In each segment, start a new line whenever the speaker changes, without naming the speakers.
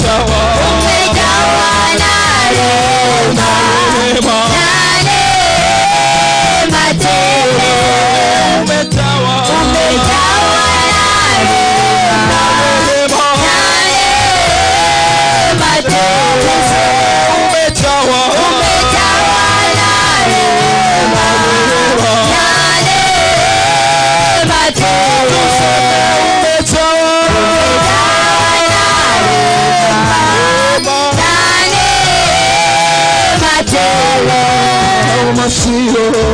umejawa na rehema tele. Umejawa na rehema tele. Umejawa na rehema tele. Kama sio wewe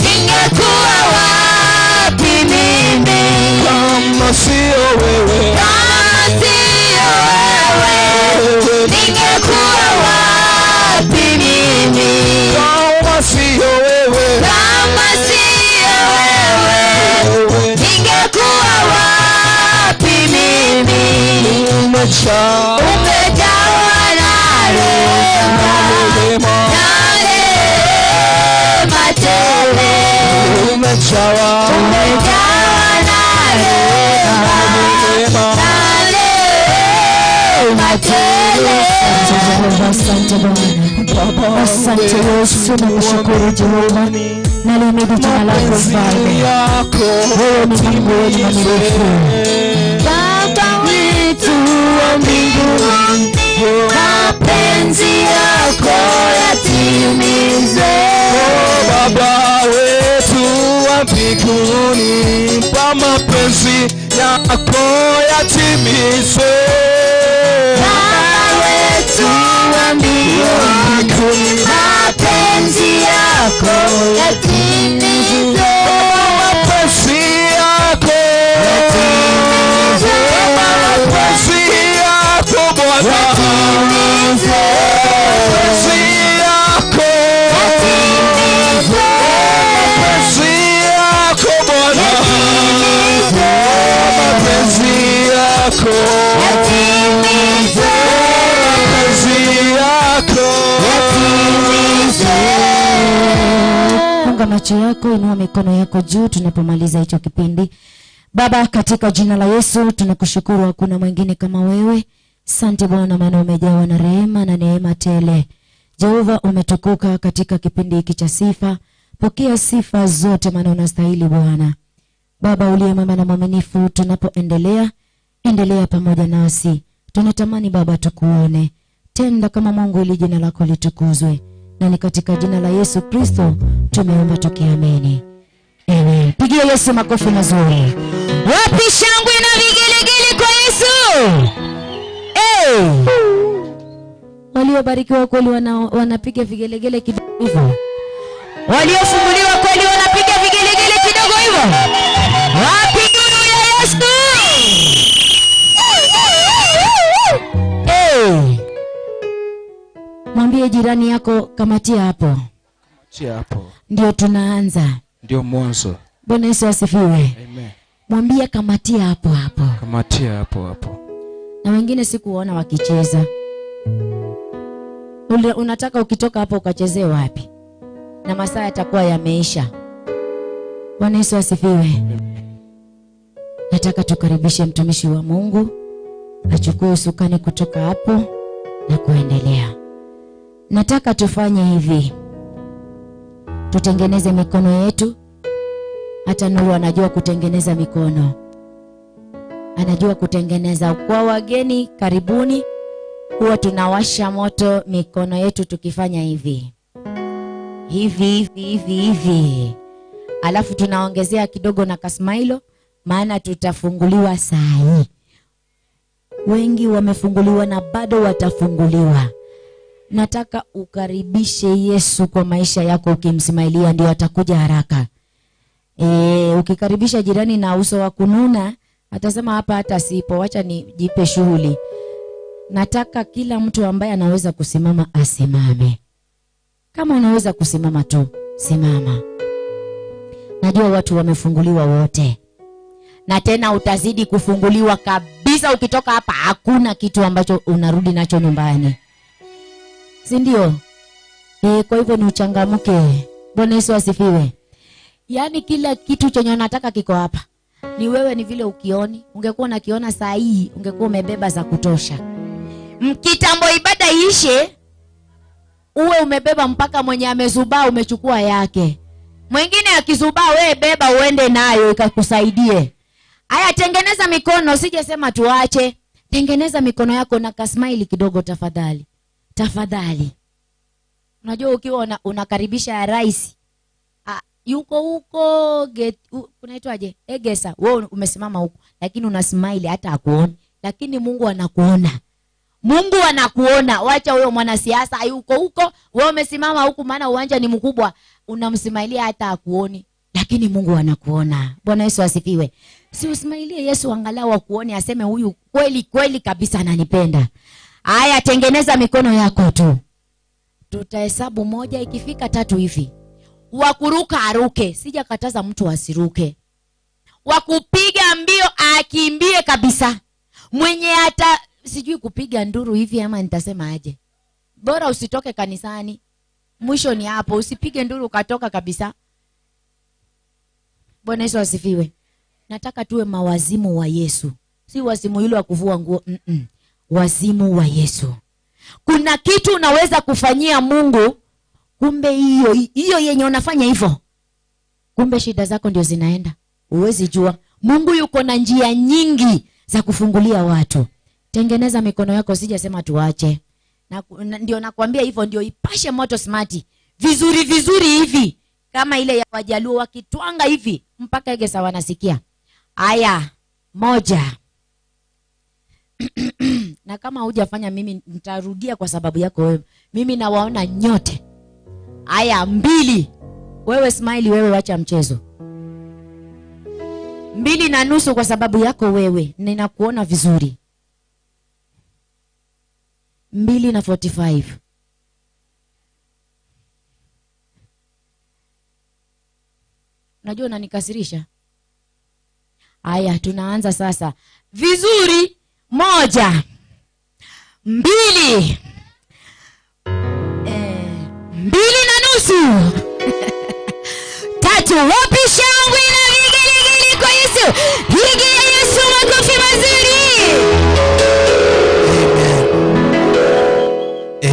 ningekuwa wapi mimi? Kama sio wewe ningekuwa wapi mimi? Kama sio wewe ningekuwa wapi mimi? Umejawa na rehema tele. Umejawa na rehema tele. Asante Bwana, asante Yesu, nakushukuru Jehova, nalimidi jina lako Mfalme. Wewe ni Mungu mwaminifu, Baba wetu wa mbinguni, mapenzi yako yatimizwe. Baba wetu wa mbinguni, mapenzi yako yatimizwe. Baba wetu wa mbinguni, mapenzi yako yatimizwe. Mapenzi yako yatimizwe. Mapenzi yako Bwana yatimizwe. Mapenzi yako yatimizwe. Mapenzi yako Bwana yatimizwe. Mapenzi yako yatimizwe. Mapenzi yako yatimizwe. Funga macho yako, inua mikono yako juu tunapomaliza hicho kipindi. Baba, katika jina la Yesu tunakushukuru, hakuna mwingine kama wewe. Asante Bwana, maana umejawa na rehema na neema tele. Jehova, umetukuka katika kipindi hiki cha sifa. Pokea sifa zote, maana unastahili Bwana. Baba uliye mwema na mwaminifu, tunapoendelea, endelea pamoja nasi. Tunatamani Baba tukuone. Tenda kama Mungu ili jina lako litukuzwe. Na ni katika jina la Yesu Kristo tumeomba tukiamini. Amen. Pigia Yesu makofi mazuri. Wapi shangwe na vigelegele kwa Yesu? Waliobarikiwa kweli wanapiga vigelegele kidogo hivyo. Waliofunguliwa kweli wanapiga vigelegele kidogo hivyo. Wapi nuru ya Yesu? Mwambie jirani yako kamatia hapo. Kamatia hapo. Ndio tunaanza. Ndio mwanzo. Bwana Yesu asifiwe. Amen. Mwambie kamatia hapo hapo. Kamatia hapo hapo. Na wengine sikuona wakicheza. Unataka ukitoka hapo ukachezee wapi? Na masaa yatakuwa yameisha. Bwana Yesu asifiwe. Nataka tukaribishe mtumishi wa Mungu achukue usukani kutoka hapo na kuendelea. Nataka tufanye hivi. Tutengeneze mikono yetu. Hata Nuru anajua kutengeneza mikono. Anajua kutengeneza. Kwa wageni karibuni, huwa tunawasha moto mikono yetu tukifanya hivi. Hivi. Alafu tunaongezea kidogo na kasmailo, maana tutafunguliwa saa hii. Wengi wamefunguliwa na bado watafunguliwa. Nataka ukaribishe Yesu kwa maisha yako ukimsmailia, ndio atakuja haraka. Ukikaribisha jirani na uso wa kununa, atasema hapa hata sipo, wacha nijipe shughuli. Nataka kila mtu ambaye anaweza kusimama asimame. Kama unaweza kusimama tu, simama. Najua watu wamefunguliwa wote. Na tena utazidi kufunguliwa kabisa ukitoka hapa, hakuna kitu ambacho unarudi nacho nyumbani. Si ndio? Kwa hivyo ni uchangamke. Bwana Yesu asifiwe. Yaani kila kitu chenye unataka kiko hapa. Ni wewe, ni vile ukioni. Ungekuwa unakiona saa hii, ungekuwa umebeba za kutosha. Mkitambo ibada ishe, uwe umebeba mpaka mwenye amezubaa umechukua yake. Mwingine akizubaa, wewe beba uende nayo ikakusaidie. Haya, tengeneza mikono, usije sema tuache. Tengeneza mikono yako na kasmile kidogo tafadhali. Tafadhali. Unajua ukiwa unakaribisha rais, yuko huko unaitwaje? Egesa. Wewe umesimama huko, lakini una smile hata hakuoni. Lakini Mungu anakuona. Mungu anakuona. Wacha huyo mwanasiasa yuko huko, wewe umesimama huku maana uwanja ni mkubwa, unamsmailia hata hakuoni. Lakini Mungu anakuona. Bwana Yesu asifiwe. Si usmailie Yesu angalau akuone, aseme huyu kweli kweli kabisa ananipenda. Haya, tengeneza mikono yako tu. Tutahesabu 1, ikifika 3 hivi. Wakuruka aruke, sijakataza mtu asiruke. Wakupiga mbio akimbie kabisa. Mwenye hata sijui kupiga nduru hivi ama nitasema aje. Bora usitoke kanisani. Mwisho ni hapo, usipige nduru ukatoka kabisa. Bwana Yesu asifiwe. Nataka tuwe mawazimu wa Yesu. Si wazimu yule wa kuvua nguo. Wazimu wa Yesu. Kuna kitu unaweza kufanyia Mungu, kumbe hiyo yenye unafanya hivyo, kumbe shida zako ndio zinaenda. Uwezi jua. Mungu yuko na njia nyingi za kufungulia watu. Tengeneza mikono yako, sijasema tuache. Ndio nakwambia hivyo, ndio ipashe moto smart. Vizuri vizuri hivi. Kama ile ya Wajaluo wakitwanga hivi mpaka Egesa wanasikia. Aya, 1. Na kama hujafanya mimi nitarudia kwa sababu yako wewe. Mimi nawaona nyote. Aya, 2. Wewe smile, wewe wacha mchezo. 2.5 kwa sababu yako wewe. Ninakuona vizuri. 2:45. Unajua unanikasirisha. Aya, tunaanza sasa. Vizuri. 1, 2, 2.5. 3. Wapi shangwe na vigelegele kwa Yesu? Pigia Yesu makofi mazuri.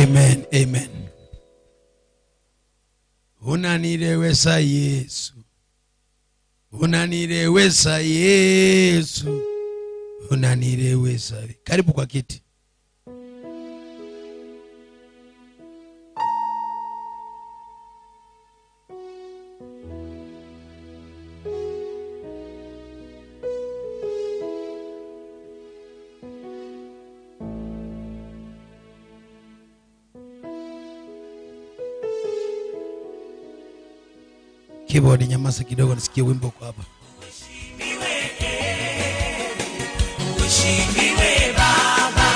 Amen. Amen. Unanirewesa Yesu. Unanirewesa Yesu. Unanirewesa. Karibu kwa kiti. Keyboard nyamaza kidogo nisikie wimbo kwa hapa. Ushimiwe Baba.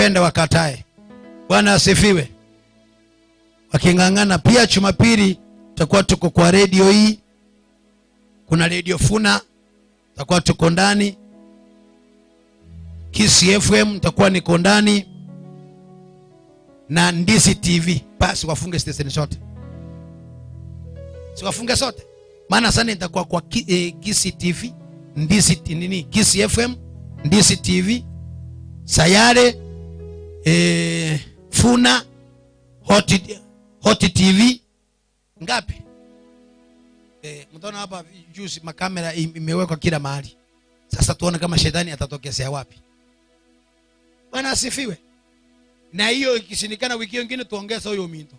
wapende wakatae. Bwana asifiwe. Wakingangana pia Jumapili tutakuwa tuko kwa radio hii. Kuna Radio Funa tutakuwa tuko ndani. Kiss FM tutakuwa niko ndani. Na Ndisi TV. Basi wafunge station zote. Si wafunge sote. Maana sana nitakuwa kwa Kiss TV, Ndisi nini? Kiss FM, Ndisi TV, Sayare, Funa, Hot TV. Ngapi? Mtaona hapa juzi makamera imewekwa kila mahali. Sasa tuone kama shetani atatokea wapi. Bwana asifiwe. Na hiyo ikishindikana wiki nyingine tuongeza huyo minto.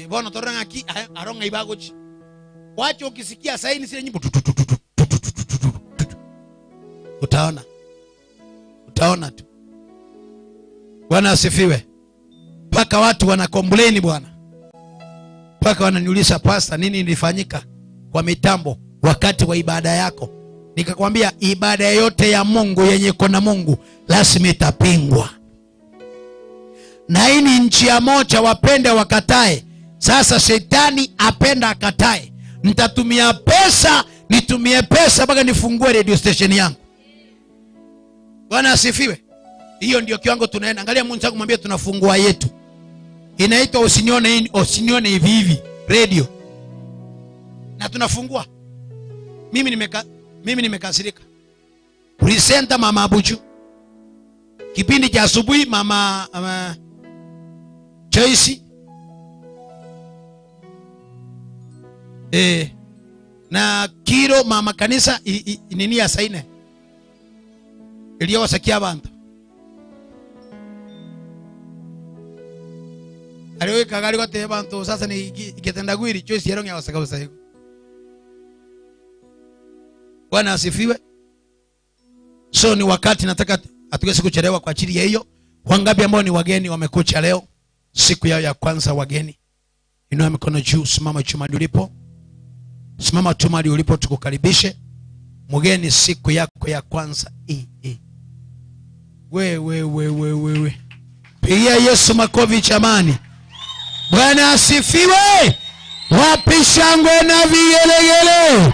Bwana toranga ki aronga ibagochi. Wacha ukisikia saini zile nyimbo utaona. Utaona tu. Bwana asifiwe. Paka watu wana complain bwana. Paka wananiuliza pastor, nini nilifanyika kwa mitambo wakati wa ibada yako? Nikakwambia ibada yote ya Mungu yenye kona Mungu lazima itapingwa. Na hii ni nchi ya moja, wapende wakatae. Sasa shetani apenda akatae. Nitatumia pesa, nitumie pesa mpaka nifungue radio station yangu. Bwana asifiwe. Hiyo ndio kiwango tunaenda. Angalia mwenzako mwambie tunafungua yetu. Inaitwa usinione hivi hivi radio. Na tunafungua. Mimi nimekasirika. Presenter Mama Abuju. Kipindi cha asubuhi mama Joyce. Na Kiro mama kanisa nini ya saine. Iliyo wasakia abantu. Aliwe kagari kwa te abantu sasa ni ikitenda gwiri Joyce yaronga ya wasaka usaiku. Bwana asifiwe. So ni wakati nataka hatuwezi kuchelewa kwa ajili ya hiyo. Wangapi ambao ni wageni wamekuja leo siku yao ya kwanza wageni? Inua mikono juu, simama chuma ulipo. Simama chuma ulipo tukukaribishe. Mgeni siku yako ya kwanza. We. Pigia Yesu makofi chamani. Bwana asifiwe. Wapi shangwe na vigelegele?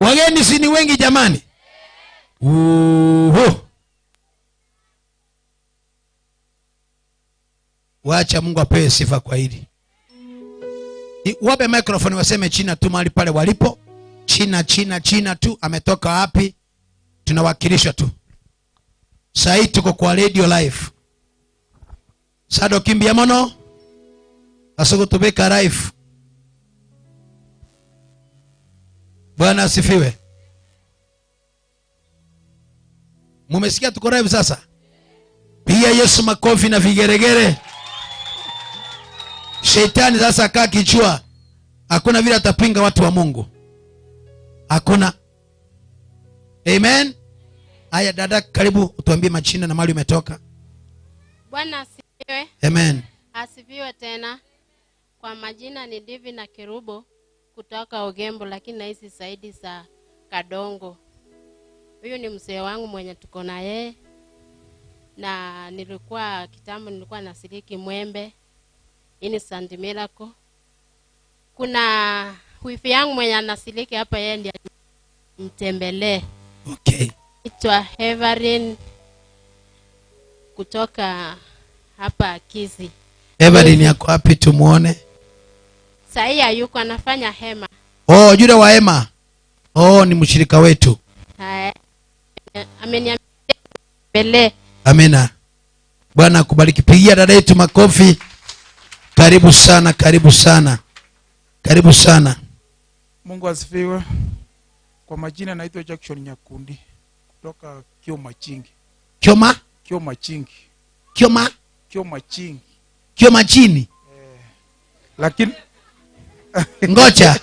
Wageni si ni wengi jamani. Wacha Mungu apewe sifa kwa hili. Wape microphone waseme China tu mahali pale walipo. China tu. Ametoka wapi? Tunawakilisha tu. Sasa tuko kwa radio live. Sado kimbia mono. Asoko tubeka live. Bwana asifiwe. Mumesikia tuko live sasa? Pia Yesu makofi na vigeregere. Shetani sasa kaa kichwa. Hakuna vile atapinga watu wa Mungu. Hakuna. Amen. Aya dada karibu utuambie majina na mahali umetoka.
Bwana asifiwe.
Amen.
Asifiwe tena. Kwa majina ni Divi na Kerubo kutoka Ogembo, lakini naishi zaidi za Kadongo. Huyu ni mzee wangu mwenye tuko na yeye. Na nilikuwa kitambo nilikuwa nasiliki Mwembe. Ini St. Miracle. Kuna wifi yangu mwenye anasiliki hapa, yeye ndiye mtembelee.
Okay.
Itwa Evelyn kutoka hapa Kizi.
Evelyn yako wapi tumuone?
Sasa yuko anafanya hema.
Oh, yule wa hema. Oh, ni mshirika wetu.
Ameniambia mbele.
Amina. Bwana akubariki. Pigia dada yetu makofi. Karibu sana, karibu sana. Karibu sana.
Mungu asifiwe. Kwa majina naitwa Jackson Nyakundi kutoka Kioma Chingi.
Kioma?
Kioma Chingi.
Kioma?
Kioma Chingi.
Kioma chini.
Lakini
ngoja.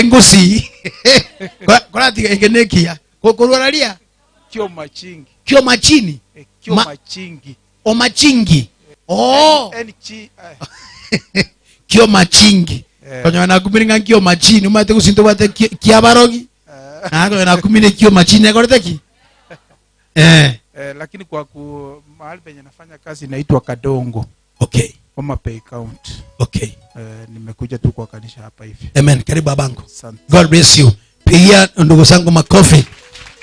Ngusi. Kwa tigenekia. Kokorwalia.
Kioma Chingi.
Kioma chini.
Kioma Chingi.
Omachingi. Oh. kio machingi konyo na kumiringa kio machini umate kusinto bate kiabarogi na nakumine kio machini akoreteki
lakini mahali penye nafanya kazi inaitwa Kadongo.
Okay.
Homa Bay County.
Okay.
Nimekuja tu kwa kanisa hapa hivi.
Amen. Karibu babangu.
Asante.
God bless you. Pia ndugu zangu makofi.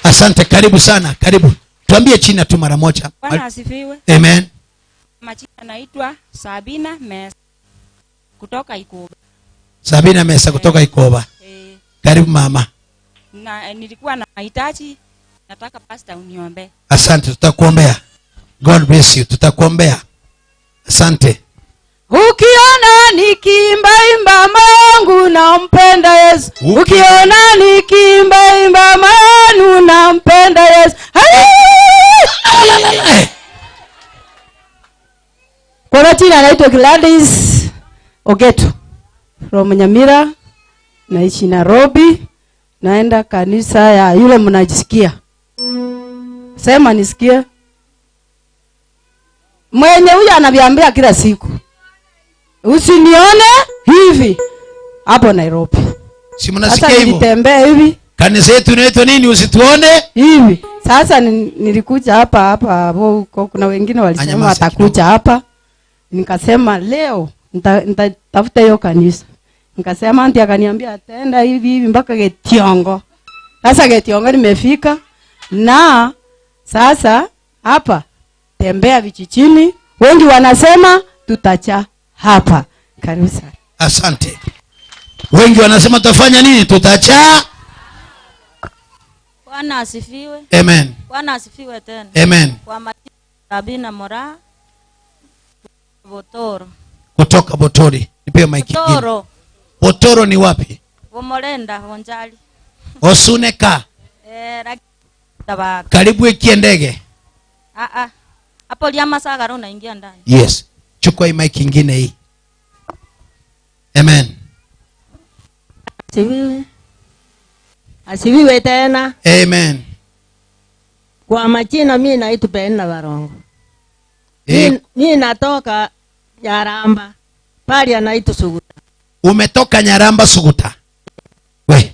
Asante, karibu sana. Karibu. Tuambie china tu mara moja.
Bwana asifiwe.
Amen.
Majina naitwa Sabina Mesa kutoka Ikoba.
Sabina Mesa kutoka Ikoba. Karibu mama.
Nilikuwa na mahitaji, nataka pastor uniombe.
Asante, tutakuombea. God bless you. Tutakuombea. Asante.
Ukiona nikimba Mungu nampenda Yesu. Ukiona nikimba Mungu nampenda Yesu. Kwa jina naitwa Gladys Ogeto from Nyamira, naishi Nairobi, naenda kanisa ya yule mnajisikia. Sema nisikie. Mwenye huyu anaviambia kila siku, usinione hivi hapo Nairobi.
Si mnasikia hivyo?
Nitembea hivi.
Kanisa yetu inaitwa nini usituone?
Hivi. Sasa nilikuja hapa huko, kuna wengine walisema watakuja hapa. Nikasema leo nitatafuta hiyo kanisa. Nikasema anti akaniambia atenda hivi mpaka Getiongo. Sasa Getiongo nimefika na sasa hapa tembea vijijini, wengi wanasema tutacha hapa. Karibu sana.
Asante. Wengi wanasema tutafanya nini? Tutacha.
Bwana asifiwe.
Amen.
Bwana asifiwe tena.
Amen.
Kwa majina Sabina Mora Botoro.
Kutoka Botori. Nipe mic.
Botoro.
Botoro ni wapi?
Bomolenda Honjali.
Osuneka. Karibu ikiendege.
Hapo liama saga rona ingia ndani.
Yes. Chukua hii mic nyingine hii. Amen.
Asifiwe. Asifiwe tena.
Amen.
Kwa majina mimi naitwa Penna Barongo. Mimi natoka Nyaramba. Pali anaitwa Suguta.
Umetoka Nyaramba Suguta. We.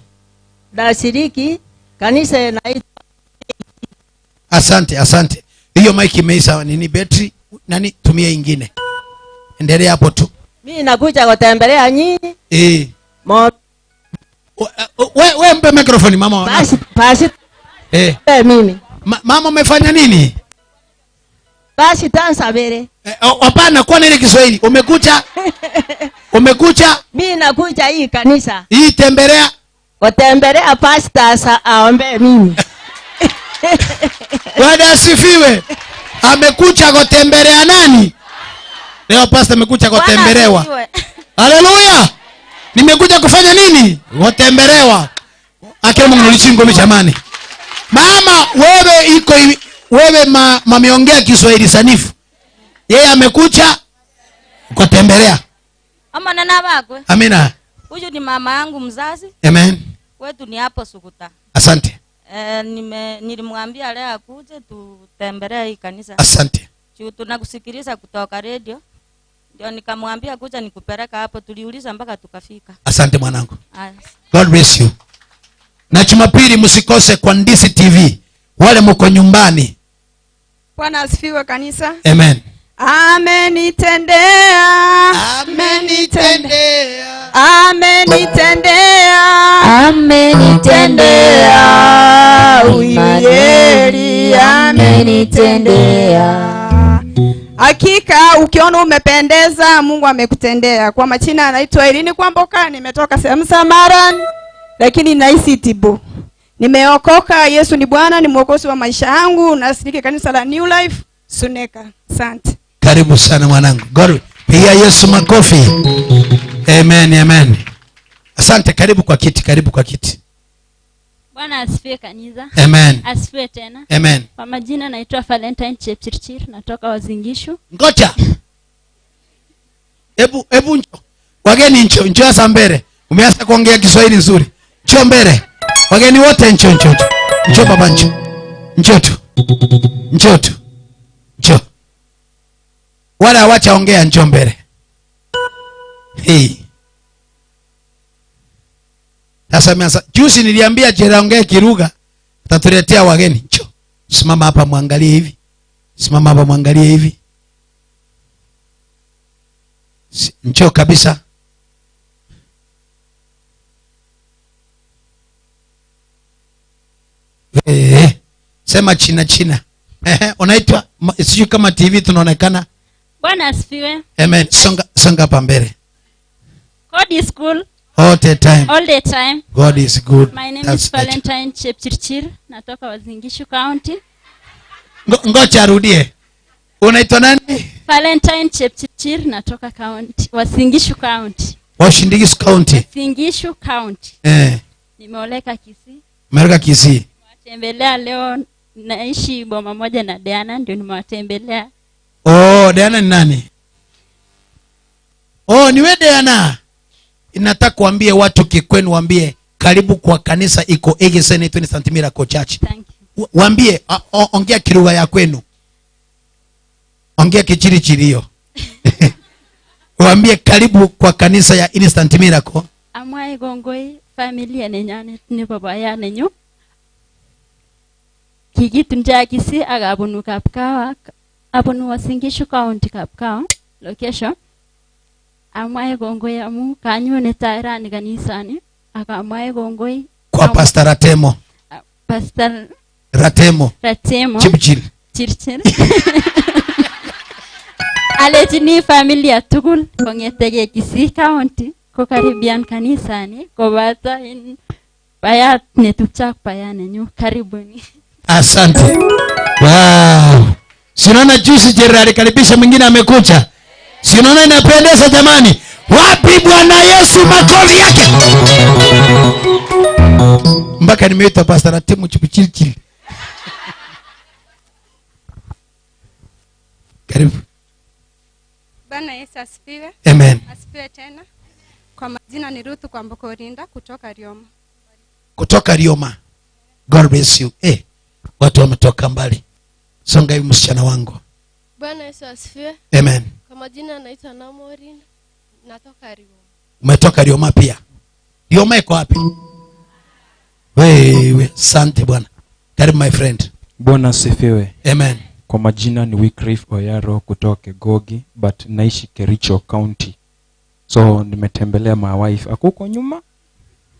Dashiriki kanisa inaitwa.
Asante. Hiyo mic imeisha nini battery? Nani tumia ingine. Endelea hapo tu.
Mimi nakuja kutembelea nyinyi.
We mpe microphone mama.
Basi. Mimi.
Mama umefanya nini?
Basi tansa bere.
Hapana, kwa nini Kiswahili? Umekuja?
Mimi nakuja hii kanisa.
Hii tembelea.
Kutembelea pastor aombe mimi.
Bwana asifiwe. Amekuja kutembelea nani? Leo pastor amekuja kutembelewa. Haleluya. Nimekuja kufanya nini? Kutembelewa. Ake Mungu lichingo jamani. Mama wewe mameongea Kiswahili sanifu. Yeye amekuja kutembelea.
Ama nana bakwe.
Amina.
Huyu ni mama yangu mzazi.
Amen.
Kwetu ni hapo Suguta.
Asante.
Nilimwambia leo akuje tutembelee hii kanisa.
Asante.
Tunakusikiliza kutoka radio. Ndio nikamwambia kuja nikupeleka hapo, tuliuliza mpaka tukafika.
Asante mwanangu. God bless you. Na Jumapili msikose kwa Ndisi TV. Wale mko nyumbani.
Bwana asifiwe kanisa.
Amen.
Amenitendea.
Amenitendea.
Uyeli amenitendea. Hakika ukiona umependeza Mungu amekutendea. Kwa majina anaitwa Elini Kwamboka, nimetoka sehemu Samaran lakini naishi Tibo. Nimeokoka, Yesu ni Bwana, ni mwokozi wa maisha yangu, nasikika kanisa la New Life Suneka. Asante.
Karibu sana mwanangu. God, pigia Yesu makofi. Amen. Asante, karibu kwa kiti.
Bwana asifiwe kanisa.
Amen.
Asifiwe tena.
Amen.
Kwa majina naitwa Valentine Chepchirchir, natoka Wazingishu.
Ngoja. Ebu wageni njoo sasa mbele. Umeanza kuongea Kiswahili nzuri. Njoo mbele. Wageni wote njoo. Njoo baba njoo tu. Wala awacha ongea njoo mbele. Hey. Sasa juzi niliambia Jeraongee Kiruga atatuletea wageni. Njoo. Simama hapa muangalie hivi. Simama hapa muangalie hivi. Njoo kabisa. Sema China. Unaitwa sijui kama TV tunaonekana.
Bwana asifiwe.
Amen. Songa hapa mbele.
God is cool.
All the time.
All the time.
God is good.
My name is Valentine Chepchirchir. Natoka Wazingishu County.
Ngoja arudie. Unaitwa nani?
Valentine Chepchirchir, natoka county Wazingishu County.
Wazingishu County.
Wazingishu County. Nimeoleka Kisii.
Umeoleka Kisii.
Nimewatembelea leo, naishi boma moja na Diana, ndio nimewatembelea.
Oh, Diana ni nani? Oh, ni wewe Diana. Inataka kuambie watu Kikwenu, waambie karibu kwa kanisa iko Egesene 20 St. Miracle Church.
Thank you.
Waambie ongea Kiruga ya kwenu. Ongea Kichirichiri hiyo. Waambie karibu kwa kanisa ya Instant Miracle.
Amwae gongoi familia nenyane ni baba ya nenyu. Kigitunja Kisii agabunu Kapkawa, abunu Wazingishu County Kapkawa location. Amwae gongoi amu kanyone tairani kanisani, akamwae gongoi
kwa Pastor Ratemo.
Pastor
Ratemo.
Chirchir. Alechini familia tugul kongetege Kisii County ko karibian kanisani kobata in bayat netupchak bayanenyu. Karibuni.
Asante. Wow. Sinaona juice Jerry karibisha mwingine amekuja. Sinaona inapendeza jamani. Wapi Bwana Yesu makofi yake? Mpaka nimeita Pastor Ratemo Chipchirchiri. Karibu.
Bwana Yesu asifiwe.
Amen.
Asifiwe tena. Kwa majina ni Ruth kwa Mbokorinda kutoka Rioma.
Kutoka Rioma. God bless you. Watu wametoka mbali. Songa hivi msichana wangu.
Bwana Yesu asifiwe.
Amen.
Kwa majina naitwa Namorin. Natoka Rioma.
Umetoka Rioma pia. Rioma iko wapi? Wewe, asante Bwana. Karibu my friend.
Bwana asifiwe.
Amen.
Kwa majina ni Wycliffe Oyaro kutoka Gogi but naishi Kericho County. So nimetembelea my wife. Akuko nyuma?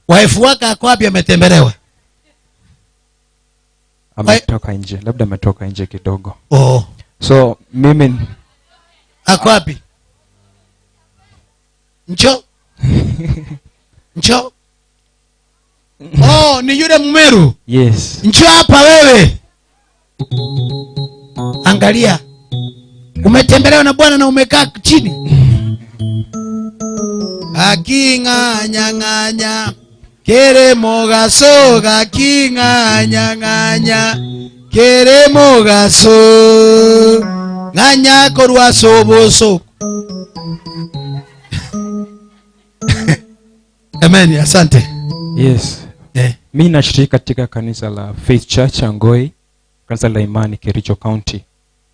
Wife wako ako wapi ametembelewa?
Ametoka nje. Labda ametoka nje kidogo.
Oh.
So mimi
ako wapi? Ncho? Oh, ni yule Mmeru?
Yes.
Ncho hapa wewe. Angalia. Umetembelewa na Bwana na umekaa chini. Akinganya Keremo gaso gakinganya Keremo gaso nganya korwa soboso. Amen, asante.
Yes. Mimi nashiriki katika kanisa la Faith Church Angoi, kanisa la Imani Kericho County.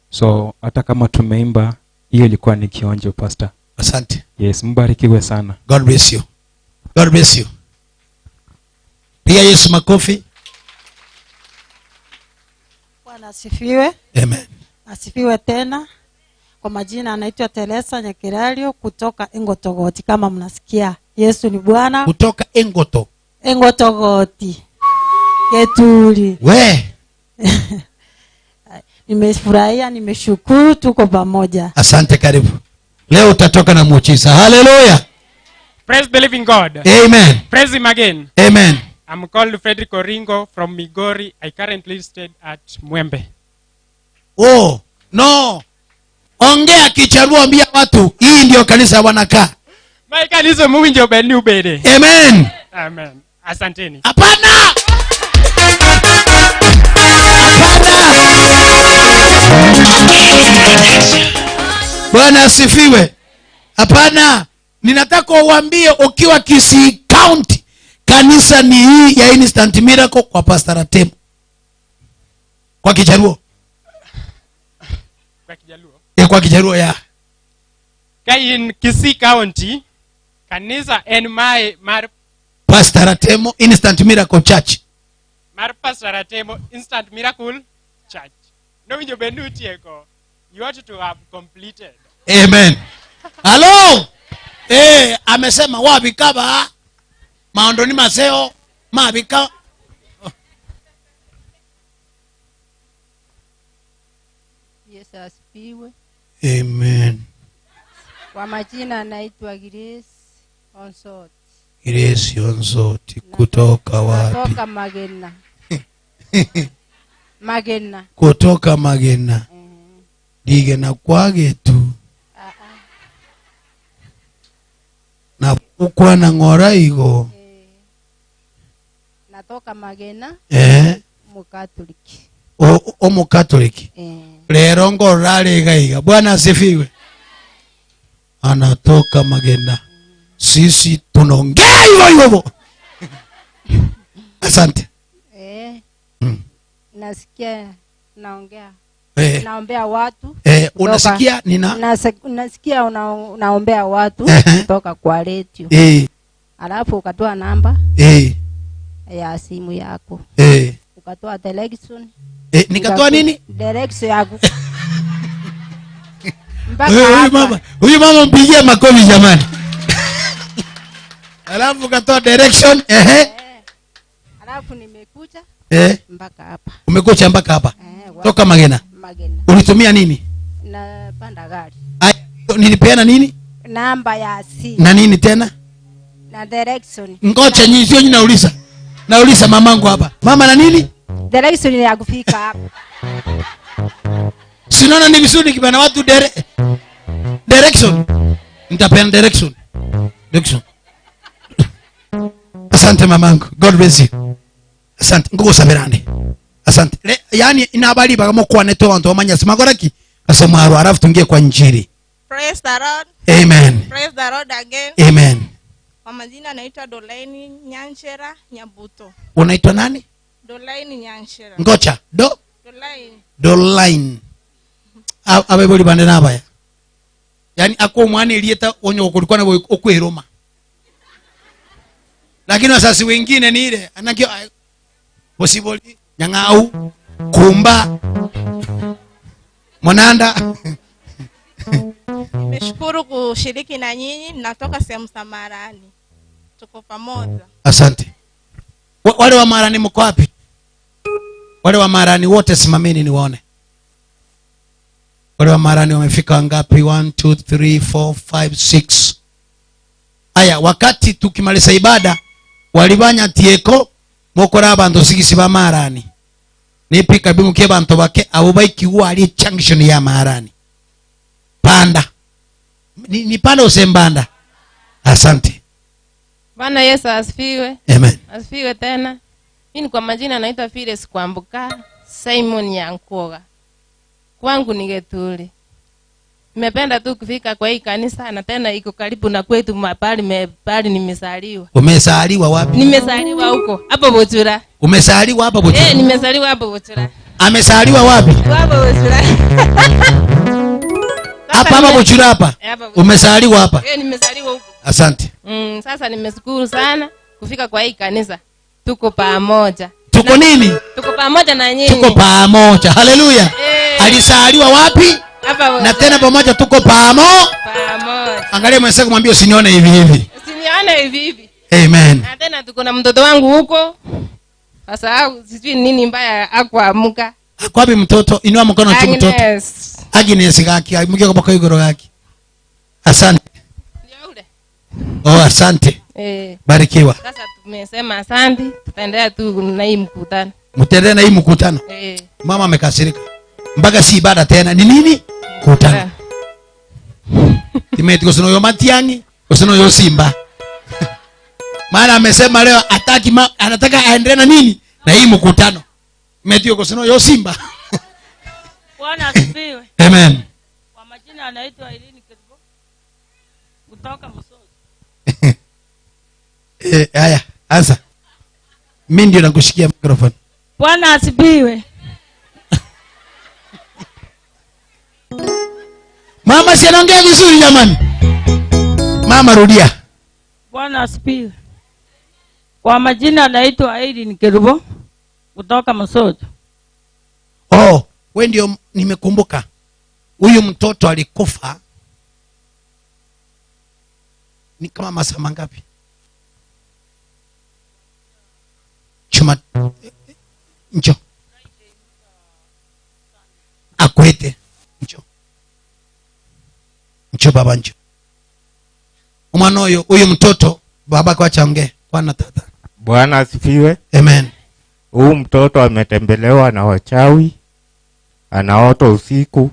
So hata kama tumeimba, hiyo ilikuwa ni kionjo pastor.
Asante.
Yes, mbarikiwe sana.
God bless you. God bless you. Piga Yesu makofi.
Bwana asifiwe.
Amen.
Asifiwe tena. Kwa majina anaitwa Teresa Nyakirario kutoka Engotogoti, kama mnasikia. Yesu ni Bwana.
Kutoka
Engotogoti. Getuli.
We.
Nimefurahia, nimeshukuru, tuko pamoja.
Asante, karibu. Leo utatoka na muujiza. Hallelujah.
Praise the living God.
Amen.
Praise him again.
Amen.
I'm called Frederick Oringo from Migori. I currently stay at Mwembe.
Oh, no. Ongea Kicharuo, ambia watu hii ndio kanisa wanakaa.
My kanisa mwinjo beni ubede.
Amen.
Amen. Asanteni.
Hapana. Bwana asifiwe. Hapana. Ninataka uambie ukiwa Kisii County, kanisa ni hii ya Instant Miracle kwa Pastor Ratemo. Kwa Kijaruo.
Kwa Kijaluo.
Kwa Kijaruo ya.
In Kisii County, kanisa en mae mar
Pastor Atemo Instant Miracle Church.
Pastor Atemo Instant Miracle Church. No winjo benu tieko. You ought to have completed.
Amen. Hello. Amesema wabikaba maondoni maseo mabika.
Yesu asifiwe.
Amen.
Kwa majina naitwa Grace Onsot.
Grace Onsot kutoka wapi?
Kutoka Magena. Magena.
Kutoka Magena. Dige na kwage tu. Na ukwa na ngora igo.
Natoka Magena. Mukatoliki.
O mukatoliki. Lero ngorale gaiga. Bwana asifiwe. Anatoka Magena. Sisi tunaongea hivyo. Asante.
Nasikia naongea.
Naombea
watu.
Unasikia nina?
Nasikia unaombea watu kutoka kwa radio. Alafu ukatoa namba ya simu yako. Ukatoa direction.
Nikatoa nini?
Direction yako.
Huyu mama mpigie makofi jamani. Alafu ukatoa direction.
Alafu nimekuja mpaka hapa.
Umekuja mpaka hapa? Toka Magena. Ulitumia nini?
Na panda gari.
Nilipeana nini?
Namba ya simu.
Na nini tena?
Na direction.
Ngoja nyinyi sio nyinyi nauliza. Nauliza mamangu hapa. Mama na nini?
Direction ya kufika hapa.
Sinaona ni vizuri kibana watu direction. Nitapeana direction. Direction. Asante mamangu. God bless you. Asante. Ngugo saberane. Asante. Yani inabali bagamo kwa neto wanto wamanya simagoraki. Asemaro alafu tungie kwa injili.
Praise the Lord.
Amen.
Praise the Lord again.
Amen.
Kwa majina naitwa Dolaini Nyanchera Nyabuto.
Unaitwa nani?
Dolaini Nyanchera.
Ngocha.
Dolaini.
Dolaini. Abeboli bande nabaya. Yani ako mwana elieta onyo kulikuwa na okweroma. Lakini wasasi wengine ni ile anakio possible Nyang'au, Kumba, Monanda.
Nimeshukuru kushiriki na nyinyi, natoka sehemu Samarani. Tuko pamoja.
Asante. Wale wa Marani mko wapi? Wale wa Marani wote simameni niwaone. Wale wa Marani wamefika wangapi? 1 2 3 4 5 6. Aya, wakati tukimaliza ibada walibanya tieko mokora abantu sigisi ba Marani. Nipika bimu kia bantu bake abo baikiwa ali junction ya Marani. Panda. Ni panda usembanda. Asante.
Bwana Yesu asifiwe.
Amen.
Asifiwe tena. Mimi kwa majina naitwa Phyllis Kwambuka Simon Yankoga. Kwangu ni Getuli. Nimependa tu kufika kwa hii kanisa na tena iko karibu na kwetu pale nimezaliwa.
Umezaliwa wapi?
Nimezaliwa huko, hapo Bochura.
Umezaliwa hapa Bochura?
Nimezaliwa hapo Bochura.
Amezaliwa wapi?
Hapo Bochura.
Hapa Bochura hapa. Umezaliwa hapa?
Nimezaliwa huko.
Asante.
Sasa nimeshukuru sana kufika kwa hii kanisa. Tuko pamoja.
Tuko nini?
Tuko pamoja na nyinyi.
Tuko pamoja. Haleluya. Alizaliwa wapi?
Hapa.
Na tena pamoja tuko pamoja. Angalia mwenzako kumwambia usinione hivi hivi.
Usinione hivi hivi.
Amen.
Na tena tuko na mtoto wangu huko. Sasa sijui nini mbaya akuamka.
Akwapi mtoto? Inua mkono tu mtoto. Agnes gaki, mgeko bako igoro gaki. Asante.
Ndio ule.
Oh, asante. Barikiwa.
Sasa tumesema asante, tutaendelea tu na hii mkutano.
Mtaendelea na hii mkutano. Mama amekasirika. Mpaka si ibada tena. Ni nini? Mkutano. Timeti kusino yo Matiangi, kusino yo Simba. Maana amesema leo anataka aendelee na nini? Na hii mkutano. Timeti kusino yo Simba.
Bwana asifiwe.
Amen.
Kwa majina anaitwa Irene Kirbo. Kutoka Musozi.
Haya, anza. Mimi ndio nakushikia microphone.
Bwana asifiwe.
Mama si anaongea vizuri jamani. Mama rudia.
Bwana asifiwe. Kwa majina naitwa Aileen Kerubo kutoka Msoto.
Oh, wewe ndio nimekumbuka. Huyu mtoto alikufa ni kama masaa mangapi? Chuma njo akwete njo baba njo umwana huyu mtoto baba kwa change kwa na tata.
Bwana asifiwe.
Amen.
Huyu mtoto ametembelewa na wachawi, anaota usiku,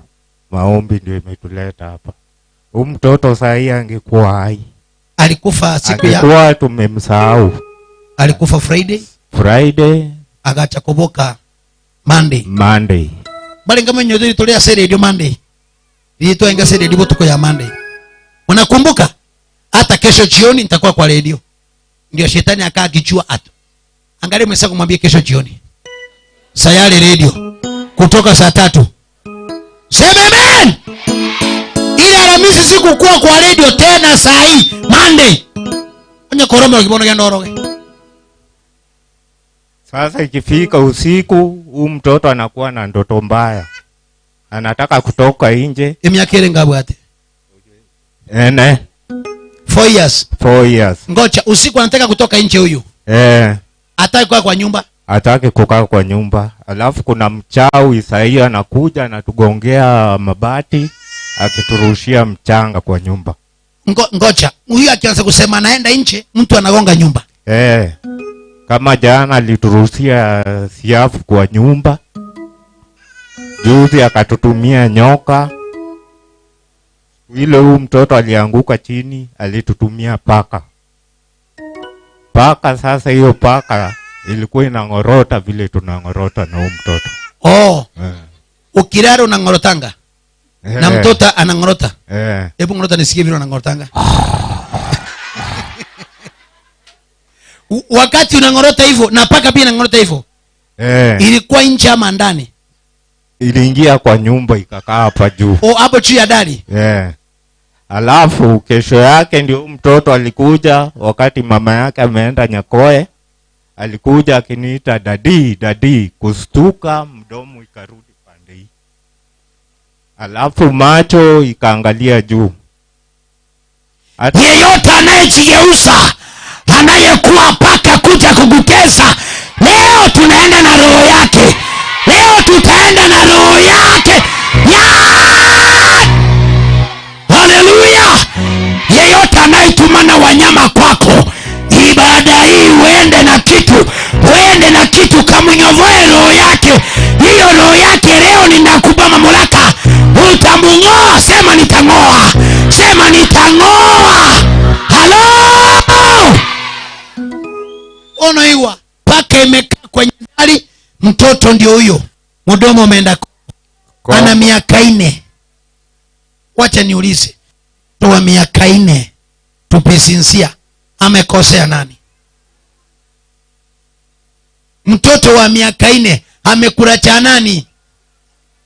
maombi ndio imetuleta hapa. Huyu mtoto sahi angekuwa hai.
Alikufa siku ya
angekuwa tumemsahau.
Alikufa Friday agacha kuboka Monday. Bali ngamo nyodiri tolea sere ndio Monday. Ndio inga sere ndio tuko ya Monday. Unakumbuka? Hata kesho jioni nitakuwa kwa radio. Ndio shetani akakijua atu. Angalia mwenzako kumwambia kesho jioni. Sayari radio kutoka saa 3. Sema amen. Ile Alhamisi siku kuwa kwa radio tena saa hii Monday. Onye koroma kibono ya ndoroge.
Sasa ikifika usiku, huyu mtoto anakuwa na ndoto mbaya. Anataka kutoka nje.
Miaka ile ngapi ate?
4
years.
4 years.
Ngoja usiku anataka kutoka nje huyu. Hataki kukaa kwa nyumba.
Hataki kukaa kwa nyumba. Alafu kuna mchawi sahi anakuja anatugongea mabati akiturushia mchanga kwa nyumba.
Ngoja huyu akianza kusema naenda nje, mtu anagonga nyumba.
Kama jana aliturushia siafu kwa nyumba. Juzi akatutumia nyoka. Ile huyu mtoto alianguka chini, alitutumia paka. Paka sasa hiyo paka ilikuwa inangorota vile tunangorota na huyu mtoto.
Ukiraro unangorotanga. Na mtoto anangorota. Hebu ngorota nisikie vile unangorotanga. Wakati unangorota hivyo na paka pia inangorota hivyo. Ilikuwa nje ama ndani?
Iliingia kwa nyumba ikakaa hapa juu.
Hapo juu ya dari.
Alafu kesho yake ndio mtoto alikuja wakati mama yake ameenda Nyakoe. Alikuja akiniita dadi, kustuka mdomo ikarudi pande hii. Alafu macho ikaangalia juu.
Yeyote anayejigeuza, anayekuwa paka kuja kukutesa, leo tunaenda na roho yake. Leo tutaenda na roho yake. Haleluya! Yeyote anayetumana wanyama kwako, ibada hii uende na kitu kamunyovoe roho yake. Hiyo roho yake leo ninakupa mamlaka. Utamung'oa, sema nitang'oa. Sema nitang'oa. Halo! Ona iwa, paka imekaa kwenye dari, mtoto ndio huyo. Mdomo umeenda ana miaka 4. Wacha niulize. Toa miaka 4. Tupesinsia. Amekosea nani? Mtoto wa miaka 4 amekula cha nani?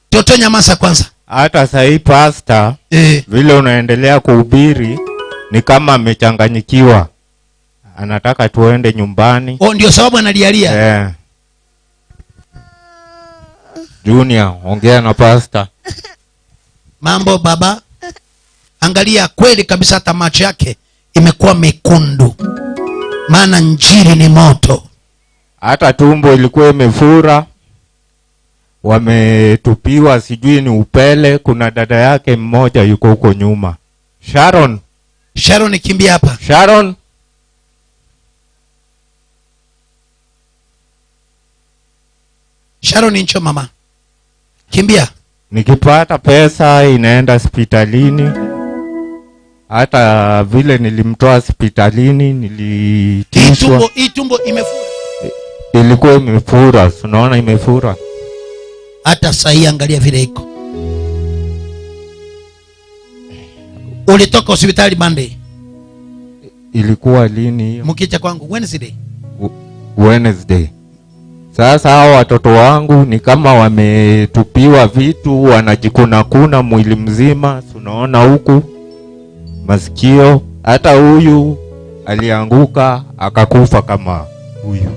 Toto nyamaza kwanza.
Hata sahi pastor vile unaendelea kuhubiri ni kama amechanganyikiwa. Anataka tuende nyumbani.
Ndio sababu analialia.
Junior, ongea na pastor.
Mambo baba. Angalia kweli kabisa hata macho yake imekuwa mekundu. Maana njiri ni moto.
Hata tumbo ilikuwa imefura. Wametupiwa sijui ni upele. Kuna dada yake mmoja yuko huko nyuma. Sharon
kimbia hapa. Sharon ncho mama. Kimbia.
Nikipata pesa inaenda hospitalini. Hata vile nilimtoa hospitalini nilitishwa.
Hii tumbo imefura.
Ilikuwa imefura, unaona imefura.
Hata sahi angalia vile iko. Ulitoka hospitali Monday.
Ilikuwa lini hiyo?
Mkija kwangu
Wednesday. Sasa hao watoto wangu ni kama wametupiwa vitu, wanajikuna mwili mzima, unaona huku masikio. Hata huyu alianguka akakufa kama huyu.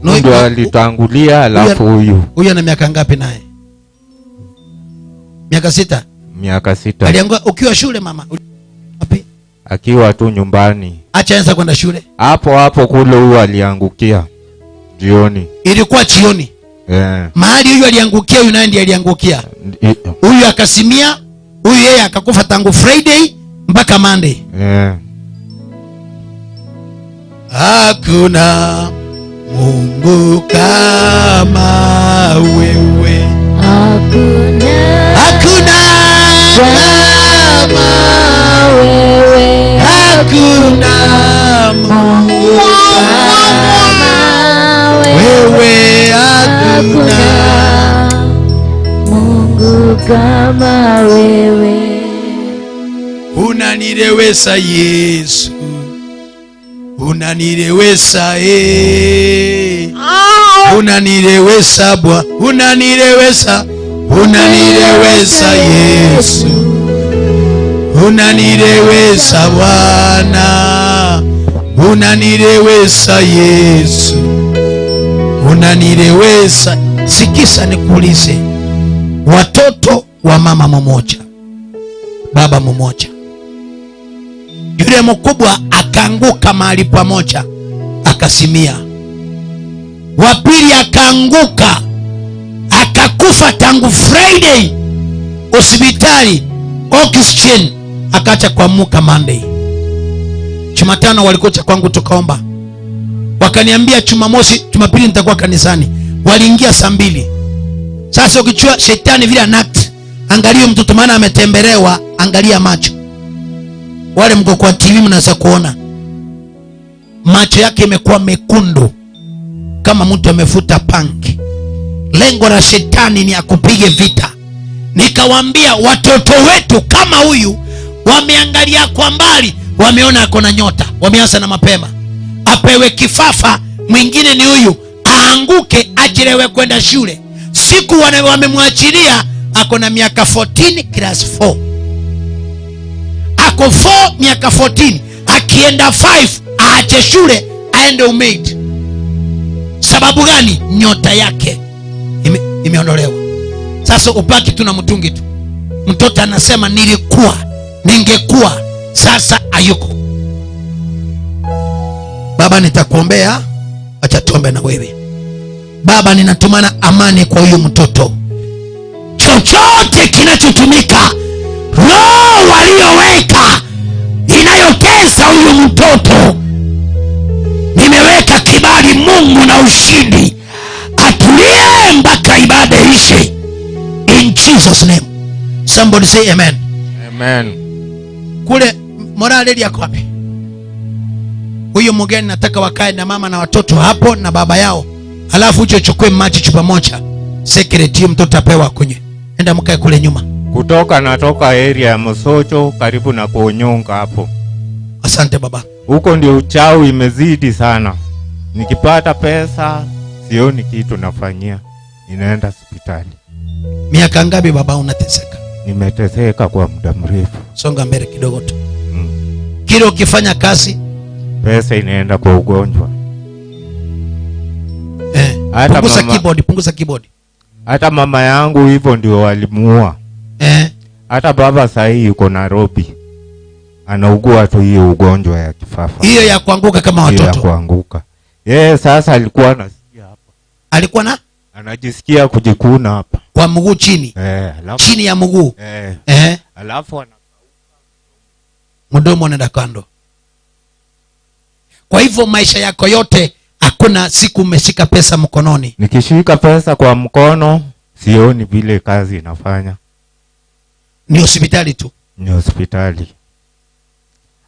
Ndio alitangulia, alafu
huyu ana miaka ngapi naye? Miaka 6.
Miaka 6.
Alianguka ukiwa shule mama? Wapi?
Akiwa tu nyumbani.
Acha anza kwenda shule.
Hapo kule huyu aliangukia jioni.
Ilikuwa jioni. Mahali huyu aliangukia, huyu naye ndiye aliangukia. Huyu akasimia, huyu yeye akakufa tangu Friday mpaka Monday. Hakuna Mungu kama wewe. Hakuna kama wewe. Hakuna Mungu kama wewe. Hakuna
Mungu kama wewe.
Unanirewesa Yesu, unanirewesa unanirewesa Bwana, unanirewesa Yesu, unanirewesa Bwana, unanirewesa Yesu, unanirewesa. Sikisa nikuulize, watoto wa mama mmoja, baba mmoja, yule mkubwa akaanguka mahali pamoja akasimia, wa pili akaanguka akakufa tangu Friday hospitali oxygen, akacha kuamuka Monday. Jumatano walikuja kwangu tukaomba, wakaniambia Jumamosi, Jumapili nitakuwa kanisani. Waliingia saa 2. Sasa ukichua shetani vile anakti, angalia mtoto maana ametembelewa, angalia macho. Wale mko kwa TV mnaweza kuona macho yake imekuwa mekundu kama mtu amefuta panki. Lengo la shetani ni akupige vita. Nikawaambia watoto wetu kama huyu wameangalia kwa mbali, wameona ako na nyota, wameanza na mapema, apewe kifafa. Mwingine ni huyu aanguke, ajirewe kwenda shule. Siku wamemwachilia ako na miaka 14 class 4. Ako 4 miaka 14, akienda 5 aache shule aende umaid. Sababu gani? Nyota yake imeondolewa. Sasa upaki tuna mtungi tu. Mtoto anasema ningekuwa, sasa hayuko. Baba nitakuombea, acha tuombe na wewe. Baba ninatumana amani kwa huyu mtoto. Chochote kinachotumika, roho walioweka inayotesa huyu mtoto, nimeweka kibali Mungu na ushindi, atulie mpaka ibada ishe. In Jesus name. Somebody say amen.
Amen.
Kule morale yako wapi? Huyo mgeni nataka wakae na mama na watoto hapo na baba yao. Alafu uje uchukue maji chupa moja. Secretary mtoto apewa kunywe. Enda mkae kule nyuma.
Natoka area ya Mosocho karibu na Kuonyonga hapo.
Asante baba.
Huko ndio uchawi imezidi sana. Nikipata pesa sioni kitu nafanyia, inaenda hospitali.
Miaka ngapi baba unateseka?
Nimeteseka kwa muda mrefu.
Songa mbele kidogo tu. Kile ukifanya kazi
pesa inaenda kwa ugonjwa.
Punguza keyboard.
Hata mama yangu hivyo ndio walimuua. Hata baba sahi yuko Nairobi, anaugua tu hiyo ugonjwa ya kifafa.
Hiyo ya kuanguka kama watoto.
Ya kuanguka. Sasa alikuwa anasikia hapa.
Alikuwa
anajisikia kujikuna hapa
kwa mguu chini. Chini ya mguu.
Alafu
mdomo unaenda kando. Kwa hivyo maisha yako yote hakuna siku umeshika pesa mkononi?
Nikishika pesa kwa mkono sioni vile kazi inafanya.
Ni hospitali tu.
Ni hospitali.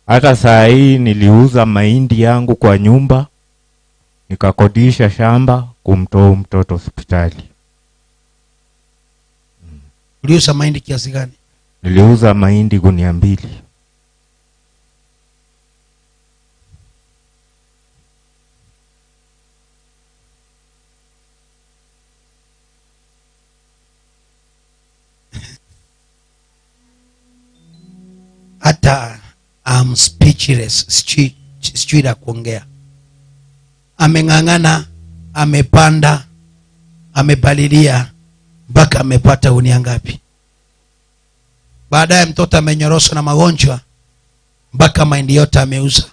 Hata saa hii niliuza mahindi yangu kwa nyumba, nikakodisha shamba kumtoa mtoto hospitali.
Uliuza mahindi kiasi gani?
Niliuza mahindi gunia 2.
Hata speechless, sijui la kuongea. Ameng'ang'ana, amepanda, amepalilia mpaka amepata gunia ngapi. Baadaye mtoto amenyoroswa na magonjwa mpaka mahindi yote ameuza.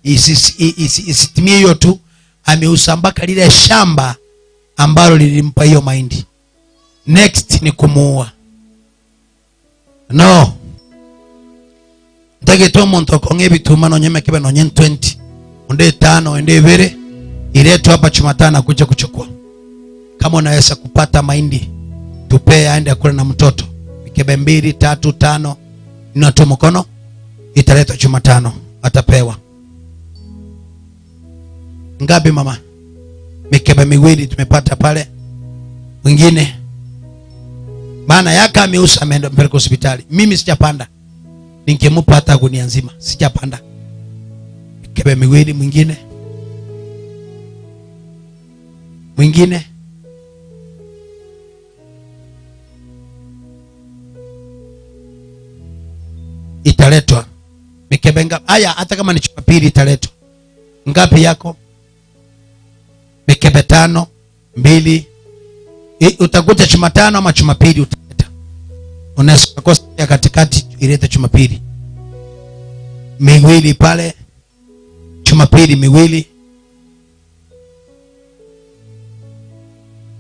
Isitimie hiyo tu, ameuza mpaka lile shamba ambalo lilimpa hiyo mahindi. Next ni kumuua. No. Ndage to muntu konge bituma no nyeme kibe no nyen 20. Unde 5 ende vere iletu hapa Jumatano kuja kuchukua. Kama unaweza kupata mahindi tupe aende kula na mtoto. Mikebe 2, 3, 5 inatoa mkono italetwa Jumatano atapewa. Ngapi mama? Mikebe 2 tumepata pale. Mwingine maana yake ameusa ameenda mpeleka hospitali. Mimi sijapanda. Ningemupa hata gunia nzima. Sijapanda. Mikebe 2 mwingine. Mwingine. Italetwa. Mikebe ngapi? Haya hata kama ni Jumapili italetwa. Ngapi yako? Mikebe 5, 2. Utakuja Jumatano ama Jumapili utaleta. Unaweza kukosa ya katikati ilete Jumapili. 2 pale. Jumapili 2.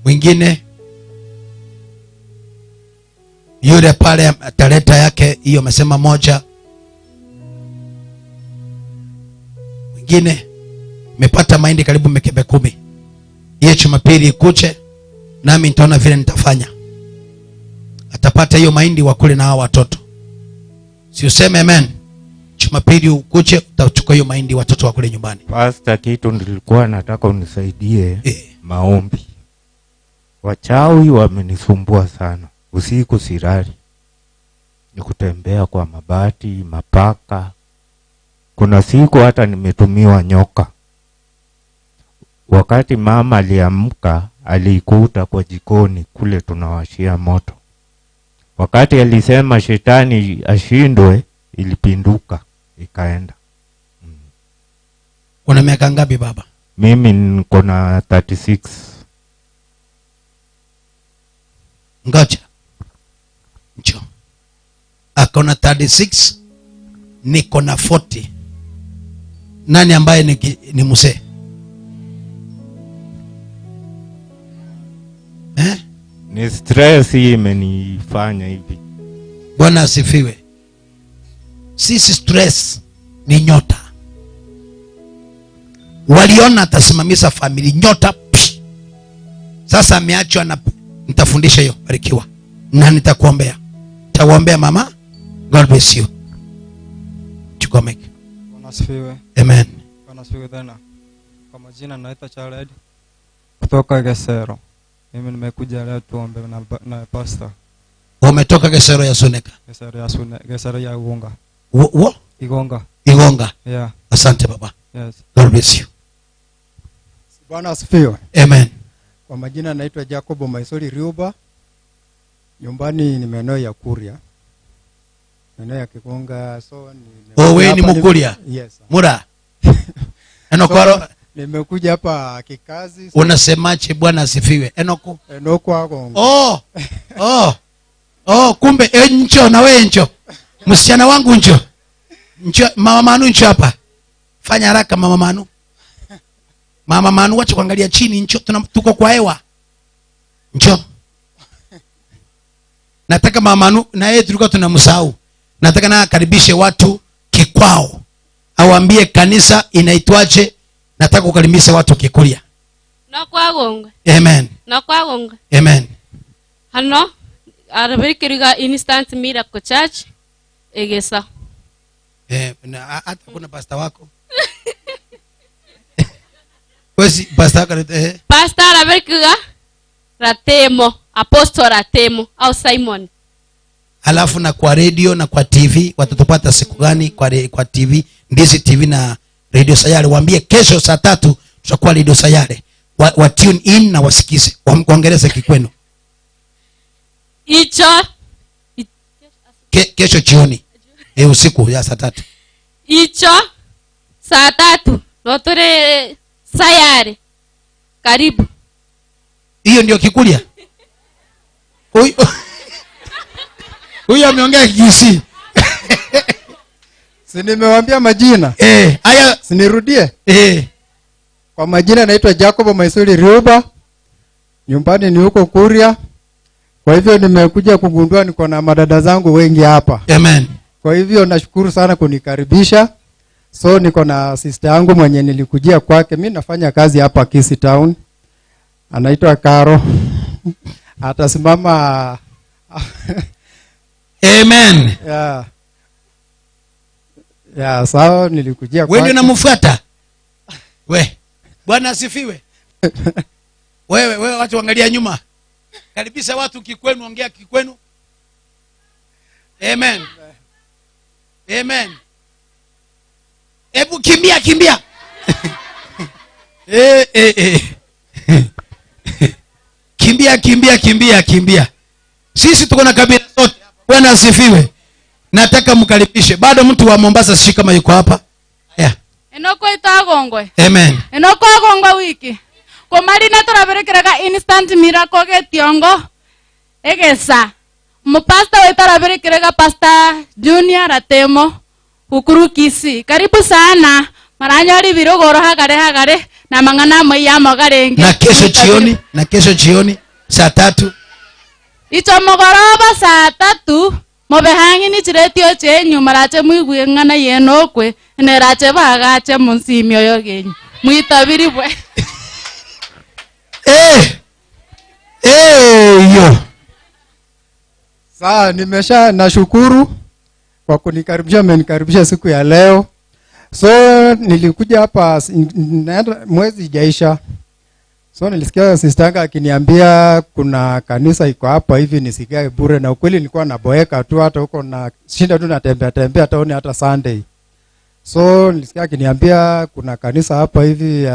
Mwingine yule pale ataleta yake hiyo amesema 1. Mwingine mepata mahindi karibu mikebe 10. Hiyo Jumapili ikuche nami nitaona vile nitafanya. Atapata hiyo mahindi wakule na hao watoto. Si useme amen. Jumapili ukuche utachukua hiyo mahindi watoto wakule nyumbani.
Pastor, kitu nilikuwa nataka unisaidie maombi. Wachawi wamenisumbua sana. Usiku sirari. Ni kutembea kwa mabati, mapaka. Kuna siku hata nimetumiwa nyoka. Wakati mama aliamka, alikuta kwa jikoni kule tunawashia moto. Wakati alisema shetani ashindwe, ilipinduka, ikaenda.
Una miaka ngapi baba?
Mimi niko na 36.
Ngoja. Njoo. Akona 36, niko na 40. Nani ambaye ni mzee?
Ni stress hii imenifanya hivi.
Bwana asifiwe. Sisi stress ni nyota. Waliona atasimamisha familia nyota. Sasa ameachwa na nitafundisha hiyo barikiwa. Na nitakuombea. Nitakuombea mama. God bless you. Chukomek.
Bwana asifiwe.
Amen.
Bwana asifiwe tena. Kwa majina naitwa Charles kutoka Gesero. Mimi nimekuja leo tuombe na pastor.
Umetoka Gesero ya Suneka?
Gesero ya Igonga. Igonga.
Igonga.
Yeah.
Asante baba.
Yes.
God bless you.
Bwana asifiwe.
Amen.
Kwa majina naitwa Jacobo Maisori Riuba. Nyumbani ni maeneo ya Kuria. Maeneo ya Kigonga, so ni
wewe ni Mukuria?
Yes.
Mura. Enoko
nimekuja hapa kikazi.
Unasemaje bwana asifiwe? Enoko.
Enoko ako.
Kumbe enjo na wewe enjo. Msichana wangu njo. Njo mama Manu njo hapa. Fanya haraka mama Manu. Mama Manu wacha kuangalia chini njo tuko kwa hewa. Njo. Nataka mama Manu na yeye tulikuwa tunamsahau. Nataka na akaribishe watu kikwao. Awambie kanisa inaitwaje. Nataka kukaribisha watu Kikuria.
Nakwagonga.
Amen.
Nakwagonga.
Amen.
Hano arabirikiriga Instant Miracle Church Egesa.
Hata kuna pastor wako. Wewe pastor wako
Pastor arabirikiriga Ratemo, Apostle Ratemo au Simon.
Halafu na kwa radio na kwa TV watatupata siku gani kwa TV? Ndizi TV na Radio Sayare. Waambie kesho saa 3 tutakuwa Radio Sayare. Wa tune in na wasikize. Waongeleze kikwenu.
Icho
kesho jioni. Usiku ya saa 3.
Icho saa 3 lotore sayari karibu.
Hiyo ndio Kikurya. Huyo ameongea Kigisi.
Si nimewambia majina?
Haya
sinirudie? Kwa majina naitwa Jacob Maisuri Riuba. Nyumbani ni huko Kuria. Kwa hivyo nimekuja kugundua niko na madada zangu wengi hapa.
Amen.
Kwa hivyo nashukuru sana kunikaribisha. So niko na sister yangu mwenye nilikujia kwake. Mimi nafanya kazi hapa Kisii Town. Anaitwa Karo. Atasimama.
Amen.
Yeah, sawa nilikujia kwake.
Wewe ndio unamfuata? Bwana asifiwe. Wewe watu angalia nyuma. Karibisha watu kikwenu, ongea kikwenu. Amen. Amen. Hebu kimbia. Kimbia. Sisi tuko na kabila zote. Bwana asifiwe. Nataka mkaribishe. Bado mtu wa Mombasa si kama yuko hapa.
Enoko itagongwe.
Amen.
Enoko agongwe wiki. Kwa mali na turaberekerega instant miracle getiongo. Egesa. Mpasta wetaraberekerega Pastor Junior Atemo ukuru Kisii. Karibu sana. Maranyari birogoro hagare na mangana maya magarenge.
Na kesho jioni saa 3.
Icho mogoroba saa 3. Mobehangi ni chiretio chenyu marache muigwe ngana yenokwe nerache bagache munsimyo yogenyu muitabiri bwe.
Yo.
Sawa, nashukuru kwa kunikaribisha, mmenikaribisha siku ya leo. So nilikuja hapa mwezi jaisha. So nilisikia sister yangu akiniambia kuna kanisa iko hapa hivi nisikae bure, na ukweli nilikuwa naboeka tu, hata huko na shinda tu natembea taoni hata Sunday. So nilisikia akiniambia kuna kanisa hapa hivi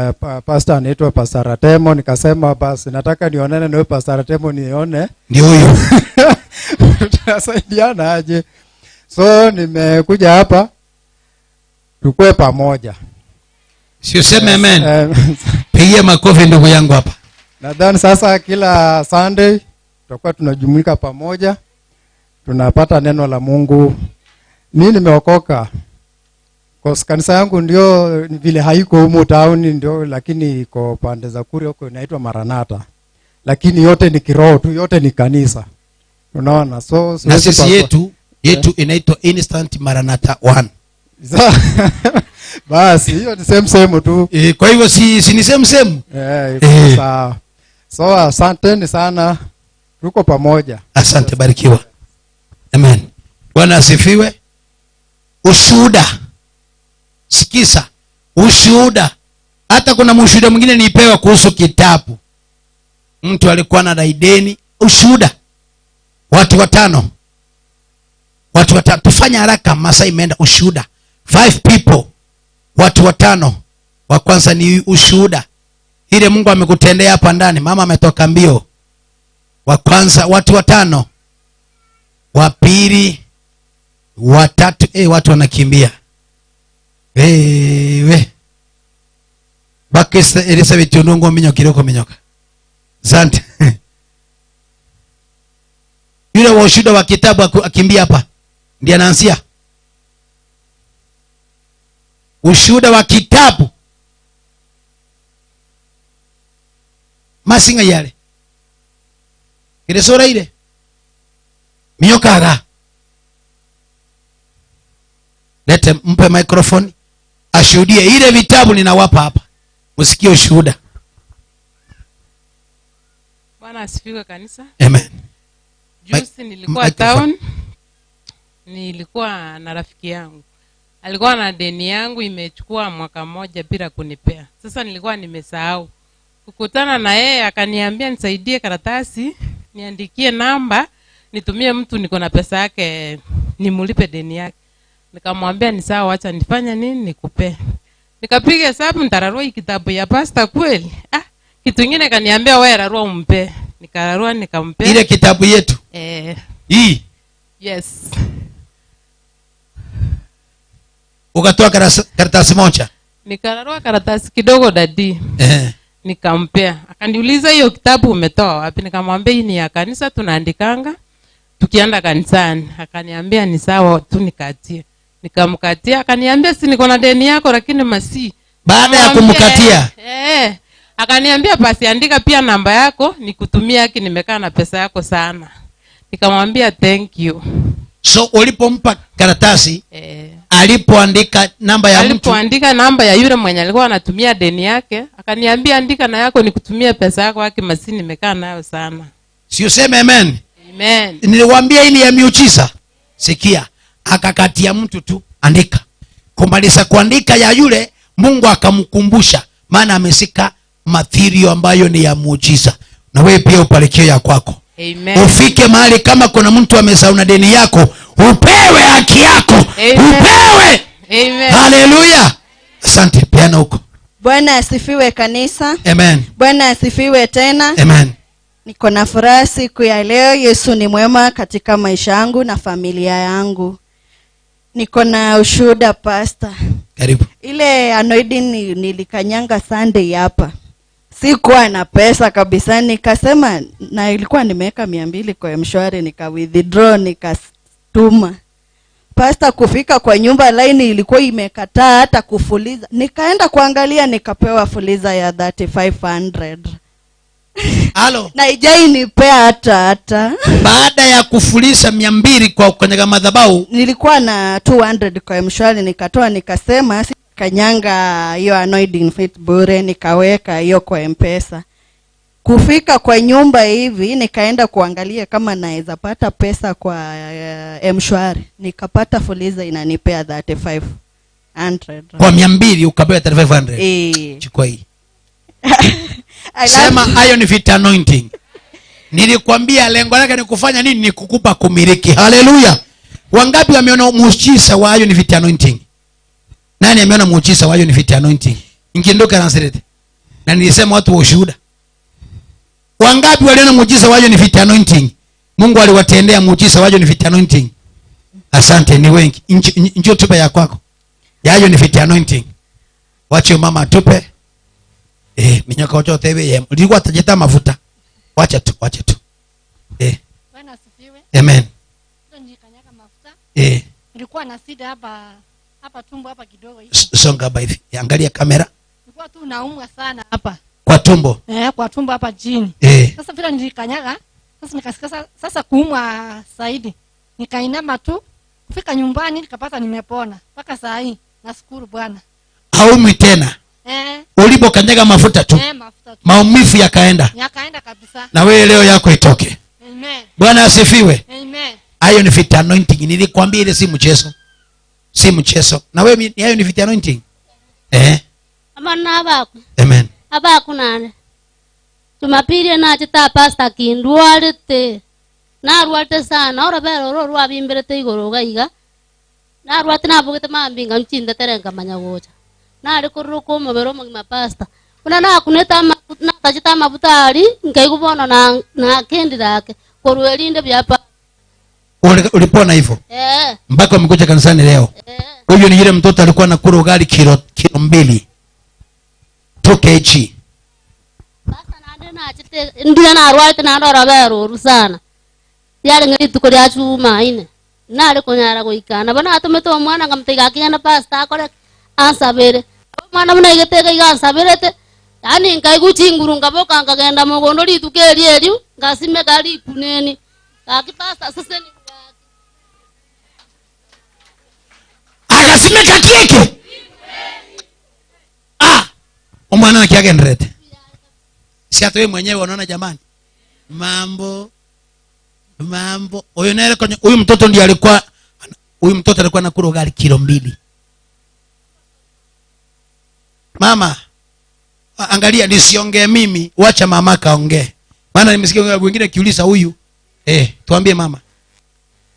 pastor anaitwa Pastor Atemo. Nikasema basi nataka nionane na Pastor Atemo nione.
Ndio huyo.
Tutasaidiana aje. So nimekuja hapa tukue pamoja.
Sio sema amen. Pigia makofi ndugu yangu hapa.
Nadhani sasa kila Sunday tutakuwa tunajumuika pamoja. Tunapata neno la Mungu. Mimi nimeokoka. Kwa kanisa yangu ndio vile haiko humu town ndio, lakini iko pande za Kuria huko inaitwa Maranatha. Lakini yote ni kiroho tu, yote ni kanisa. Unaona? So
na sisi yetu inaitwa Instant Maranatha 1.
Basi hiyo ni same tu.
Kwa hivyo si ni same.
Sawa. So asante sana. Tuko pamoja.
Asante, barikiwa. Amen. Bwana asifiwe. Ushuhuda. Sikiza. Ushuhuda. Hata kuna mshuhuda mwingine nipewa kuhusu kitabu. Mtu alikuwa na deni. Ushuhuda. Watu watano. Tufanya haraka, masaa imeenda. Ushuhuda. 5 people. Watu watano. Wa kwanza ni ushuhuda. Ile Mungu amekutendea hapa ndani. Mama ametoka mbio. Wa kwanza watu watano. Wa pili, wa tatu, watu wanakimbia. Bakista Elizabeth Ndongo minyoka. Asante. Yule wa ushuhuda wa kitabu akimbia hapa. Ndiye anaanzia. Ushuhuda wa kitabu. Masinga yale. Ile sura ile. Minyoka. Lete mpe microphone. Ashuhudie ile vitabu ninawapa hapa. Msikie ushuhuda.
Bwana asifiwe kanisa.
Amen.
Juzi nilikuwa town. Nilikuwa na rafiki yangu. Alikuwa na deni yangu imechukua mwaka mmoja bila kunipea. Sasa nilikuwa nimesahau. Kukutana na yeye akaniambia nisaidie karatasi, niandikie namba, nitumie mtu niko na pesa yake nimulipe deni yake. Nikamwambia ni sawa, acha nifanye nini nikupe. Nikapiga hesabu nitararua hii kitabu ya pasta kweli. Kitu kingine kaniambia wewe rarua umpe. Nikararua nikampe.
Ile kitabu yetu.
Hii. Yes.
ukatoa karatasi moja.
Nikararua karatasi kidogo dadi. Nikampea. Akaniuliza hiyo kitabu umetoa wapi? Nikamwambia hii ni ya kanisa tunaandikanga tukienda kanisani. Akaniambia ni sawa tu nikatie. Nikamkatia, akaniambia si niko na deni yako lakini masi.
Baada ya kumkatia.
Akaniambia basi andika pia namba yako nikutumia haki, nimekaa na pesa yako sana. Nikamwambia thank you.
So ulipompa karatasi alipoandika namba ya mtu,
alipoandika namba ya yule mwenye alikuwa anatumia deni yake, akaniambia andika na yako nikutumia pesa yako haki, masi nimekaa nayo sana.
Si useme amen?
Amen.
Niliwaambia hii ni ya miujiza. Sikia, akakatia mtu tu andika. Kumaliza kuandika ya yule, Mungu akamkumbusha, maana amesika material ambayo ni ya muujiza. Na wewe pia upalikie ya kwako.
Amen.
Ufike mahali kama kuna mtu amesauna deni yako, upewe haki yako. Amen. Upewe.
Amen.
Haleluya. Asante, piano huko.
Bwana asifiwe kanisa.
Amen.
Bwana asifiwe tena.
Amen.
Niko na furaha siku ya leo. Yesu ni mwema katika maisha yangu na familia yangu. Niko na ushuhuda pastor.
Karibu.
Ile anointing nilikanyanga Sunday hapa. Sikuwa na pesa kabisa, nikasema, na ilikuwa nimeweka 200 kwa mshwari, nika withdraw nikatuma. Pastor kufika kwa nyumba, line ilikuwa imekataa hata kufuliza. Nikaenda kuangalia, nikapewa fuliza ya 3500.
Halo.
Na ijai nipea hata.
Baada ya kufuliza 200 kwa kanyaga madhabahu,
nilikuwa na 200 kwa mshwari, nikatoa nikasema kanyanga hiyo anointing fit bure, nikaweka hiyo kwa M-Pesa. Kufika kwa nyumba hivi, nikaenda kuangalia kama naweza pata pesa kwa M-Shwari. Nikapata fuliza inanipea 3500.
Kwa 200 ukapewa 3500. Chukua hii. Sema hayo ni fit anointing. Nilikwambia lengo lake ni kufanya nini? Ni kukupa kumiliki. Haleluya. Wangapi wameona muujiza wa hayo ni fit anointing? Nani ameona muujiza wa hiyo ni fit anointing? Ingindoka Nazareth. Na nilisema watu wa ushuhuda. Wangapi waliona muujiza wa hiyo ni fit anointing? Mungu aliwatendea muujiza wa hiyo ni fit anointing. Asante, ni wengi. Njoo tupe ya kwako. Ya hiyo ni fit anointing. Wacha mama tupe. Minyaka ocho tebe. Ulikuwa tajeta mafuta. Wacha tu.
Bwana asifiwe.
Amen.
Ndio nikanyaga mafuta. Nilikuwa na sida hapa tumbo hapa kidogo hivi.
Songa hapa hivi. Angalia kamera.
Nilikuwa tu naumwa sana hapa.
Kwa tumbo.
Kwa tumbo hapa chini. Sasa vile nilikanyaga, sasa nikasikia sasa kuumwa zaidi. Nikainama tu, kufika nyumbani nikapata nimepona. Mpaka saa hii nashukuru Bwana.
Haumi tena. Ulipokanyaga mafuta tu.
Mafuta tu.
Maumivu yakaenda.
Yakaenda kabisa.
Na wewe leo yako itoke.
Amen.
Bwana asifiwe.
Amen.
Hayo ni fit anointing. Nilikwambia ile si mchezo. Si mchezo. Na wewe hayo ni fit anointing.
Amana abako.
Amen.
Abako nane. Tumapire na chita pastor kindwalite. Na rwate sana ora bero rwa bimbirete igoro gaiga. Na rwate na bugete mambinga mchinda terenga manyagocha. Na ari kuruko mubero mugima pastor. Una na kuneta na kachita mabutari nkaigubona na kendi lake. Koruelinde byapa.
Ulipona hivyo? Mpaka umekuja kanisani leo. Huyo ni yule mtoto alikuwa anakula ugali kilo 2. 2 kg.
Basta nande na chite ndia na rwate na ndora bero sana. Yale ngiti kuri chuma ine. Na ari kunyara goikana bana atumeto mwana ngamtega kinyana pastor akore ansabere. Mwana muna igetega igansabirete. Yani nkaiguchinguru ngaboka ngagenda mugondo litukeri eliu ngasime gali kuneni. Akipasta sasa ni
akasimeka kieke. Umwana akiagendrete. Si hata wewe mwenyewe unaona jamani. Mambo. Huyu mtoto ndiye alikuwa anakula ugali kilo 2. Mama, angalia nisiongee mimi, wacha mama kaongee. Maana nimesikia wengine kiuliza huyu. Tuambie mama.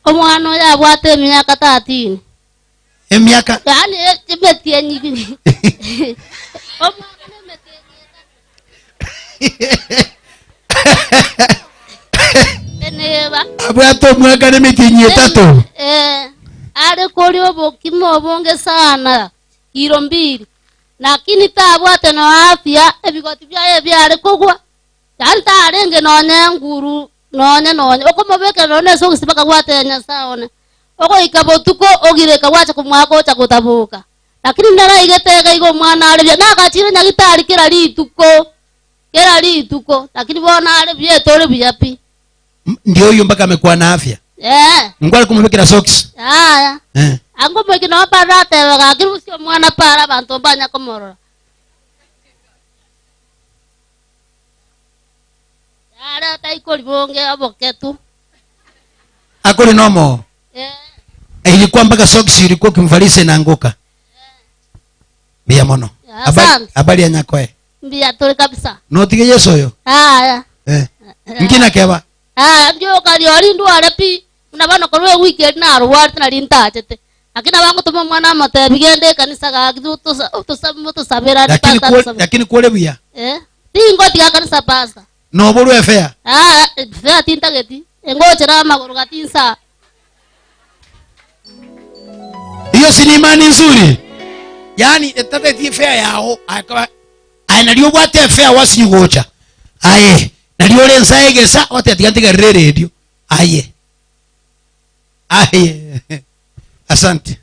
Omwana ya bwate miaka 30.
Miaka?
Yani tibetie nyingi. Omwana
Abwato mwaka ni mitinyi 3.
nare kolio bokimo bonge sana kilo 2 lakini tabwate no afya ebigoti byaye byare kogwa tanta arenge none nguru none okomobeke none so kusibaka gwate nyasaone oko ikabotuko ogire kawacha kumwako cha kutabuka lakini ndara igetega igo mwana ale na kachire nyagitari kira lituko lakini bona ale byetore byapi
ndio huyo mpaka amekuwa na afya ngwali kumubekera socks
haya ango mwiki no parate wakakiru sio mwana para bantu banya komorora ara taiko libonge aboketu
akoli nomo ilikuwa mpaka socks ilikuwa kimvalise na anguka bia mono habari ya nyakoe
mbia tole kabisa
notige yeso yo
haya
ngina keba
ndio kali olindu arapi unabana kwa weekend na arwart na lintachete lakini abangu tuma mwana mate bigende kanisa ga to sabera
lakini kule bia
tingo tiga kanisa pasta
no bolu efea
fea tinta geti engochera magoro gatinsa
hiyo si imani nzuri yani etate efea yao akawa analio bwate efea wasigocha aye nalio lenza egesa wate atigantiga radio aye asante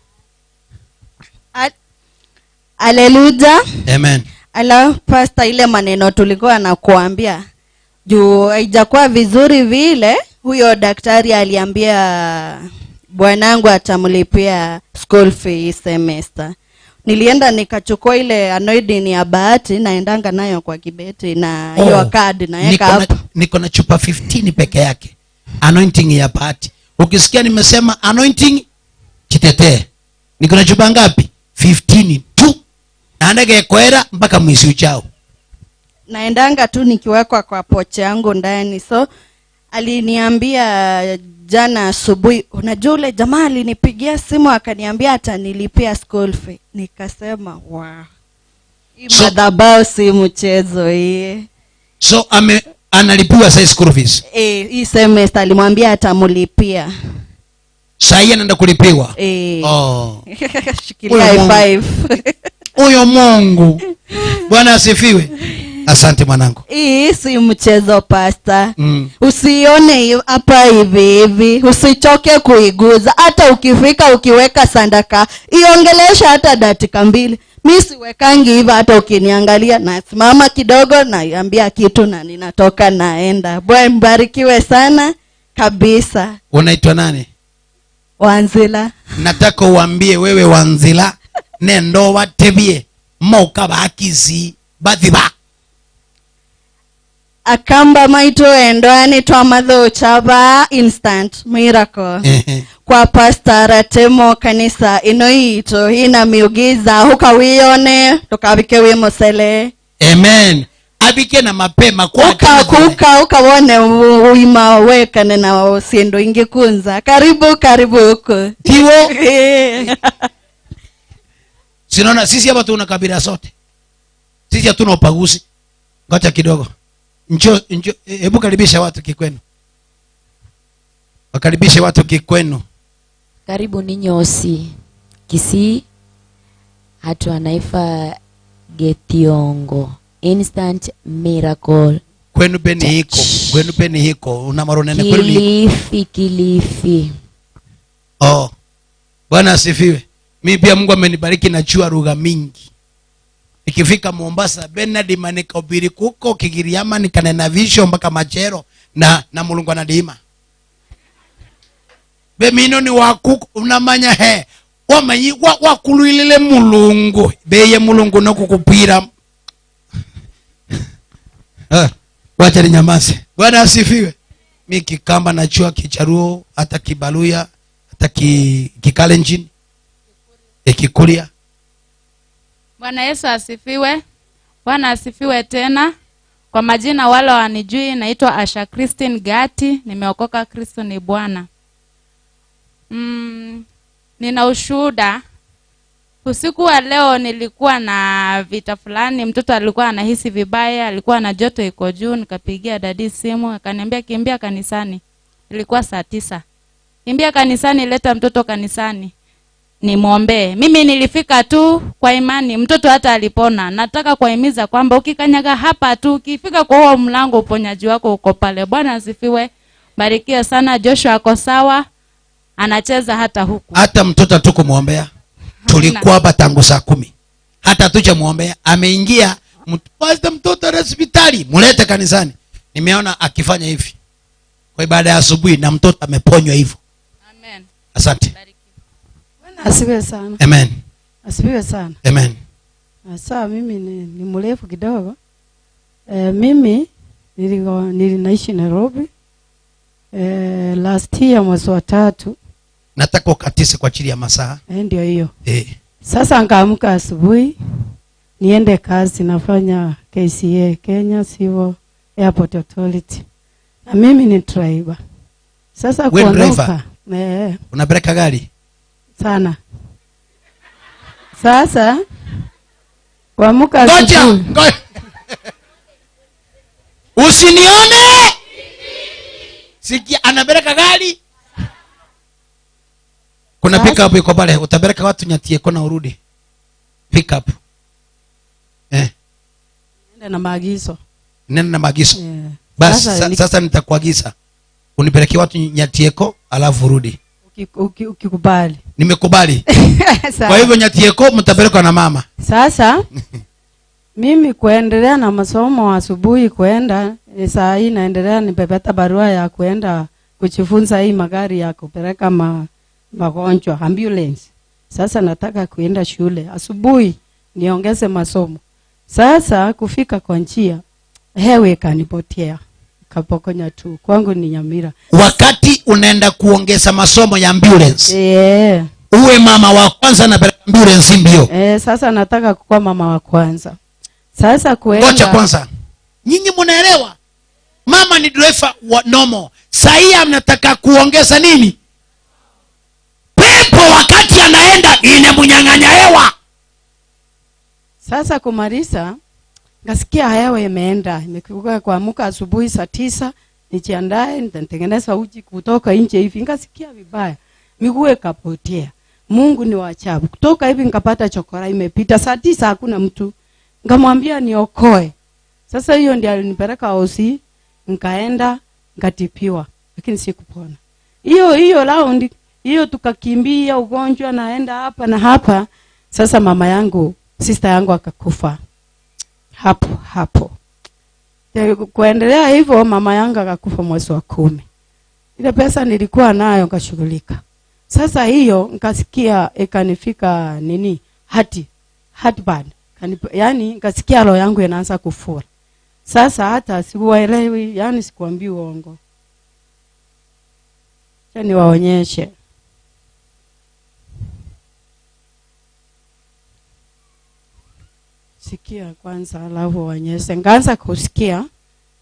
Haleluya.
Amen.
Ala pastor, ile maneno tulikuwa nakuambia juu haijakuwa vizuri vile. Huyo daktari aliambia bwanangu atamlipia school fee semester. Nilienda nikachukua ile anoidini ya bahati naendanga nayo kwa kibeti na hiyo card naeka hapo.
Niko na chupa 15 peke yake. Anointing ya bahati. Ukisikia nimesema anointing kitetee. Niko na chupa ngapi? 15 tu. Naendege kwera mpaka mwezi ujao.
Naendanga tu nikiwekwa kwa poche yangu ndani. So aliniambia jana asubuhi, unajua ule jamaa alinipigia simu akaniambia atanilipia school fee. Nikasema wow. Madhabao si mchezo hii.
So analipiwa sasa school fees.
Hii semester alimwambia atamlipia.
Sasa anaenda kulipiwa.
Shikilia 5.
Huyo Mungu. Bwana asifiwe. Asante mwanangu.
Hii si mchezo pastor. Usione hapa hivi. Usichoke kuiguza. Hata ukifika ukiweka sandaka, iongelesha hata dakika 2. Mimi siwekangi hivi, hata ukiniangalia na simama kidogo naambia kitu na ninatoka naenda. Bwana mbarikiwe sana kabisa.
Unaitwa nani?
Wanzila.
Nataka uambie wewe Wanzila nendo watebie moka bakizi badhiba
akamba maito endwani twamadho chaba instant miracle kwa pastor Temo kanisa inoito ina miugiza hukawione tukabike wimosele.
Amen. Abike na mapema kwa
ukawone uima wekane na usiendo ingekunza karibu huko
tiwo. Sinaona sisi hapa tuna kabila sote. Sisi hatuna upaguzi. Ngoja kidogo. Njoo hebu karibisha watu kikwenu. Wakaribishe watu kikwenu.
Karibu ni nyosi. Kisii hatu anaifa Getiongo. Instant miracle.
Kwenu peni hiko. Una maronene kwenu
Kilifi.
Bwana asifiwe. Mimi pia Mungu amenibariki na jua lugha mingi. Nikifika Mombasa Bernard manika ubiri kuko Kigiriama nikanena visho mpaka Machero na Mulungu anadima. Be mino ni wakuko unamanya he. Wamanyi wakuluilile Mulungu. Beye Mulungu na kukupira. Wacha ninyamaze. Bwana asifiwe. Mimi Kikamba na chua Kicharuo hata Kibaluya hata Kikalenjin. Ekikulia.
Bwana Yesu asifiwe. Bwana asifiwe tena. Kwa majina wale wanijui naitwa Asha Christine Gati, nimeokoka, Kristo ni Bwana. Nina ushuhuda. Usiku wa leo nilikuwa na vita fulani, mtoto alikuwa anahisi vibaya, alikuwa na joto iko juu, nikapigia dadi simu, akaniambia kimbia kanisani. Ilikuwa saa 9. Kimbia kanisani, leta mtoto kanisani. nimwombee. Mimi nilifika tu kwa imani, mtoto hata alipona. Nataka kuhimiza kwamba ukikanyaga hapa tu, ukifika kwa huo mlango, uponyaji wako uko pale. Bwana asifiwe. Barikiwe sana. Joshua ako sawa, anacheza hata huku.
Hata mtoto tukumuombea. Tulikuwa hapa tangu saa 10. Hata tucha muombea. Ameingia pastor mtoto hospitali, mulete kanisani. Nimeona akifanya hivi kwa ibada ya asubuhi na mtoto ameponywa hivyo.
Amen.
Asante.
Bwana asifiwe sana.
Amen.
Asifiwe sana.
Amen.
Sasa mimi ni mrefu kidogo. Mimi nilinaishi Nairobi. Last year mwezi wa 3.
Nataka ukatise kwa ajili ya masaa.
Ndio hiyo.
Sasa
nikaamka asubuhi niende kazi, nafanya KCA, Kenya Civil Airport Authority. Na mimi ni driver. Sasa kuondoka.
Unapeleka gari?
Sana. Sasa kuamka asubuhi.
Usinione. Sikia anapeleka gari. Kuna pick up iko pale, utapeleka watu Nyatie kona urudi. Pick up.
Nenda na maagizo.
Nenda na maagizo. Basi sasa nitakuagiza. Unipelekee watu Nyatieko alafu urudi.
Ukikubali.
Nimekubali. Kwa hivyo Nyatieko mtapelekwa na mama.
Sasa mimi kuendelea na masomo asubuhi kwenda saa hii naendelea nipepeta barua ya kwenda kujifunza hii magari ya kupeleka magonjwa ambulance. Sasa nataka kuenda shule asubuhi niongeze masomo. Sasa kufika kwa njia hewe kanipotea. Kapokonya tu. Kwangu ni Nyamira.
Wakati unaenda kuongeza masomo ya ambulance. Uwe mama wa kwanza na ambulance mbio.
Sasa nataka kuwa mama wa kwanza. Sasa kuenda.
Ngoja kwanza. Nyinyi mnaelewa? Mama ni driver wa normal. Sasa mnataka kuongeza nini? Pepo wakati anaenda inamunyang'anya hewa.
Sasa kumaliza ngasikia hewa imeenda. Nimekuja kuamka asubuhi saa 9 nijiandae nitatengeneza uji kutoka nje hivi. Ngasikia vibaya. Miguu ikapotea. Mungu ni wa ajabu. Kutoka hivi nikapata chokora imepita saa 9 hakuna mtu. Ngamwambia niokoe. Sasa hiyo ndio alinipeleka hosi, nikaenda nikatipiwa lakini sikupona. Hiyo round hiyo tukakimbia ugonjwa naenda hapa na hapa. Sasa mama yangu, sister yangu akakufa. Hapo. Kuendelea hivyo mama yangu akakufa mwezi wa 10. Ile pesa nilikuwa nayo nikashughulika. Sasa hiyo nikasikia ikanifika nini? Heartburn. Yani nikasikia roho yangu inaanza kufura. Sasa hata sikuelewi, yani sikuambii uongo. Yaani waonyeshe. Sikia kwanza alafu waonyeshe. Ngaanza kusikia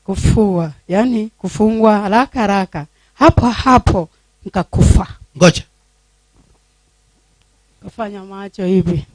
kufua, yani kufungwa haraka. Hapo nikakufa.
Ngoja.
Kufanya macho hivi.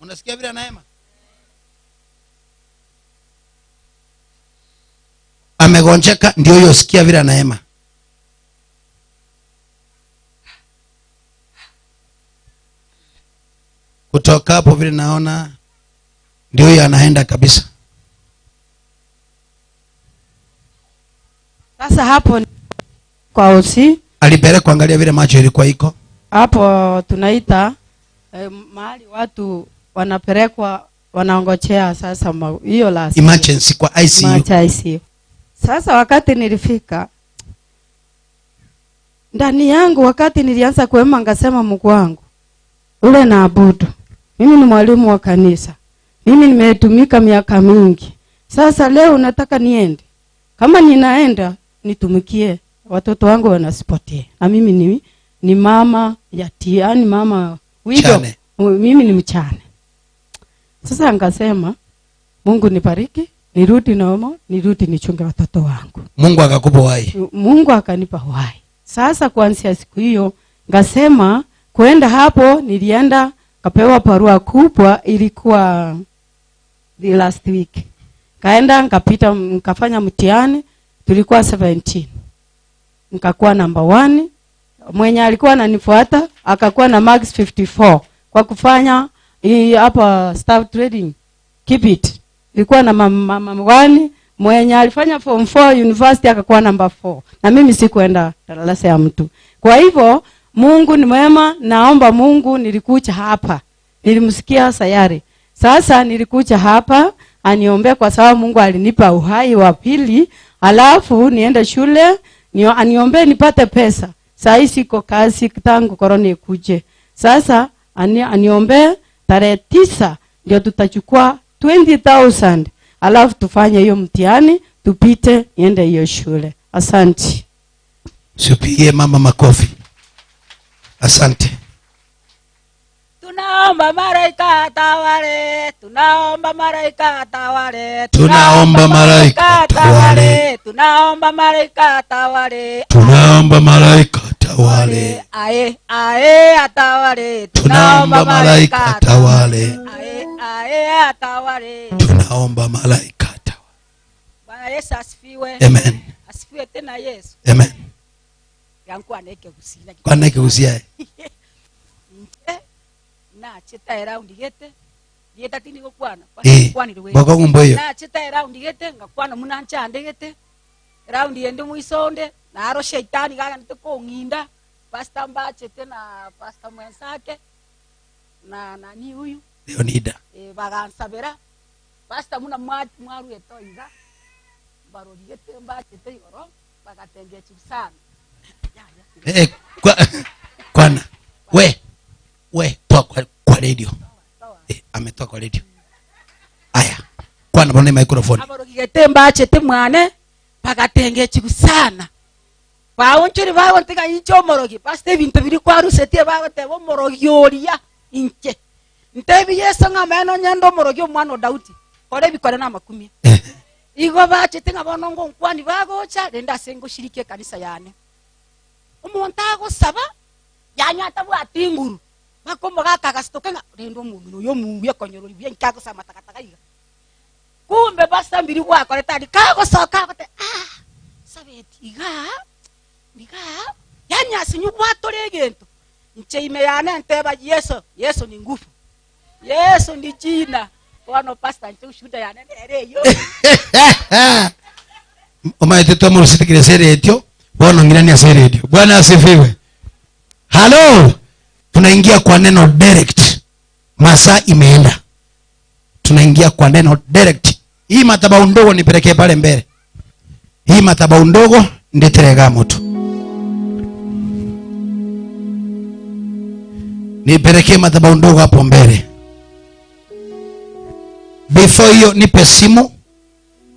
Unasikia vile anaema? Amegonjeka ndio hiyo sikia vile anaema. Kutoka hapo vile naona ndio hiyo anaenda kabisa.
Sasa hapo kwa hosi
alipeleka kuangalia vile macho ilikuwa iko.
Hapo tunaita mahali watu wanapelekwa wanaongojea sasa hiyo la
emergency kwa ICU.
Sasa wakati nilifika ndani yangu, wakati nilianza kuema ngasema Mungu wangu ule naabudu. Mimi ni mwalimu wa kanisa. Mimi nimetumika miaka mingi. Sasa leo nataka niende. Kama ninaenda nitumikie watoto wangu wanasipotea. Na mimi ni mama yatima, mama widow. Mimi ni mchane. Sasa nikasema Mungu nibariki, nirudi Nomo, nirudi nichunge watoto wangu.
Mungu akakupa uhai.
Mungu akanipa uhai. Sasa kuanzia siku hiyo ngasema kwenda hapo, nilienda kapewa barua kubwa, ilikuwa the last week. Kaenda nikapita, nikafanya mtihani, tulikuwa 17. Nikakuwa number 1. Mwenye alikuwa ananifuata akakuwa na marks 54 kwa kufanya hii hapa staff trading. Keep it. Ilikuwa na mama 1, mwenye alifanya form 4 university akakuwa number 4. Na mimi sikuenda darasa ya mtu. Kwa hivyo Mungu ni mwema, naomba Mungu nilikuja hapa. Nilimsikia sayari. Sasa nilikuja hapa aniombe kwa sababu Mungu alinipa uhai wa pili, alafu niende shule, aniombe nipate pesa. Sasa hii siko kazi tangu corona ikuje. Sasa aniombe tarehe 9 ndio tutachukua 20,000. Alafu tufanye hiyo mtihani, tupite niende hiyo shule. Asante.
Sipige mama makofi. Asante.
Tunaomba malaika atawale, tunaomba malaika atawale,
Tunaomba malaika atawale,
tunaomba malaika atawale,
tunaomba malaika atawale,
ae atawale,
tunaomba malaika atawale,
ae atawale.
tunaomba malaika atawale.
Bwana Yesu asifiwe.
Amen.
Asifiwe tena Yesu.
Amen.
Yangu aneke kusina.
Kwa nini kusia?
Na chita round gete. Yeta tini ko kwana.
Kwani ruwe. Boko ngumboyo.
Na chita round gete ngakwana munancha andegete. Round yende muisonde na aro shetani gaga nitoko nginda. Pastor Mbache tena pastor mwenzake. Na nani huyu?
Leonida.
Bagansabera. Pastor muna mwaru etoiga. Barori gete Mbache teyoro bagatenge chusana.
Kwana. We toa kwa radio. Ametoa kwa radio. Aya. Kwana bone microphone.
Aborogi gete Mbache te mwane bagatenge chusana. Baonchiri bawo ntega icho morogi. Pastor ibintu biri kwa rusete bawo te bo morogi oria inche. Ntebi Yesu ngameno nyando morogi omwana Daudi. Kore bikore na makumi. Igo bache tenga bonongo nkwani bagocha renda sengo shirike kanisa yane. Umuntu agosaba yanyata bwati nguru. Makombo gaka gastokenga rendo mungu yo mungu yakonyoro bya nkako sama takataka iga. Kumbe basta mbiri kwa kore tadi kago soka kote sabeti iga. Niga yanya sinyu bwatore gento. Ncheime yane nteba Yesu ni nguvu. Yesu ni jina. Wano pastor nche ushuda yane nereyo.
Omaete tomo usitikire seretio. Bwana ngirani ya seretio. Bwana asifiwe. Hello. Tunaingia kwa neno direct. Masaa imeenda. Tunaingia kwa neno direct. Hii madhabahu ndogo nipelekee pale mbele. Hii madhabahu ndogo ndeterega moto. Nipelekee madhabahu ndogo hapo mbele. Before hiyo nipe simu.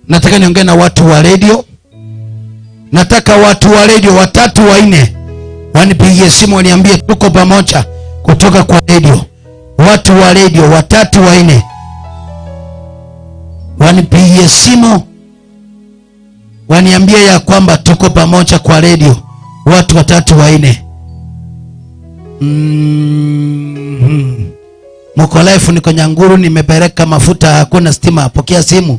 Nataka niongee na watu wa radio. Nataka watu wa radio 3 4 wanipigie simu waniambie tuko pamoja kutoka kwa radio. Watu wa radio 3 4 wanipigie simu waniambie ya kwamba tuko pamoja kwa radio. Watu 3 4. Mko live, niko Nyanguru, nimepeleka mafuta, hakuna stima, pokea simu.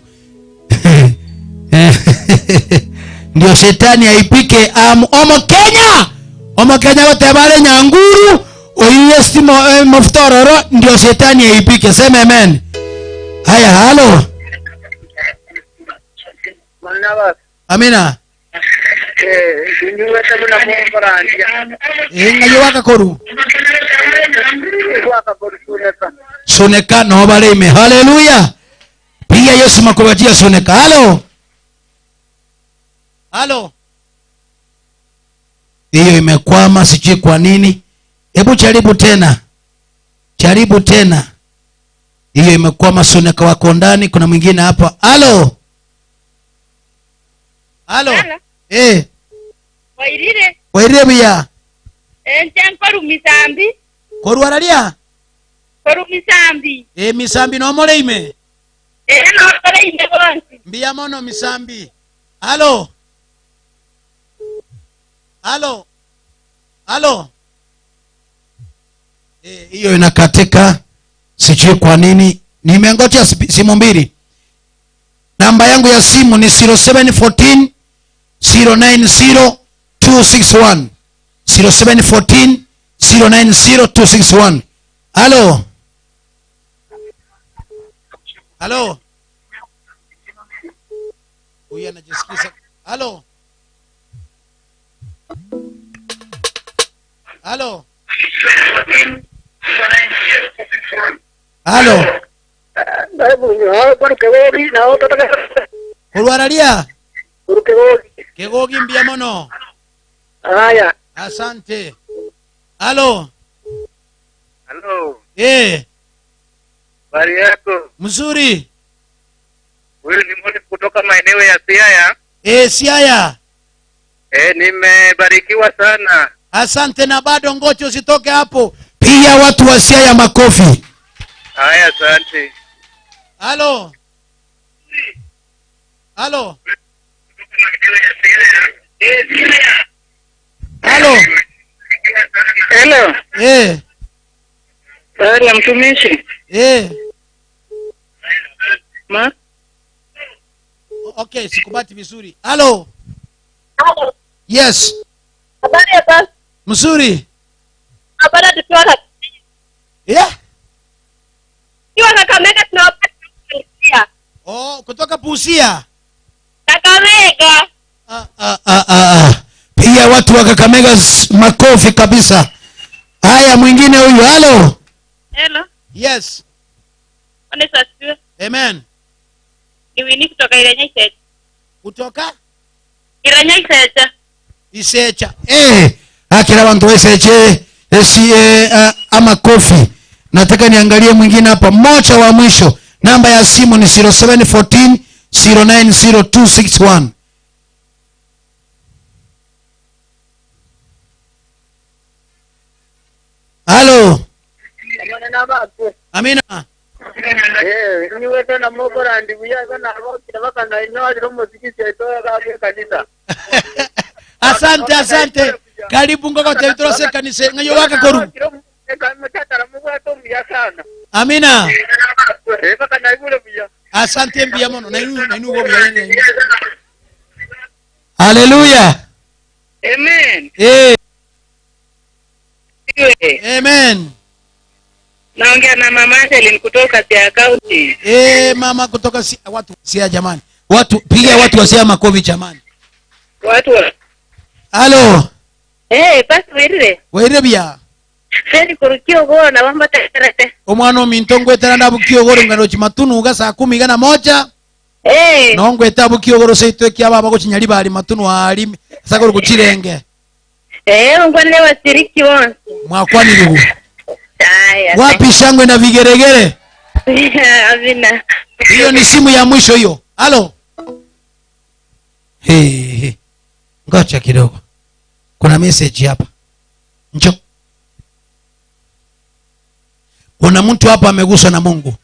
Ndio shetani aipike Omo Kenya wote bale Nyanguru oiye stima mafuta roro, ndio shetani aipike. Sema amen. Haya, halo. Amina. Ngayiwaka koru. Soneka no bale ime. Haleluya. Piga Yesu makobatia soneka. Halo. Halo. Hiyo imekwama, sijui kwa nini. Hebu jaribu tena. Jaribu tena. Hiyo imekwama, soneka wako ndani, kuna mwingine hapa. Halo. Halo.
Wairire.
Wairire bia.
Nchankoro misambi.
Korwaralia.
Koru misambi.
Misambi no moleime.
No moleime bonsi.
Mbia mono misambi. Halo. Halo. Halo. Hiyo inakatika. Sijui kwa nini. Nimengoja simu mbili. Namba yangu ya simu ni 0714 090 261. 0714 090 261. Halo. Halo. Huyu anajisikiza. Halo. Halo. Halo. Ulwaralia? Kegogi mbia mono.
Haya.
Asante. Halo.
Halo.
Habari yako? Mzuri.
Wewe ni mmoja kutoka maeneo ya Siaya?
Siaya.
Nimebarikiwa sana.
Asante, na bado ngocho usitoke hapo. Pia watu wa Siaya makofi.
Haya, asante.
Halo. Halo. Halo.
Hello. Habari ya mtumishi? Ma?
Okay, sikubati vizuri. Halo.
Halo.
Yes.
Habari ya basi?
Mzuri.
Habari tukiwa Kiwa Kakamega tunawapata kusikia.
Kutoka Busia.
Kakamega.
Pia watu wa Kakamega makofi kabisa. Haya, mwingine huyu. Halo.
Hello.
Yes.
Onesiwe.
Amen.
Niwini kutoka Irenya Isecha.
Kutoka?
Irenya Isecha.
Isecha. Akira bantu Isecha. Ama kofi. Nataka niangalie mwingine hapa. Mmoja wa mwisho. Namba ya simu ni 0714 090 261. Halo. Amina.
Niwete na mokora ndibuya sana roki baka na ino romo sikisi itoa kwa kanisa.
Asante. Karibu ngoko tevitrose kanisa ngayo waka koru. Amina. Asante mbia mono na inu go bia. Hallelujah.
Amen.
Amen.
Naongea na mama Helen kutoka Siaya County.
Mama kutoka watu Siaya jamani. Piga watu wa Siaya makofi jamani. Halo.
Basi wirire.
Wirire bia.
Seri kurukio go na wamba terete.
Omwana omintongo etera ndabukio goro ngaro chimatunu uga saa 11. Nongo etabu kiogoro seitwe kyaba bako chinyali bali matunu ali sakoro kuchirenge.
Ngwane wasiriki wonse.
Mwakwani rubu.
Haya.
Wapi shangwe na vigeregere?
Amina.
Hiyo ni simu ya mwisho hiyo. Halo. Ngoja kidogo. Kuna message hapa. Njoo. Kuna mtu hapa ameguswa na Mungu.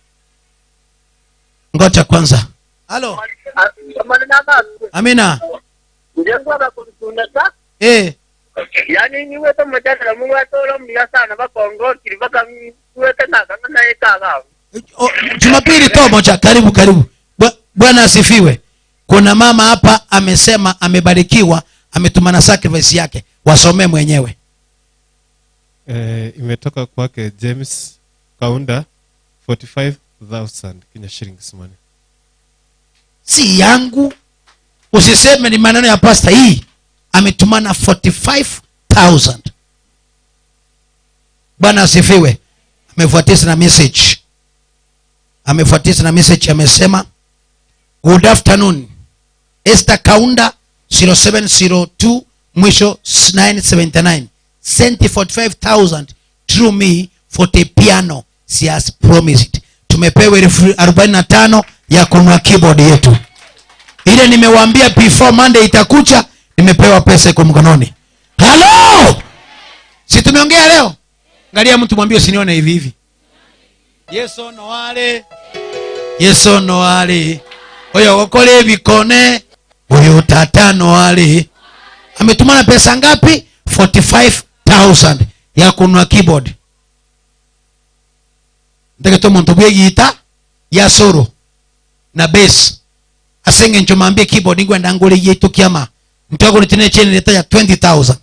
Ngoja kwanza. Halo. Amina.
Yani niwe to mjadala Mungu atoro mbia sana bakongo kiribaka niwete na ekaga.
Jumapili to moja, karibu. Bwana asifiwe. Kuna mama hapa amesema amebarikiwa, ametumana sacrifice yake. Wasomee mwenyewe.
Imetoka kwake James Kaunda 45,000 Kenya shillings money.
Si yangu. Usiseme ni maneno ya pastor hii. Ametumana 45,000. Bwana asifiwe. Amefuatisha na message amesema good afternoon. Esther Kaunda 0702 mwisho 979 sent 45,000 through me for the piano she has promised. Tumepewa 45 ya kununua keyboard yetu. Ile nimewaambia before Monday itakuja, nimepewa pesa iko mkononi. Hello! Si tumeongea leo? Angalia mtu mwambie usinione hivi. Yesu no wale. Yesu no wale. Oyo okole bikone. Oyo tata no wale. Ametumana pesa ngapi? 45,000 ya kununua keyboard. Ndeke to muntu bwe gita ya soro na bass. Asenge nchomambie keyboard ngwenda ngole yetu kiama. Mtoko nitine cheni leta ya 20,000.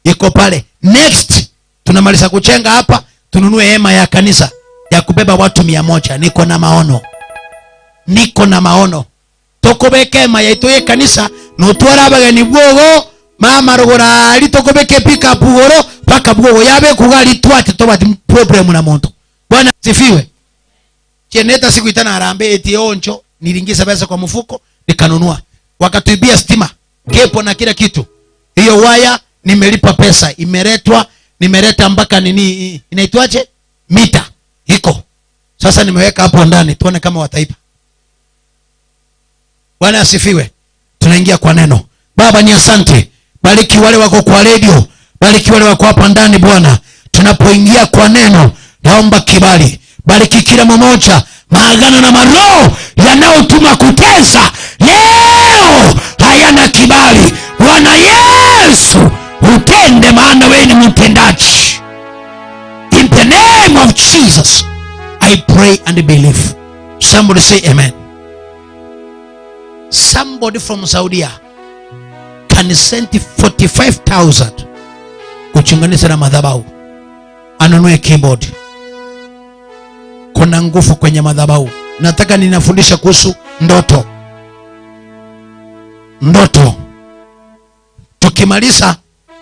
Iko pale. Next tunamaliza kuchenga hapa, tununue hema ya kanisa ya kubeba watu 100. Niko na maono. Niko na maono. Tokobeke hema ya itoye kanisa notwara abageni bwogo mama rogora ali tokobeke pick up bworo paka bwogo yabe kugali twate tobati problem na muntu. Bwana sifiwe. Cheneta siku itana arambe eti oncho nilingiza pesa kwa mfuko nikanunua. Wakatuibia stima, kepo na kila kitu. Hiyo waya nimelipa pesa, nimeleta mpaka nini inaitwaje? Mita iko. Sasa nimeweka hapo ndani tuone kama wataipa. Bwana asifiwe. Tunaingia kwa neno. Baba ni asante. Bariki wale wako kwa radio, bariki wale wako hapa ndani Bwana. Tunapoingia kwa neno, naomba kibali. Bariki kila mmoja, maagano na maroho yanaotuma kutesa leo hayana kibali. Bwana Yesu, utende maana wewe ni mtendaji. In the name of Jesus, I pray and believe. Somebody say amen. Somebody from Saudi can send 45,000 kuchunganisha na madhabahu anunue keyboard. Kuna nguvu kwenye madhabahu. Nataka ninafundisha kuhusu ndoto. Ndoto. Tukimaliza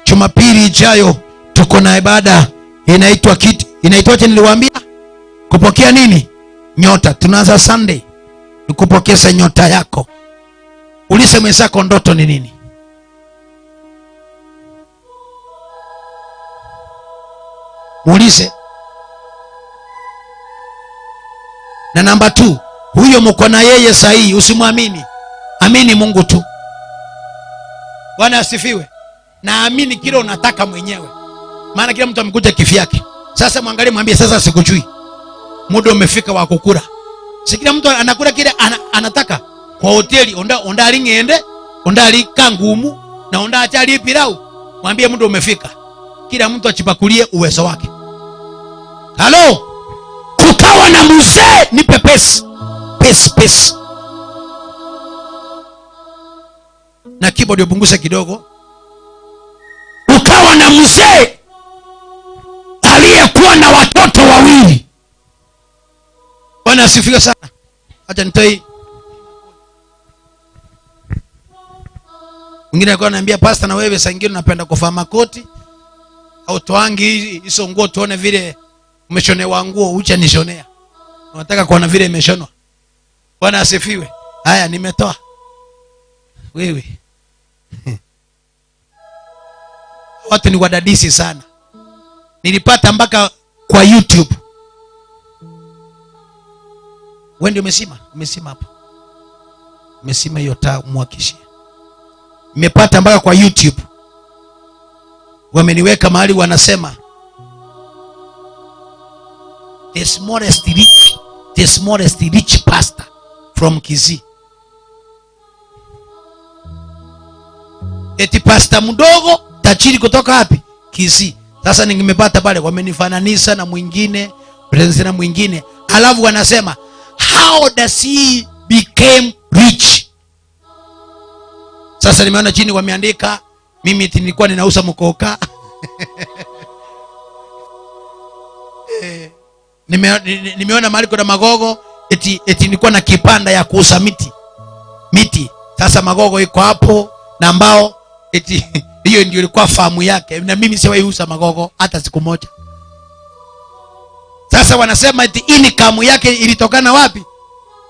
Jumapili ijayo tuko na ibada inaitwaje niliwaambia? Kupokea nini? Nyota. Tunaanza Sunday. Nikupokeza nyota yako. Ulise mwenzako ndoto ni nini? Muulize. Na namba 2, huyo mko na yeye sahihi, usimwamini. Amini Mungu tu. Bwana asifiwe. Na amini kile unataka mwenyewe. Maana kila mtu amekuja kifi yake. Sasa mwangalie mwambie sasa sikujui. Muda umefika wa kukula. Si kila mtu anakula kile anataka. Kwa hoteli onda alingende, onda alikangumu na onda achali pilau. Mwambie muda umefika. Kila mtu achipakulie uwezo wake. Halo. Kukawa na mzee ni pepesi. Pesi. Na keyboard upunguze kidogo. Ukawa na mzee aliyekuwa na watoto wawili. Bwana asifiwe sana. Acha nitoi. Mwingine alikuwa ananiambia pastor, na wewe saa nyingine unapenda kuvaa makoti au toangi hizo nguo tuone vile umeshonewa nguo, ucha nishonea. Unataka kuona vile imeshonwa. Bwana asifiwe. Haya nimetoa. Wewe. Watu ni wadadisi sana. Nilipata mpaka kwa YouTube. Wewe ndio umesima hapa. Umesima hiyo taa mwakishie. Nimepata mpaka kwa YouTube. Wameniweka mahali wanasema the smallest rich pastor from Kisii. Eti pastor mdogo tajiri kutoka wapi? Kisii. Sasa nimepata pale wamenifananisha na mwingine, presence na mwingine. Alafu wanasema how does he became rich? Sasa nimeona chini wameandika mimi nilikuwa ninauza mkoka. Nimeona mahali kuna Magogo eti nilikuwa na kipanda ya kuuza miti. Sasa Magogo iko hapo na mbao eti hiyo ndio ilikuwa famu yake, na mimi siwahi uza Magogo hata siku moja. Sasa wanasema eti income yake ilitokana wapi?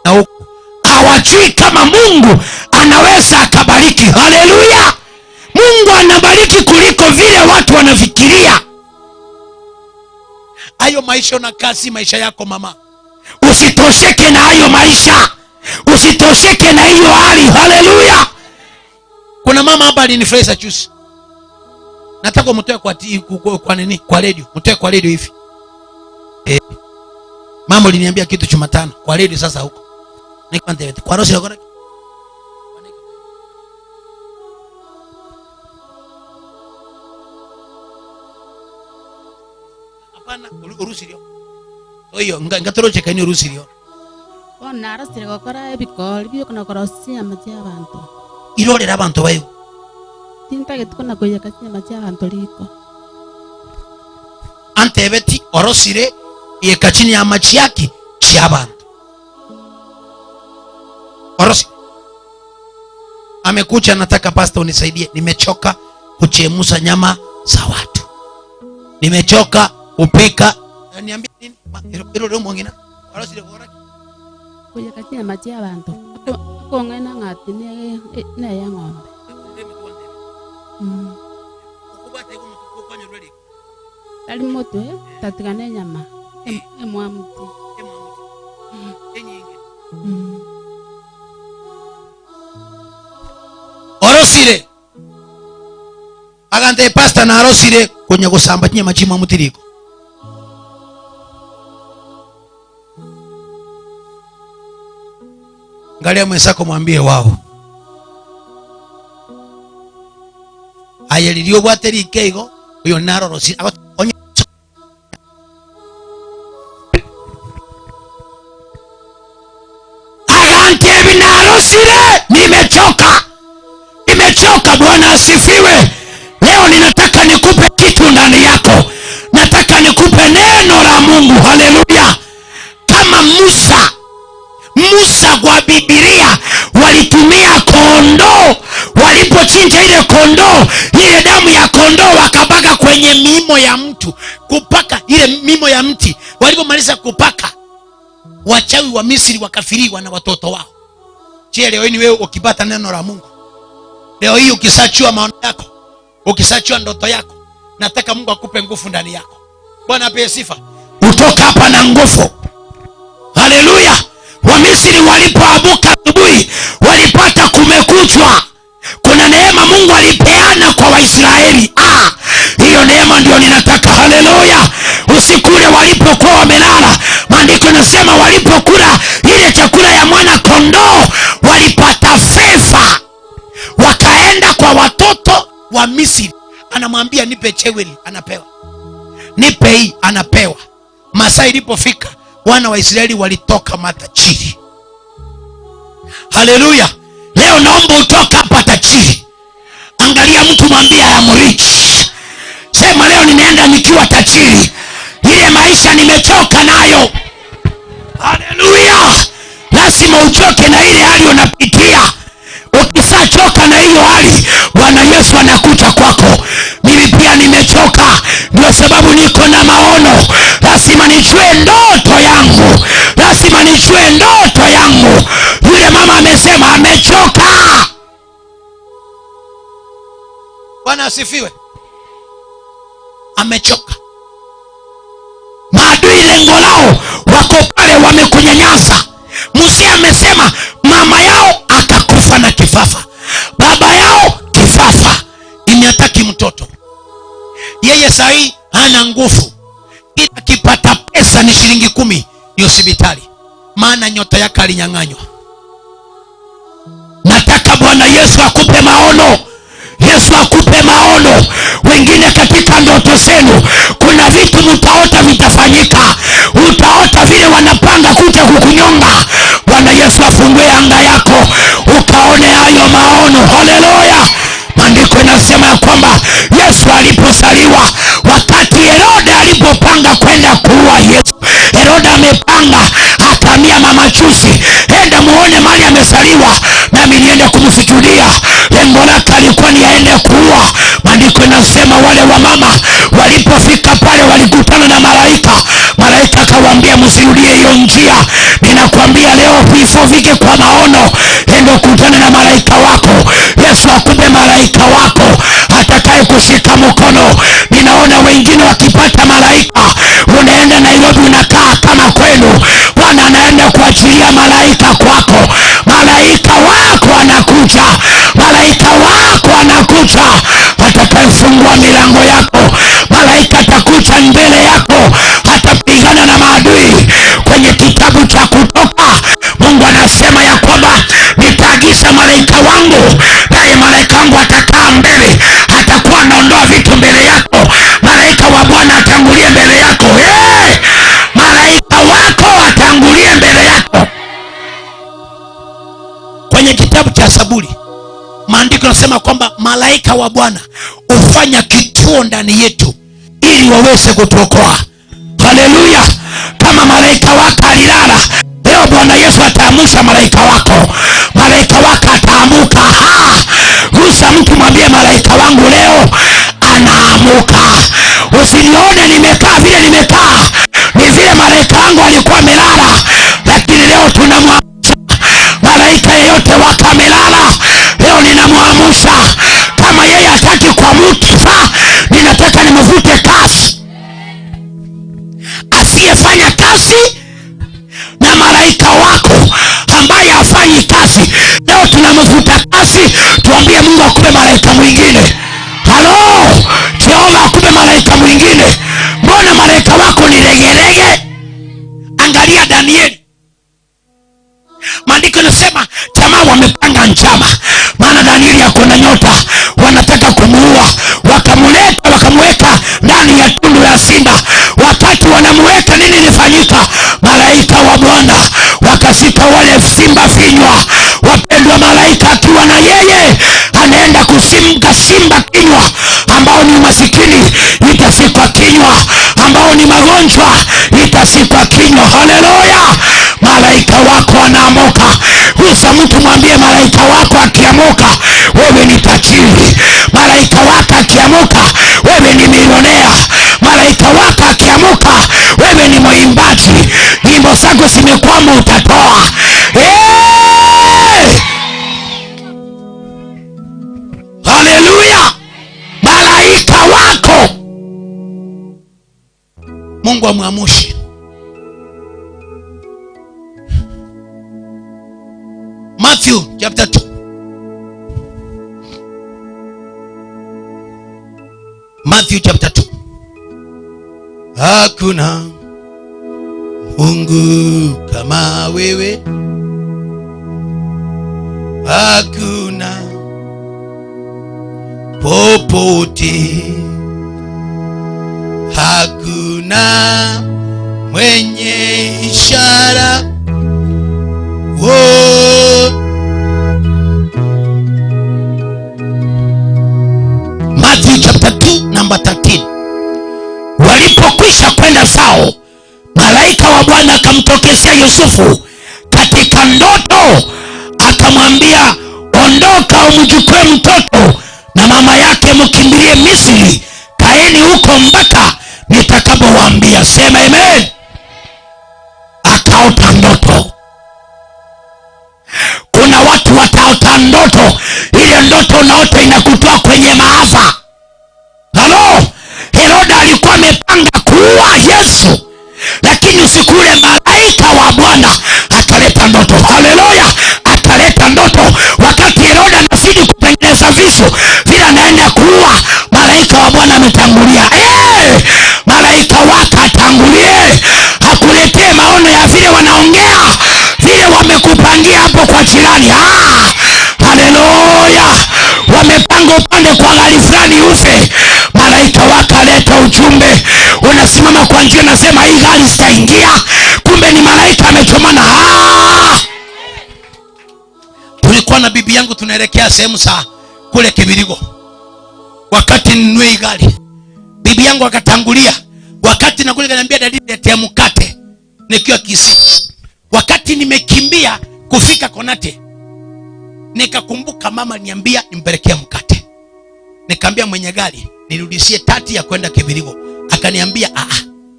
Na huko. Hawajui kama Mungu anaweza akabariki. Haleluya! Mungu anabariki kuliko vile watu wanafikiria. Hayo maisha na kasi maisha yako mama. Usitosheke na hayo maisha. Usitosheke na hiyo hali. Haleluya! Kuna mama hapa alinifurahisha juzi. Nataka mtoe kwa nini? Kwa radio. Mtoe kwa radio hivi. Mama aliniambia kitu Jumatano kwa redio sasa huko. Nikwambia kwa roho yako. Hapana, urusi leo. Oyo ngatoroche kani urusi leo.
Ona arasire gokora ebikoli byo kana korosia amajya abantu.
Irorera abantu bayo.
Tinta getukona koya kasi amajya abantu liko.
Antebeti orosire yekachini ya machi yake chiabantu. Orosi amekuja, nataka pasta unisaidie, nimechoka kuchemusha nyama za watu, nimechoka kupika. Niambie nini hilo leo mwingine orosi leo bora
koya kasi amajya abantu ko ngena ngati ne ya ng'ombe.
ukubate kukonyo rweli
Tali moto tatigane nyama emwamuti
enyingi orosire agante pasta na arosire kwenye kusamba nyama chimwa mutiriko. Ngalia mwenzako mwambie wao ayelilio bwateri ikeigo uyo naro rosire onye agante binarosire. Nimechoka. Bwana asifiwe. Leo ninataka nikupe kitu ndani yako, nataka nikupe neno la Mungu. Haleluya. Kama Musa kwa Biblia walitumia kondoo, walipochinja ile kondoo, ile damu ya kondoo wakabaga kwenye mimo ya mtu, kupaka ile mimo ya mti. Walipomaliza kupaka, wachawi wa Misri wakafiriwa na watoto wao. Je, leo hii wewe ukipata neno la Mungu, leo hii ukisachua maono yako, ukisachua ndoto yako, nataka Mungu akupe nguvu ndani yako. Bwana ape sifa. Utoka hapa na nguvu. Haleluya. Wamisri walipoamuka asubuhi walipata kumekuchwa. Kuna neema Mungu alipeana kwa Waisraeli. Hiyo neema ndio ninataka. Haleluya. Usikule walipokuwa wamelala. Maandiko yanasema walipokula ile chakula ya mwana kondoo walipata favor. Wakaenda kwa watoto wa Misri, anamwambia nipe cheweli, anapewa. Nipe hii, anapewa. Masaa ilipofika, wana wa Israeli walitoka matajiri. Haleluya. Leo naomba utoka hapa tajiri. Angalia mtu, mwambie I am rich. Sema leo ninaenda nikiwa tajiri. Ile maisha nimechoka nayo. Haleluya. Lazima uchoke na ile hali unapitia. Ukisachoka na hiyo hali, Bwana Yesu anakuja kwako. Mimi pia nimechoka, ndio sababu niko na maono. Lazima nijue ndoto yangu. Lazima nijue ndoto yangu. Yule mama amesema amechoka. Bwana asifiwe. Amechoka. Maadui lengo lao wako pale, wamekunyanyasa. Musa amesema mama yao akakufa na kifafa, baba yao kifafa, imeataki mtoto. Yeye sahi hana nguvu. Ila kipata pesa ni shilingi 10 ni hospitali, maana nyota yake alinyang'anywa. Nataka Bwana Yesu akupe maono. Yesu akupe maono. Wengine katika ndoto zenu kuna vitu mtaota vitafanyika. Utaota vile wanapanga kuja kukunyonga. Bwana Yesu afungue anga yako ukaone hayo maono. Haleluya. Maandiko yanasema ya kwamba Yesu alipozaliwa, wakati Herode alipopanga kwenda kuua Yesu, Herode amepanga akamia mama chusi, enda muone mali amezaliwa nami niende kumsujudia. Lengo lake alikuwa ni aende kuua. Maandiko yanasema wale wa mama walipofika pale walikutana na malaika. Malaika akawaambia msirudie hiyo njia. Ninakwambia leo vifo vike kwa maono. Enda kukutana na malaika wako. Yesu akupe malaika wako atakaye kushika mkono. Ninaona wengine wakipata malaika, unaenda Nairobi unakaa kama kwenu. Bwana anaenda kuachilia malaika kwako. Malaika wako anakuja. Malaika wako anakuja atakayefungua milango yako. Malaika atakuja mbele yako, atapigana na maadui kwenye wangu atakaa mbele, atakuwa anaondoa vitu mbele yako. Malaika wa Bwana atangulie mbele yako. Malaika wako atangulie mbele yako. Kwenye kitabu cha Zaburi maandiko yanasema kwamba malaika wa Bwana hufanya kituo ndani yetu ili waweze kutuokoa. Haleluya! Kama malaika wako alilala, leo Bwana Yesu ataamsha malaika wako. Malaika wako ataamuka. Gusa mtu, mwambie malaika wangu leo anaamuka. Usinione nimekaa vile nimekaa, ni vile malaika wangu alikuwa amelala, lakini leo tunamwamsha. Malaika yeyote wako amelala, leo ninamwamsha. Kama yeye hataki kuamka, ninataka nimvute kasi. Asiyefanya kazi na malaika wako ambaye hafanyi kazi, leo tunamvuta kasi. Tuambie Mungu akupe malaika mwingine. Halo, Jehova akupe malaika mwingine. Mbona malaika wako ni legelege? Angalia Danieli, maandiko yanasema jamaa wamepanga njama, maana Danieli ako na nyota, wanataka kumuua. Wakamleta wakamweka ndani ya tundu ya simba. Wakati wanamweka, nini ilifanyika? Malaika wa Bwana wakashika wale simba vinywa. Wapendwa, malaika akiwa na yeye anaenda kusimka simba kinywa. Ambao ni umasikini itasikwa kinywa, ambao ni magonjwa itasikwa kinywa. Haleluya! Malaika wako anaamuka. Gusa mtu, mwambie malaika wako akiamuka, wewe ni tajiri. Malaika wako akiamuka, wewe ni milionea. Malaika wako akiamuka, wewe ni mwimbaji. Nyimbo zako zimekwama, utatoa. Haleluya! Malaika wako Mungu amwamushe. Matthew chapter 2. Matthew chapter 2. Hakuna Mungu kama wewe, hakuna popote, hakuna mwenye ishara. Matthew chapter 2 number 13. Walipokwisha kwenda zao, malaika wa Bwana akamtokezea Yusufu katika ndoto, akamwambia, ondoka umchukue mtoto na mama yake, mkimbilie Misri. Kaeni huko mpaka nitakapowaambia. Sema amen. Akaota ndoto. Kuna watu wataota ndoto, ile ndoto unaota inakutoa kwenye maafa. Halo, Heroda alikuwa amepanga kuua Yesu, lakini usiku ule malaika wa Bwana akaleta ndoto. Haleluya! Akaleta ndoto wakati Heroda anazidi kutengeneza visu vile anaenda kuua, malaika wa Bwana ametangulia. Malaika wako atangulie, akuletee maono ya vile wanaongea, vile wamekupangia hapo kwa jirani. Haleluya! Wamepanga upande kwa gari fulani ufe, malaika wako aleta ujumbe. Unasimama kwa njia, nasema hii gari sitaingia, kumbe ni malaika amechomana. Tulikuwa na bibi yangu tunaelekea sehemu saa kule Kibirigo. Wakati ninunue hii gari, bibi yangu akatangulia. Wakati nakule kaniambia, dalili ya mkate nikiwa Kisii. Wakati nimekimbia kufika Konate, nikakumbuka mama niambia nimpelekea mkate. Nikamwambia mwenye gari nirudishie 30 ya kwenda Kibirigo. Akaniambia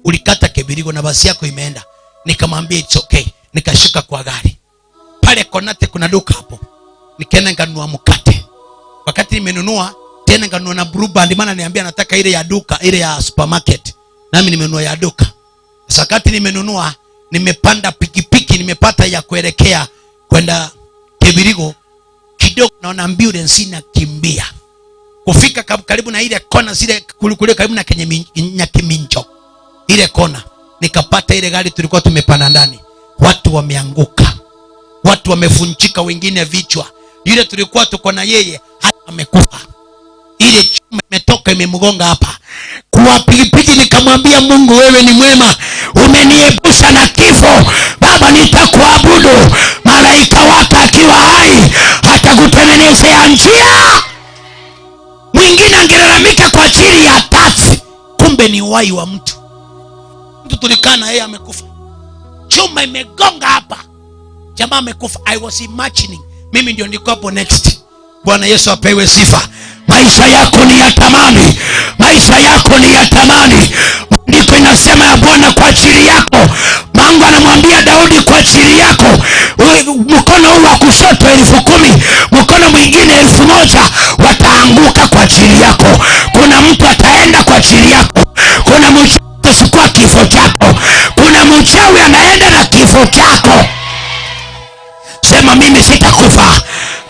ulikata Kibirigo na basi yako imeenda. Nikamwambia it's okay. Nikashuka kwa gari. Pale Konate kuna duka hapo. Nikaenda nikanunua mkate. Wakati nimenunua tena nikanunua na Blue Band, maana niambia nataka ile ya duka, ile ya supermarket. Nami nimenunua ya duka. Sasa wakati nimenunua, nimepanda pikipiki, nimepata ya kuelekea kwenda Kibirigo. Kidogo naona ambulance inakimbia. Kufika karibu na ile kona zile kule karibu na Nyakiminjo. Ile kona nikapata ile gari tulikuwa tumepanda ndani. Watu wameanguka. Watu wamefunjika, wengine vichwa. Yule tulikuwa tuko na yeye amekufa. Ile chuma imetoka imemgonga hapa. Kwa pikipiki nikamwambia Mungu, wewe ni mwema, umeniepusha na kifo. Baba, nitakuabudu. Malaika wako akiwa hai atakutengenezea njia. Mwingine angelalamika kwa ajili ya taksi, kumbe ni uhai wa mtu. Mtu tulikana yeye amekufa, chuma imegonga hapa, jamaa amekufa. I was imagining mimi ndio niko hapo next. Bwana Yesu apewe sifa. Maisha yako ni ya thamani, maisha yako ni ya thamani. Ndiko inasema ya Bwana kwa ajili yako. Mungu anamwambia Daudi, kwa ajili yako mkono huu wa kushoto 10,000, mkono mwingine 1,000 wataanguka kwa ajili yako. Kuna mtu ataenda kwa ajili yako. Kuna mchawi atachukua kifo chako. Kuna mchawi anaenda na kifo chako. Sema mimi sitakufa.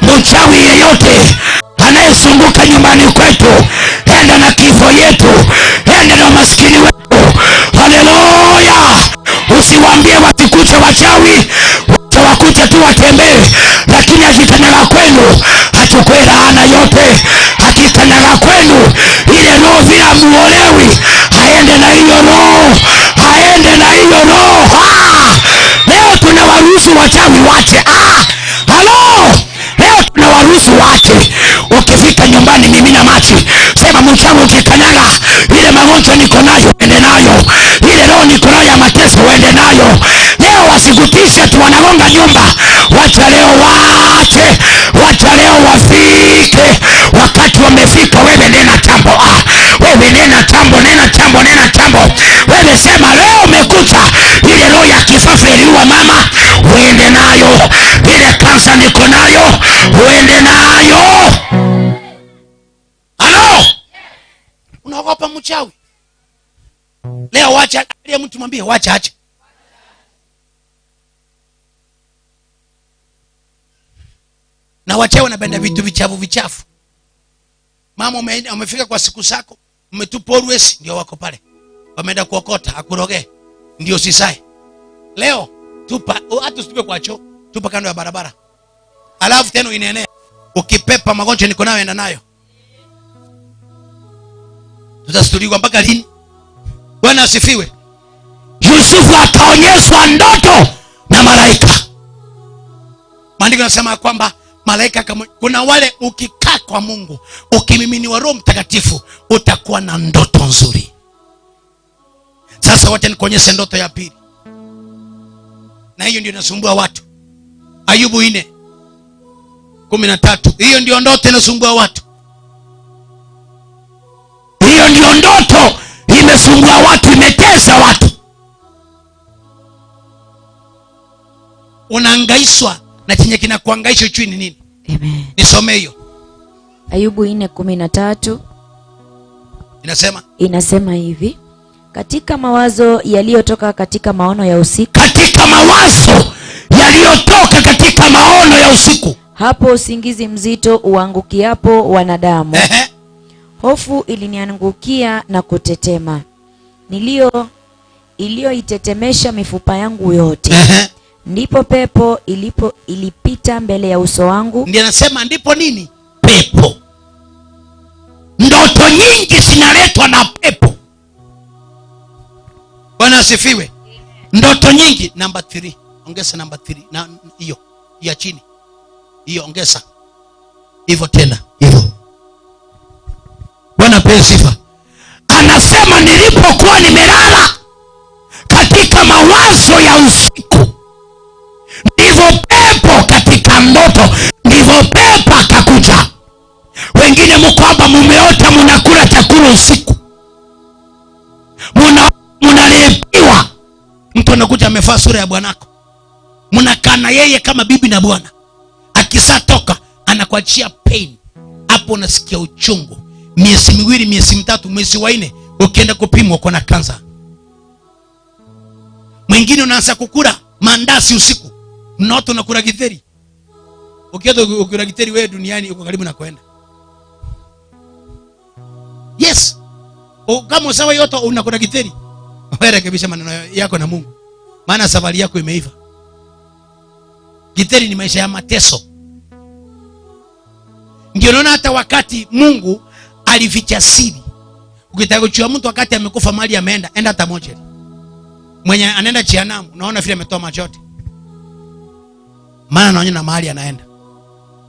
Mchawi yeyote anayesunguka nyumbani kwetu, enda na kifo yetu, enda na maskini wetu. Haleluya! Usiwaambie wasikuje wachawi, wakuja tu watembee, lakini akikanyaga kwenu achukue laana yote. Akikanyaga kwenu ile roho vile muolewi, aende na hiyo roho, aende na hiyo roho. Leo tunawaruhusu wachawi wache. Halo! Leo tunawaruhusu wache. Ukifika nyumbani mimina maji, sema mchawi ukikanyaga ile magonjwa niko nayo, ende nayo. Ile roho niko nayo ya mateso, uende nayo. Leo wasikutishe tu wanagonga nyumba. Wacha leo wache. Wacha leo wafike. Wakati wamefika, wewe nena tambo. Wewe nena tambo, nena tambo, nena tambo. Wewe sema leo umekuja. Ile roho ya kifafa iliua mama, uende nayo. Ile kansa niko nayo, uende nayo. Halo? Unaogopa mchawi? Leo wacha, ile mtu mwambie wacha acha. Na wachawi wanapenda vitu vichafu. Mama umefika kwa siku zako, umetupa always, ndio wako pale. Wameenda kuokota akuroge, ndio sisae. Leo tupa, hata usitupe kwa choo, tupa kando ya barabara. Alafu tena inaenea. Ukipepa magonjwa niko nayo, enda nayo. Tutasuluhiwa mpaka lini? Bwana asifiwe. Yusufu akaonyeshwa ndoto na malaika. Maandiko yanasema kwamba malaika kuna wale ukikaa kwa Mungu, ukimiminiwa Roho Mtakatifu, utakuwa na ndoto nzuri. Sasa wacha nikuonyeshe ndoto ya pili. Na hiyo ndio inasumbua watu. Ayubu 4:13. Hiyo ndio ndoto inasumbua watu. Hiyo ndio ndoto imesumbua watu, imetesa watu. Unahangaishwa na chenye kinakuhangaisha chui ni nini?
Amen.
Nisome hiyo.
Ayubu 4:13. Inasema hivi: katika mawazo yaliyotoka katika maono ya usiku.
Katika mawazo yaliyotoka katika maono ya usiku.
Hapo usingizi mzito uangukiapo wanadamu. Hofu iliniangukia na kutetema. Iliyoitetemesha mifupa yangu yote. Ndipo pepo ilipita mbele ya uso wangu.
Ndiye anasema ndipo nini? Pepo. Ndoto nyingi zinaletwa na pepo. Bwana asifiwe. Ndoto nyingi. Number 3. Ongeza number 3. Na hiyo ya chini. Hiyo ongeza. Hivyo tena. Hivyo. Bwana pewe sifa. Anasema nilipokuwa nimelala katika mawazo ya usiku, ndivyo pepo katika ndoto, ndivyo pepo akakuja. Wengine mko hapa mumeota mnakula chakula usiku, mnalepiwa. Mtu anakuja amevaa sura ya bwanako, mnakaa na yeye kama bibi na bwana. Akisatoka anakuachia pain. Hapo unasikia uchungu. Miezi 2, miezi 3, mwezi wa 4 ukienda kupimwa uko na kansa. Mwingine unaanza kukula mandazi usiku, mnaota unakula githeri. Ukienda ukula githeri wewe duniani uko karibu na kwenda. Yes. Kama usawa yote unakula githeri, wewe kabisa maneno yako na Mungu. Maana safari yako imeiva. Githeri ni maisha ya mateso. Ndio naona hata wakati Mungu alificha siri. Ukitaka kujua mtu wakati amekufa mahali ameenda, enda hata moja. Mwenye anaenda jehanamu, unaona vile ametoa machote. Maana anaonyesha mahali anaenda.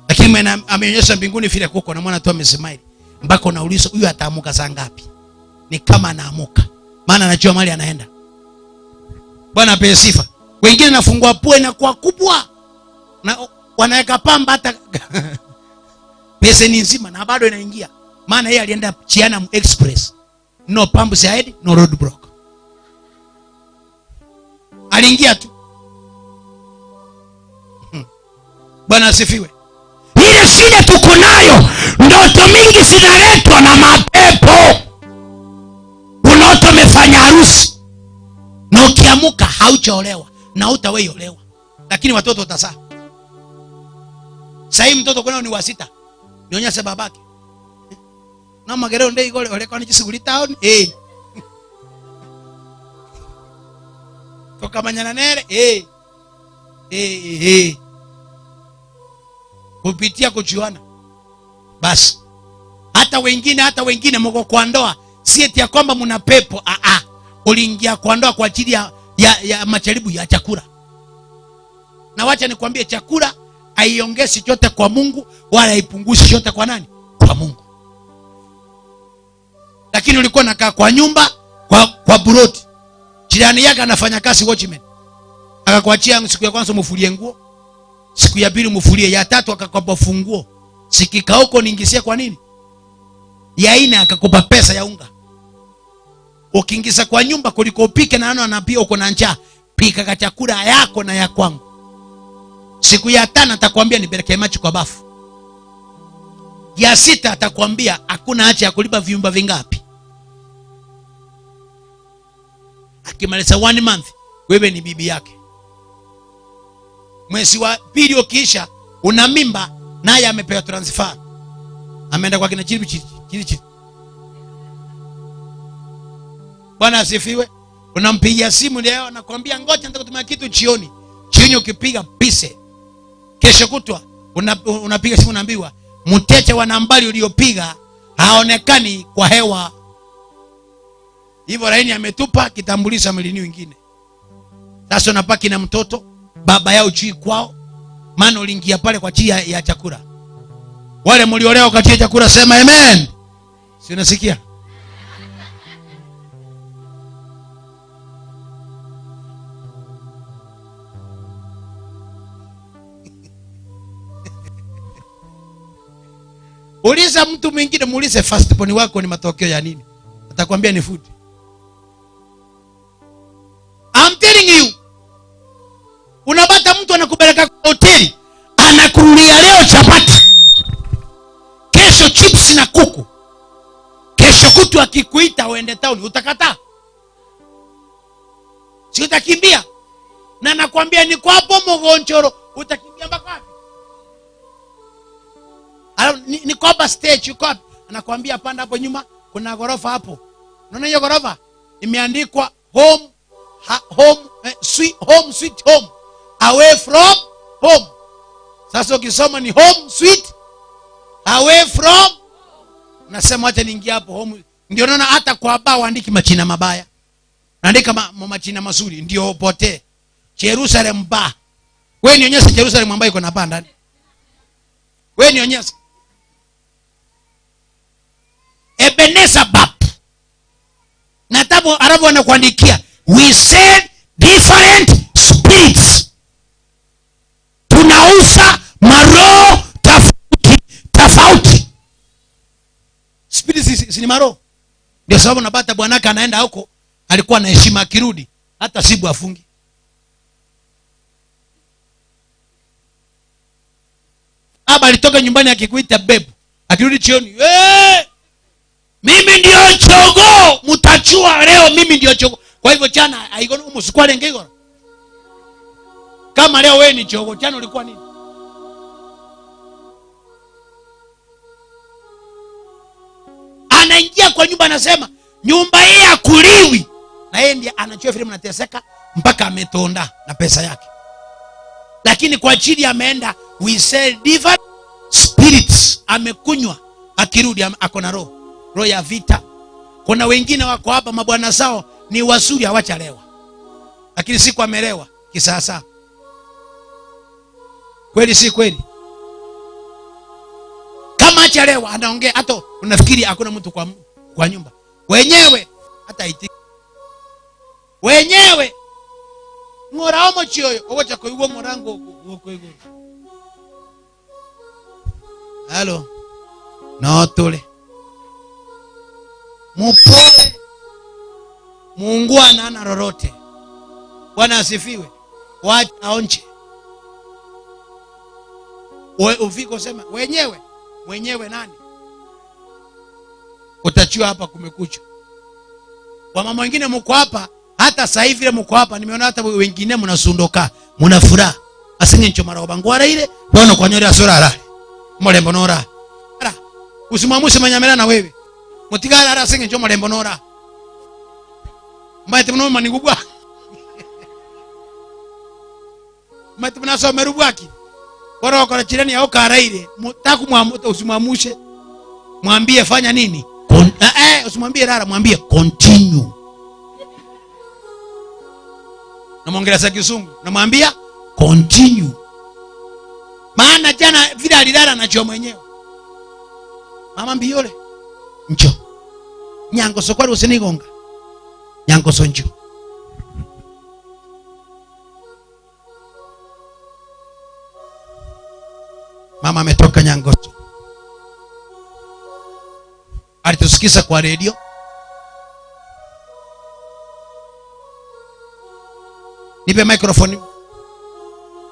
Lakini mwenye ameonyesha mbinguni vile kuko na mwana tu amesmile. Mpaka unauliza huyu ataamuka saa ngapi? Ni kama anaamuka. Maana anajua mahali anaenda. Bwana apewe sifa. Wengine nafungua pua na kwa kubwa. Na wanaweka pamba hata pesa ni nzima na bado inaingia. Maana yeye alienda Jehanamu Express. No pumps ahead, no roadblock. Aliingia tu. Bwana asifiwe. Ile shida tuko nayo, ndoto mingi zinaletwa na mapepo. Unaota umefanya harusi na ukiamuka haujaolewa na hutawahi olewa. Lakini watoto utazaa. Sasa mtoto kuna ni wa 6. Nionyeshe babake. Na magereo ndei gole ole kwa nichisiguli town. Toka manyana nere. Kupitia kujuana. Basi. Hata wengine mko kwa ndoa, si eti ya kwamba mna pepo. Uliingia kwa ndoa kwa ajili ya majaribu ya chakula. Na wacha nikwambie, chakula haiongezi chote kwa Mungu wala haipunguzi chote kwa nani? Kwa Mungu. Lakini ulikuwa nakaa kwa nyumba kwa buroti. Jirani yake anafanya kazi watchman. Akakuachia siku ya kwanza mfulie nguo. Siku ya pili mfulie, ya tatu akakupa funguo. Sikika huko niingizie kwa nini? Ya 4 akakupa pesa ya unga. Ukiingiza kwa nyumba kuliko upike na anapia uko na njaa, pika chakula yako na ya kwangu. Siku ya 5 atakwambia nipeleke maji kwa bafu. Ya 6 atakwambia hakuna haja ya kulipa vyumba vingapi. Akimaliza 1 month, wewe ni bibi yake. Mwezi wa pili ukiisha, una mimba, naye amepewa transfer. Ameenda kwa kina chini. Bwana asifiwe. Unampigia simu leo anakuambia ngoja nataka kutumia kitu jioni. Jioni ukipiga pise. Kesho kutwa unapiga simu unaambiwa mteja wa nambari uliopiga haonekani kwa hewa. Hivyo laini ametupa kitambulisho milini wengine. Sasa unapaki na mtoto, baba yao chui kwao. Maana uliingia pale kwa ajili ya chakula. Wale mliolewa kwa ajili ya chakula sema amen. Si unasikia? Uliza mtu mwingine, muulize firstborn wako ni matokeo ya nini? Atakwambia ni food. I'm telling you. Unapata mtu anakupeleka kwa hoteli, anakunulia leo chapati, kesho chips na kuku, kesho kutu akikuita uende town, utakataa? Si utakimbia? Na nakwambia niko hapo Mogonchoro, utakimbia mpaka wapi? Niko hapa stage, uko wapi? Anakuambia panda hapo nyuma, kuna gorofa hapo. Unaona hiyo gorofa? Imeandikwa home sweet home. Away from home. Sasa ukisoma ni home sweet away from. Nasema acha niingie hapo home. Ndio naona hata kwa baa waandiki machina mabaya. Naandika machina mazuri ndio pote. Jerusalem bar. Wewe nionyeshe Jerusalem ambayo iko na baa ndani. Wewe nionyeshe. Ebenezer Bap. Na tabu Arabu wanakuandikia we sell different spirits. Tunauza maroho tofauti. Spirits si maroho. Ndio sababu napata bwanaka anaenda huko, alikuwa na heshima, akirudi hata sibu afungi. Aba alitoka nyumbani akikuita babe, akirudi jioni, mimi ndio chogo, mtachua leo mimi ndio chogo. Kwa hivyo jana haiko umsikwale ngego. Kama leo wewe ni chogo, jana ulikuwa nini? Anaingia kwa nyumba anasema, nyumba hii hakuliwi. Na yeye ndiye anajua vile mnateseka mpaka ametonda na pesa yake. Lakini kwa ajili ameenda we sell different spirits. once amekunywa, akirudi ako na roho ya vita. Kuna wengine wako hapa mabwana zao ni wazuri, hawachalewa, lakini siku amelewa kisasa. Kweli si kweli? Kama achalewa anaongea, hata unafikiri hakuna mtu kwa nyumba. Wenyewe hata iti wenyewe ngora omo chioyo owacha ko iwo morango uko igo. Halo, no tole mupole, Mungu ana lolote. Bwana asifiwe. Wacha aonje. Ufiko sema wenyewe nani? Utachua hapa kumekucha. Kwa mama wengine mko hapa, hata sasa hivi mko hapa, nimeona hata wengine mnasundoka, mna furaha. Asinge ncho mara obangwara ile, bono kwa nyori asura ara. Molembo nora. Ara. Usimwamuse manyamela na wewe. Mutigara ara asinge ncho molembo nora. Mbaite mno manigubwa. Mbaite mna so merubwaki. Bora kwa chirani yao karaire, mtaku mwamuta usimwamushe. Mwambie fanya nini? Usimwambie rara, mwambie continue. Na mwongela za Kizungu, na mwambia continue. Maana jana vile alilala na choo mwenyewe. Mama mbiole. Njo. Nyango sokwari usinigonga. Nyango sonjo. Mama ametoka Nyangoso. Alitusikiza kwa redio. Nipe microphone.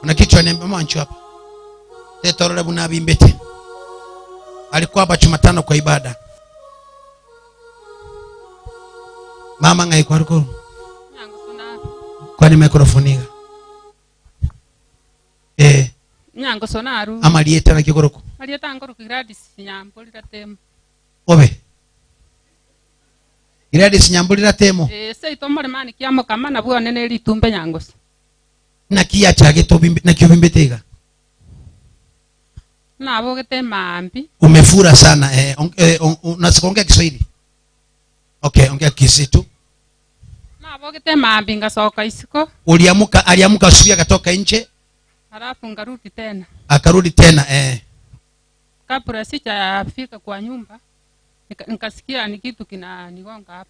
Una kichwa niambia mwancho hapa. Tetorole bunabi mbete. Alikuwa hapa Jumatano kwa ibada. Mama ngai kwa ruko. Kwa ni microphone nga.
Nyango sonaru.
Amalieta na kigoroko.
Alieta ngoro Gladys Nyambulira temo.
Obe. Gladys Nyambulira temo.
Sei tomore mani kiamo kama na bwa nene litumbe Nyangos.
Na kia chage to bimbe na kibimbetega.
Na bogete mambi.
Umefura sana unasikonga Kiswahili. Okay, ongea Kisitu.
Na bogete mambi ngasoka isiko.
Aliamuka asubuhi akatoka nje.
Halafu ngarudi tena.
Akarudi tena
Kabla sijafika kwa nyumba nikasikia ni kitu kinanigonga hapa.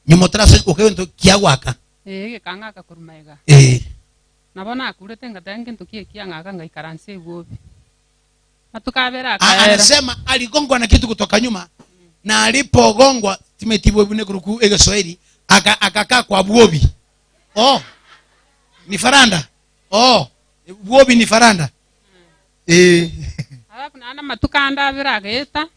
Nyuma trasa ukaenda kiawaka.
Kangaka kurumaiga. Nabona akurete ngatange ntukie kiangaka ngaikaranse bobi. Matukabera akaera.
Anasema aligongwa na kitu kutoka nyuma. Na alipogongwa timetibu bune kuruku Kiswahili akakaa kwa bobi. Ni faranda. Bobi ni faranda.
Alafu na matukanda birageta.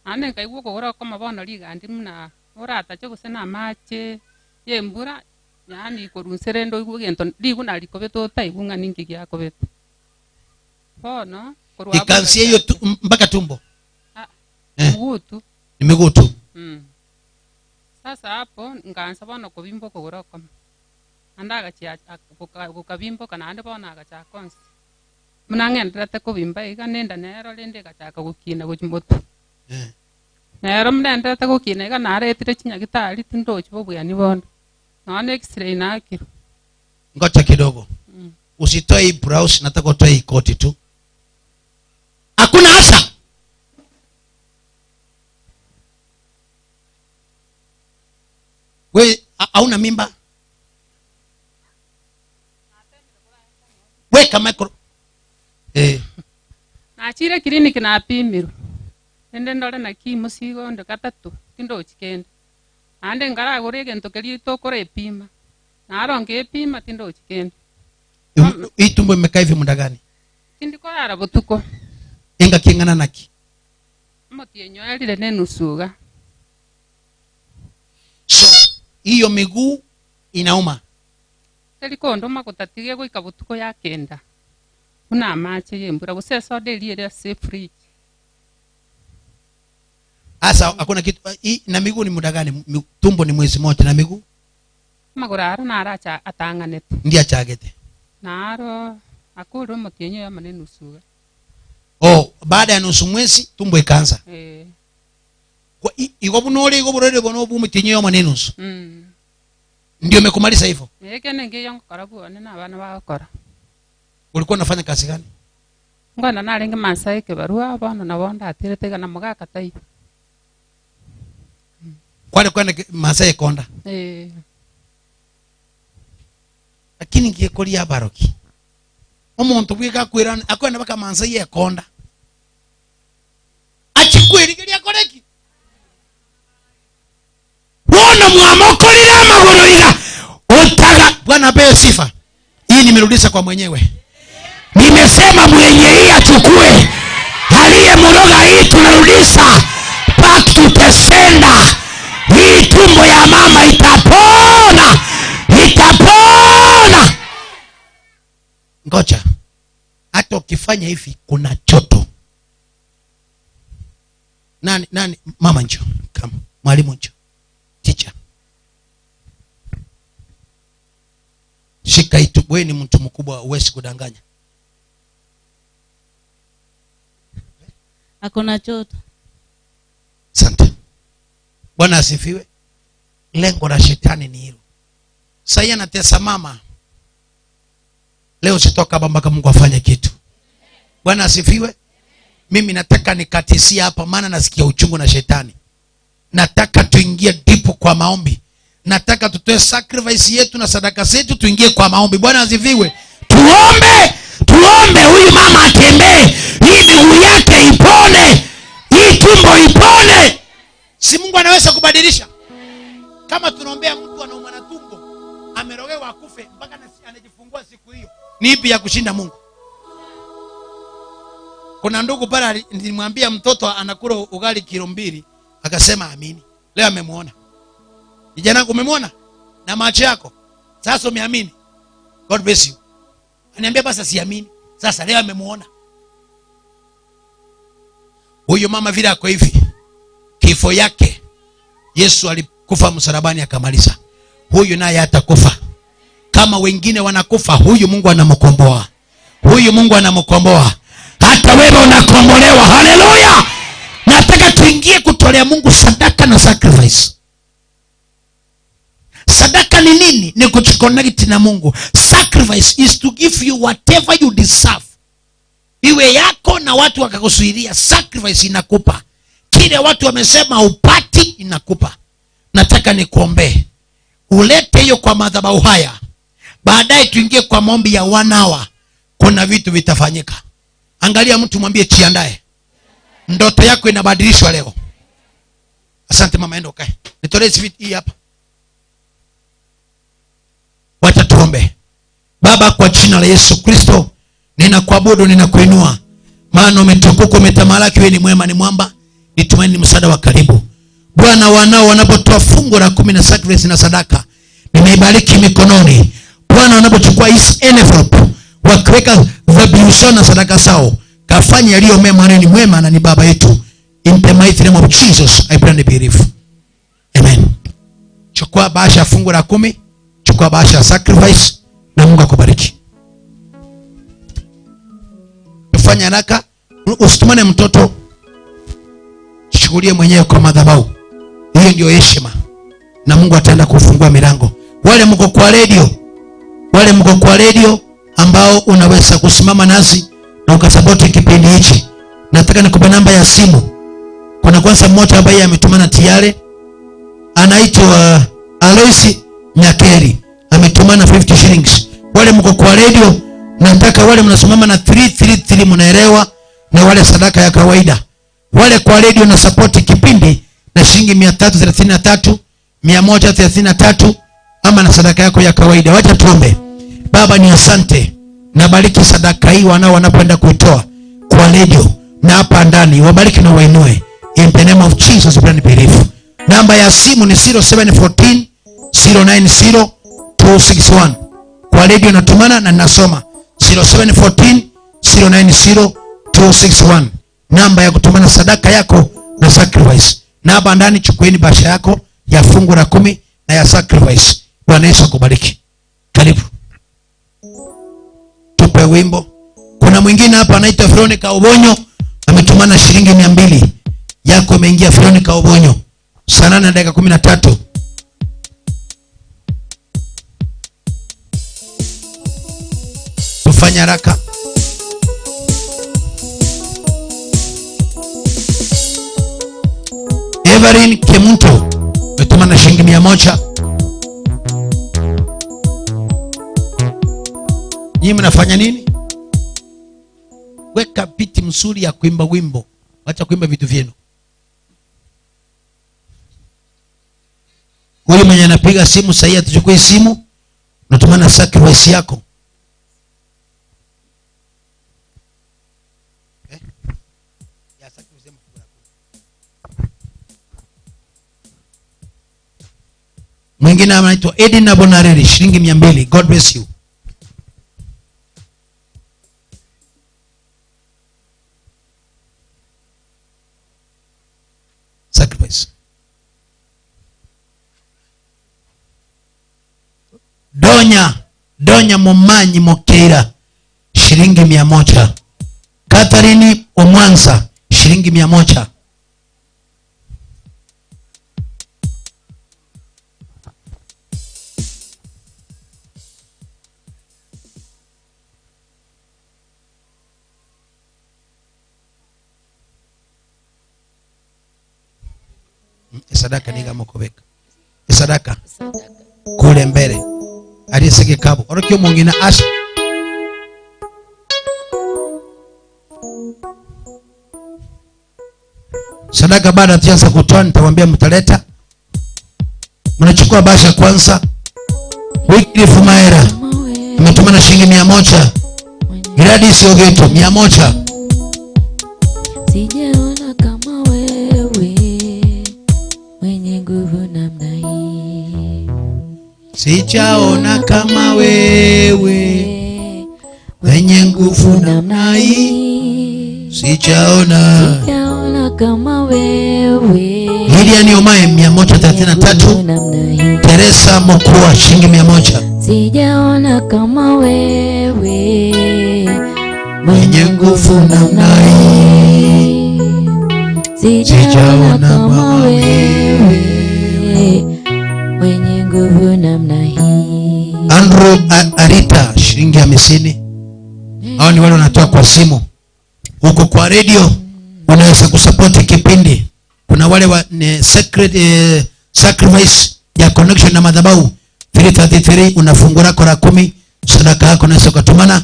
Ane kaiwo kogora kama bona liga ndi mna ora atache gusena mache yembura yani korunserendo igugento liguna likobeto taigunga ningi gya kobeto. Bona korwa
ikansie hiyo mpaka tumbo.
Mgutu.
Ni migutu.
Sasa hapo ngaanza bona kobimbo kogora kama. Andaga chia kukabimbo kana ande bona agacha konsi. Munangendera te kobimba iganenda nero lende gachaka gukina gujimboto. Nero mnenda te gukina igana aretire chinyagitari tindochi bobuyani bondo. Naone x-ray nakiro.
Ngoja kidogo. Usitoe hii blouse, nataka utoe hii koti tu. Hakuna hasa. We hauna mimba? Weka micro.
Na chire clinic na pimiru. Ende ndole na kimusigo ndo katatu tindochi kende. Ande ngara gore gento keli to kore pima. Na aronge pima tindochi kende.
Hii tumbo imekaa hivi muda gani?
Tindiko yara botuko.
Enga kingana naki.
Motienyo yalile nenusuga.
So, hiyo miguu inauma.
Teliko ndo makotatige goika botuko ya kenda. Una mache yembura buseso deli ile free.
Asa hakuna kitu na miguu ni muda gani? Tumbo ni mwezi mmoja na miguu?
Magorara na aracha atanganete.
Ndia chagete.
Naro akuru motienyo ya manenusuga.
Baada ya nusu mwezi tumbo ikaanza. Kwa iko bunole iko burede bono bumitinyo yo manenusu. Ndio umekumaliza hivyo?
Nenge yangu karabu na bana bakora.
Ulikuwa unafanya kazi gani?
Ngona nalinga Masai ke barua bana na bonda atirete na muga katai.
Kwale kwa Masai konda. Lakini ngiyekori ya baroki. Omuntu bwika kwirana akwenda baka Masai ye konda. Achikwirigiria akoreki. Wona mwamokolira amagoroira. Utaga Bwana apewe sifa. Hii nimerudisha kwa mwenyewe. Nimesema mwenye hii achukue. Aliye mroga hii tunarudisha back to the sender. Hii tumbo ya mama itapona. Itapona. Ngoja. Hata ukifanya hivi kuna joto. Nani mama njoo. Kama mwalimu njoo. Teacher. Shika itu, wewe ni mtu mkubwa, uwezi kudanganya.
Hakuna choto.
Asante. Bwana asifiwe. Lengo la shetani ni hilo. Sasa anatesa mama. Leo sitoka hapa mpaka Mungu afanye kitu. Bwana asifiwe. Mimi nataka nikatisia hapa maana nasikia uchungu na shetani. Nataka tuingie deep kwa maombi. Nataka tutoe sacrifice yetu na sadaka zetu tuingie kwa maombi. Bwana asifiwe. Tuombe huyu mama atembee. Hii miguu yake ipone. Hii tumbo ipone. Si Mungu anaweza kubadilisha? Kama tunaombea mtu anaumwa na tumbo, amerogewa akufe mpaka anajifungua siku hiyo. Ni ipi ya kushinda Mungu? Kuna ndugu pale nilimwambia mtoto anakula ugali kilo 2, akasema amini. Leo amemuona. Kijana umemwona na macho yako. Sasa umeamini. God bless you. Aniambia basi siamini. Sasa leo amemuona. Huyo mama vile ako hivi. Kifo yake Yesu alikufa msalabani akamaliza. Huyu naye atakufa. Kama wengine wanakufa, huyu Mungu anamkomboa. Huyu Mungu anamkomboa. Hata wewe unakombolewa. Haleluya! Nataka tuingie kutolea Mungu sadaka na sacrifice. Sadaka ni nini? Ni kuconnect na Mungu. Sacrifice is to give you whatever you deserve. Iwe yako na watu wakakusuiria, sacrifice inakupa. Kile watu wamesema upati inakupa. Nataka nikuombee. Ulete hiyo kwa madhabahu haya. Baadaye tuingie kwa maombi ya 1 hour. Kuna vitu vitafanyika. Angalia mtu mwambie jiandae. Ndoto yako inabadilishwa leo. Asante mama, enda ukae. Nitolee viti hii hapa. Wacha tuombe. Baba, kwa jina la Yesu Kristo, ninakuabudu, ninakuinua. Maana umetukuka, umetamalaki, wewe ni mwema, ni mwamba, ni tumaini, ni msaada wa karibu. Bwana, wanao wanapotoa fungu la 10 na sacrifice na sadaka, nimeibariki mikononi. Bwana, wanapochukua hii envelope wakiweka dhabihu na sadaka zao, kafanya yaliyo mema, ni mwema na ni baba yetu. In the mighty name of Jesus, I pray and believe. Amen. Chukua bahasha fungu la 10, chukua bahasha sacrifice, na Mungu akubariki. Tufanye haraka, usitumane mtoto. Shughulie mwenyewe kwa madhabahu. Hiyo ndio heshima. Na Mungu ataenda kufungua milango. Wale mko kwa radio ambao unaweza kusimama nasi na ukasapoti kipindi hichi. Nataka nikupe namba ya simu. Kuna kwanza mmoja ambaye ametumana tayari. Anaitwa Aloisi Nyakeri. Ametumana 50 shillings. Wale mko kwa radio, nataka wale mnasimama na 333 mnaelewa, na wale sadaka ya kawaida. Wale kwa radio na support kipindi na shilingi 333, 133 ama na sadaka yako ya kawaida. Wacha tuombe. Baba, ni asante. Nabariki sadaka hii wanapoenda kuitoa kwa radio na hapa ndani. Wabariki na wainue. In the name of Jesus, we pray and believe. Namba ya simu ni 0714 090 261. Kwa radio natumana na nasoma 0714 090 261. Namba ya kutumana sadaka yako na sacrifice. Na hapa ndani chukueni bahasha yako ya fungu la 10 na ya sacrifice. Bwana Yesu akubariki. Karibu. Tupe wimbo. Kuna Kuna mwingine hapa anaitwa Veronica Obonyo, ametumana shilingi 200. Yako imeingia Veronica Obonyo. Saa 8:13. Tufanye haraka. Evelyn Kemunto ametumana shilingi 100. Nyinyi mnafanya nini? Weka biti msuri ya kuimba wimbo. Wacha kuimba vitu vyenu. Huyu mwenye anapiga simu sahi atuchukue simu. Unatumana sacrifice yako. Mwingine anaitwa Edina Bonareri shilingi 200. God bless you. Sacrifice. Donya Momanyi Mokeira shilingi 100. Catherine Omwansa shilingi 100. Sadaka ni kama kubeka. Sadaka kule mbele. Aliyesege kabo. Orokyo mwingine asha. Sadaka baada ya tianza kutoa nitawaambia mtaleta. Mnachukua basha kwanza. Wiki Fumaera umetuma na shilingi 100. Miradi sio geto 100.
Sijaona kama wewe mwenye nguvu namna hii.
Sijaona kama wewe mwenye nguvu namna hii. Sijaona
kama wewe.
Lilian Omae 133. Teresa Mokua shilingi 100.
Sijaona kama wewe
mwenye nguvu namna hii.
Sijaona kama wewe mwenye nguvu namna hii.
Andrew Arita shilingi 50. Hao ni wale wanatoa kwa simu. Huko kwa radio unaweza kusupport kipindi. Kuna wale wa sacrifice ya connection na madhabahu 333 unafungua lako la 10, sadaka yako unaweza kutumana,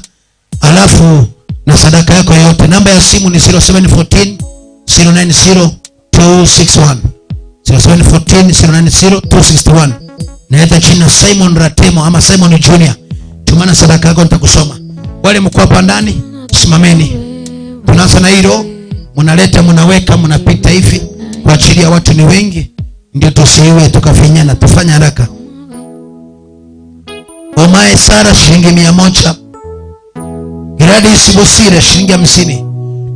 alafu na sadaka yako yote. Namba ya simu ni 0714 090 261 0714 090 261. Naita chini Simon Ratemo ama Simon Junior. Tumana sadaka yako nitakusoma. Wale mko hapa ndani simameni. Tunaanza na hilo, mnaleta mnaweka mnapita hivi kwa ajili ya watu ni wengi ndio tusiwe tukafinyana. Tufanye haraka. Omae Sara shilingi 100. Gladys Bosire shilingi 50.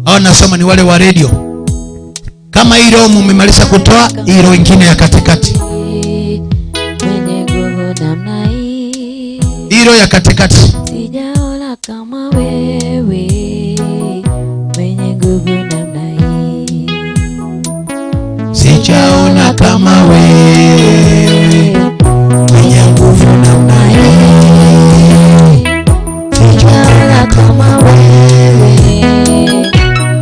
Hao nasema ni wale wa radio. Kama hilo mmemaliza kutoa, hilo wengine ya katikati. Hilo ya katikati.
Sijaona kama wewe mwenye nguvu namna hii.
Sijaona kama wewe mwenye nguvu namna hii.
Sijaona kama wewe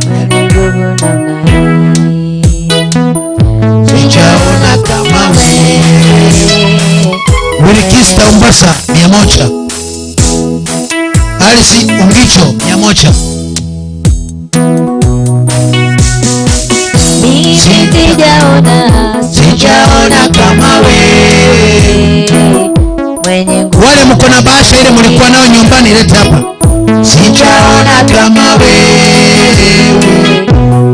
mwenye nguvu namna hii.
Sijaona kama wewe. Wilikista Umbasa 100. Alisi Ungicho 100. Sijaona kama wewe
mwenye nguvu.
Wale mko na bahasha ile mlikuwa nayo nyumbani, leta hapa. Sijaona kama wewe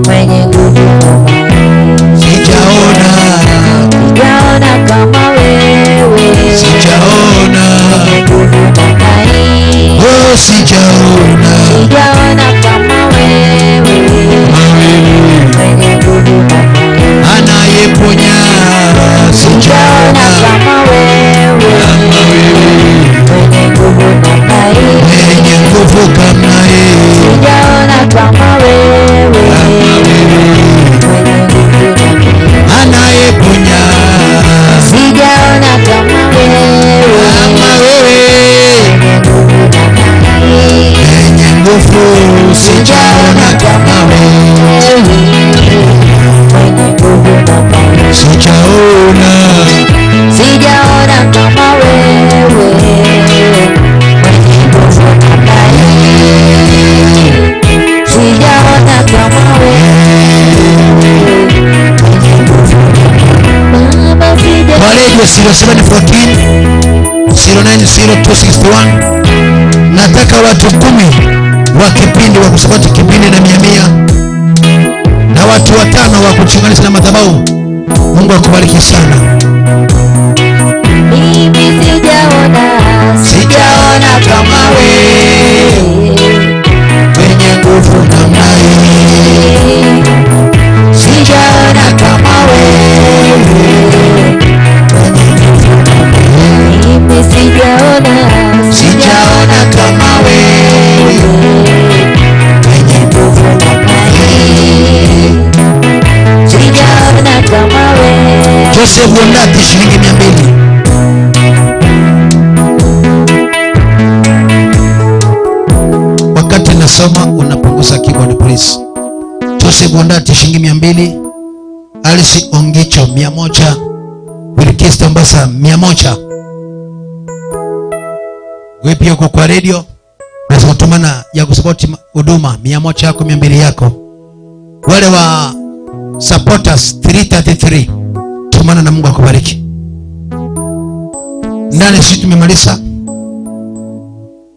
mwenye nguvu.
Sijaona
kama wewe.
Sijaona. Oh, sijaona
kama wewe mwenye nguvu.
Anayeponya. Sijaona
kama wewe
mwenye nguvu kama yeye. sijaona kama wewe,
sijaona kama wewe, sijaona kama
Kwa radio 0714 090261. Nataka watu 10 wa kipindi wa kusapoti kipindi na 100 na watu 5 wa kuchunganisha na madhabahu. Mungu akubariki sana.
Mimi sijaona kama wewe,
wenye nguvu namna hii.
sijaona kama wewe, mimi sijaona kama wewe, wenye nguvu namna hii, sijaona kama wewe.
Joseph Bondati shilingi 200. Wakati nasoma unapunguza keyboard please. Joseph Bondati shilingi 200. Alice Ongicho 100. Wilkis Tambasa 100. Wewe pia uko kwa radio unaweza kutumana ya kusupport huduma 100 yako 200 yako. Wale wa supporters 333 tumana na Mungu akubariki. Ndani sisi tumemaliza.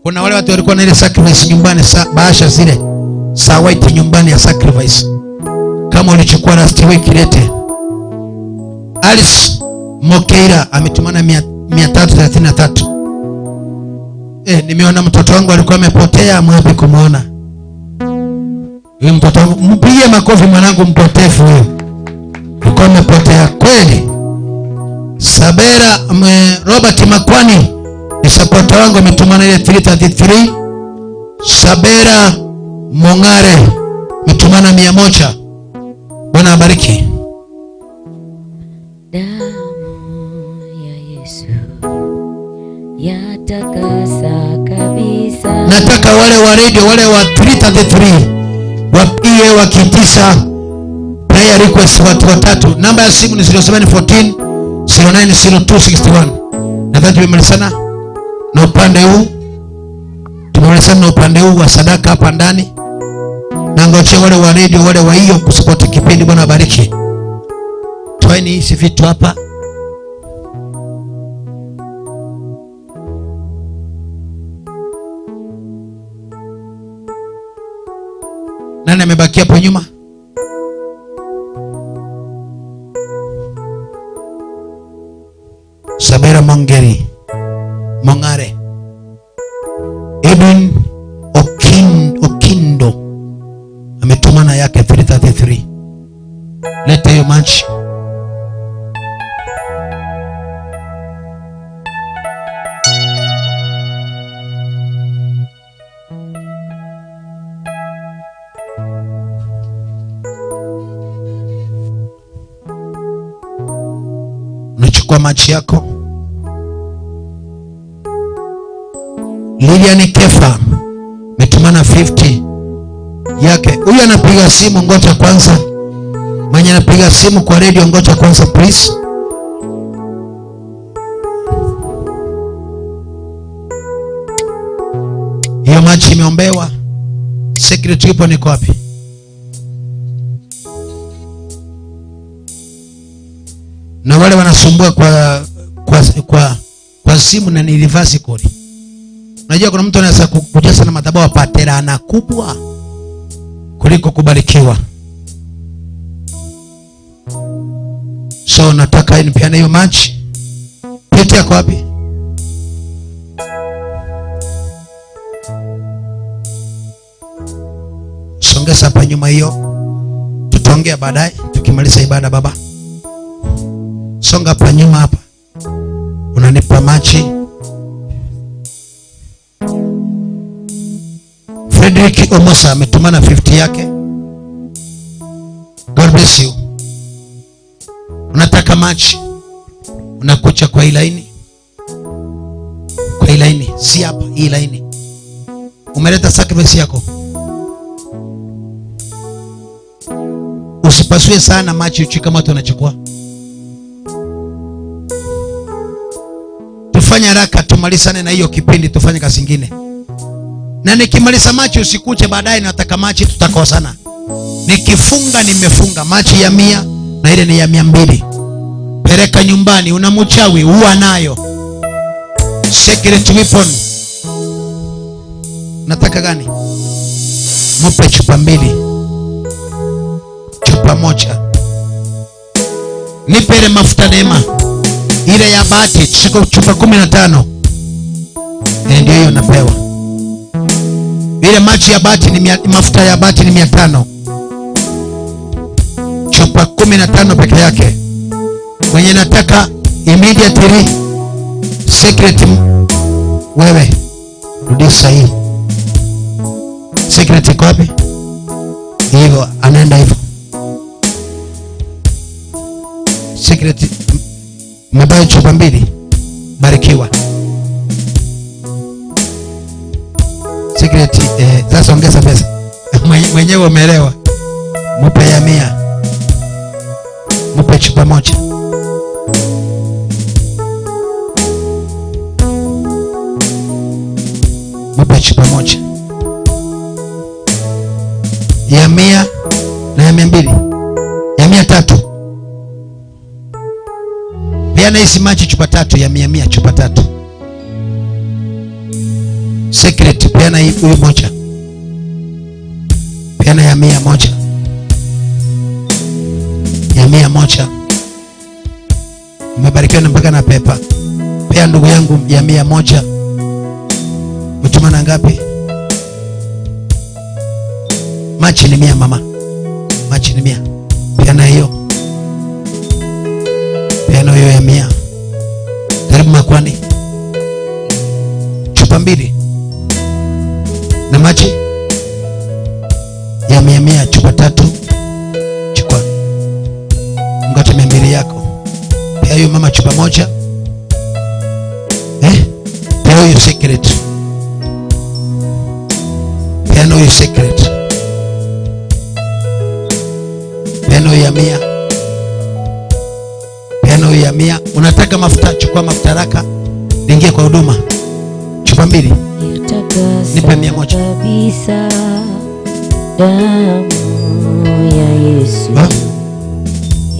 Kuna wale watu walikuwa na ile sacrifice nyumbani, bahasha zile saa white nyumbani ya sacrifice. Kama ulichukua last week lete. Alice Mokeira ametumana 333. Nimeona mtoto wangu alikuwa amepotea, mwapi kumuona. Huyu mtoto wangu, mpigie makofi mwanangu mpotefu huyo. Alikuwa amepotea kweli. Sabera Robert Makwani ni supporter wangu, ametumana ile 333. Sabera Mongare ametumana 100. Bwana abariki.
Damu ya Yesu yatakasa kabisa.
Nataka wale wa radio, wale wa 333 wapie wakitisa prayer request watu 3. Namba ya simu ni 0714 090261. Nadhani tumemalizana na upande huu. Tumemalizana na upande huu wa sadaka hapa ndani. Na ngoche wale wa radio, wale wa hiyo kusupport kipindi. Bwana abariki. Toeni hizi vitu hapa. Nani amebakia hapo nyuma? Sabera Mongeri Mongare, Edwin Okindo ametumana yake 333. Leta hiyo machi. Unachukua machi yako. Lilian Kefa metumana 50 yake. Huyu anapiga simu, ngoja kwanza. Mwenye anapiga simu kwa radio, ngoja kwanza please. Hiyo machi imeombewa. Secretary ipo, niko wapi? Na wale wanasumbua kwa simu na ni reverse call. Unajua kuna mtu anaweza kujaza na madhabahu patera ana kubwa kuliko kubarikiwa. So nataka nipeane hiyo machi. Pete yako wapi? Songeza hapa nyuma hiyo. Tutaongea baadaye tukimaliza ibada baba. Songa hapa nyuma hapa. Unanipa machi. Frederick Omosa ametumana 50 yake. God bless you. Unataka machi. Unakucha kwa hii laini. Kwa hii laini. Si hapa, hii laini. Umeleta sacrifice yako. Usipasue sana macho uchi kama watu wanachukua. Tufanye haraka tumalizane na hiyo kipindi, tufanye kazi nyingine. Na nikimaliza machi usikuche baadaye nataka machi tutakosana. Nikifunga nimefunga machi ya 100 na ile ni ya 200. Pereka nyumbani, unamchawi huwa nayo. Secret weapon. Nataka gani? Mupe chupa 2. Chupa 1. Nipe ile mafuta neema. Ile ya bahati chupa 15. Ndio hiyo napewa. Ile maji ya bahati ni mafuta ya bahati ni 500. Chupa 15 peke yake. Mwenye nataka immediately secret wewe rudi sahi. Secret iko wapi? Hivyo anaenda hivyo. Secret mabaya chupa 2. Barikiwa. Secret sasa ongeza pesa. Mwenyewe umeelewa. Mupe ya 100. Mupe chupa 1. Mupe chupa 1. Ya 100 na ya 200. Ya 300. Peana hizi maji chupa 3 ya 100 chupa 3. Secret peana hii huyu 1. Peana ya 100. Ya 100. Umebarikiwa na mpaka na pepa. Pea ndugu yangu ya 100. Mtuma na ngapi? Machi ni 100 mama. Machi ni 100. Peana hiyo. Peana hiyo ya 100. Karibu makwani. Chupa 2. Na maji ya 100 chupa 3. Chukua. Ngoja 200 yako. Pia hiyo mama chupa 1. Pia hiyo secret. Pia hiyo secret. Pia hiyo ya 100. Pia hiyo ya 100. Unataka mafuta, chukua mafuta raka. Niingie kwa huduma. Chupa 2. Nipe 100
kabisa. Damu ya Yesu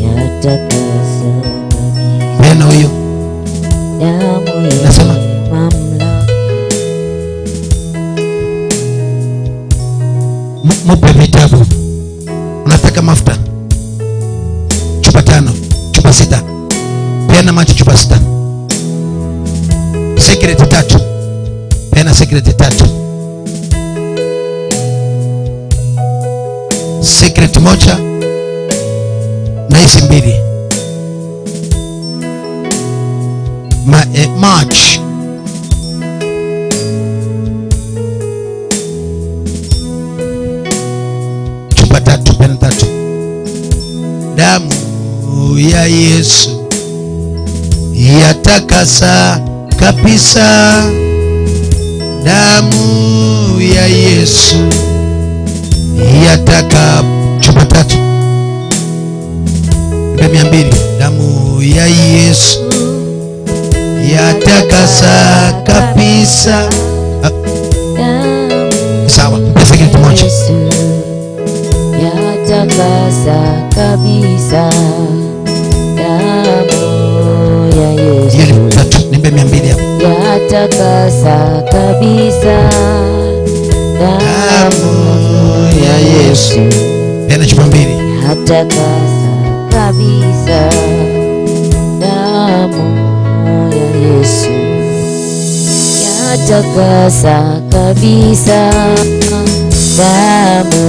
yatakasa kabisa.
Neno hiyo.
Damu ya
nasema
mamlaka.
Mupe vitabu. Unataka mafuta? Chupa 5, chupa 6. Peana maji chupa 6. Secret 3. Peana secret 3. Secret 1 na hizi 2. March. Chupa 3, peana 3. Damu ya Yesu yatakasa kabisa. Damu ya Yesu yataka. Chupa 3. Nipe 200. Damu ya Yesu yatakasa kabisa. Sawa, nipe secret 1.
Yatakasa kabisa. Damu ya Yesu.
Yele 3. Nipe 200 hapo.
Yatakasa kabisa. Damu
ya Yesu. Tena chupa 2.
Yatakasa kabisa. Damu ya Yesu. Yatakasa kabisa. Damu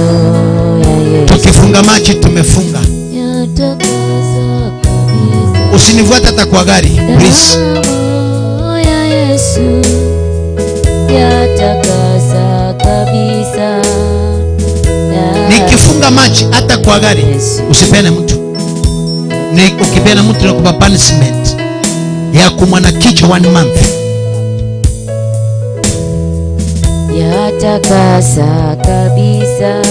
ya Yesu.
Tukifunga machi tumefunga.
Yatakasa kabisa.
Usinifuate hata kwa gari, please.
Damu ya Yesu. Yatakasa kabisa.
Nikifunga machi hata kwa gari, usipene mtu. Ukipena mtu nakupa punishment ya kumwana kichwa 1 month.
Yatakasa kabisa.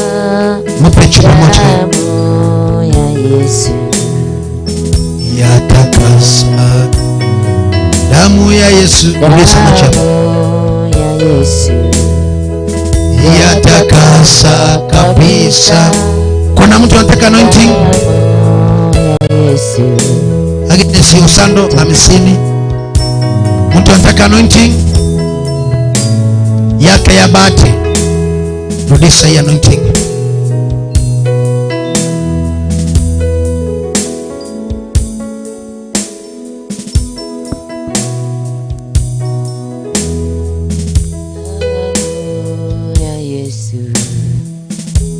Mupe chupa 1.
Yesu
yatakasa. Damu ya Yesu, ulisa machafu
ya Yesu
yatakasa kabisa. Kuna mtu anataka anointing?
Yesu
Agnes Usando 50. Mtu anataka anointing yake ya bati, rudisha hii anointing.
ya Yesu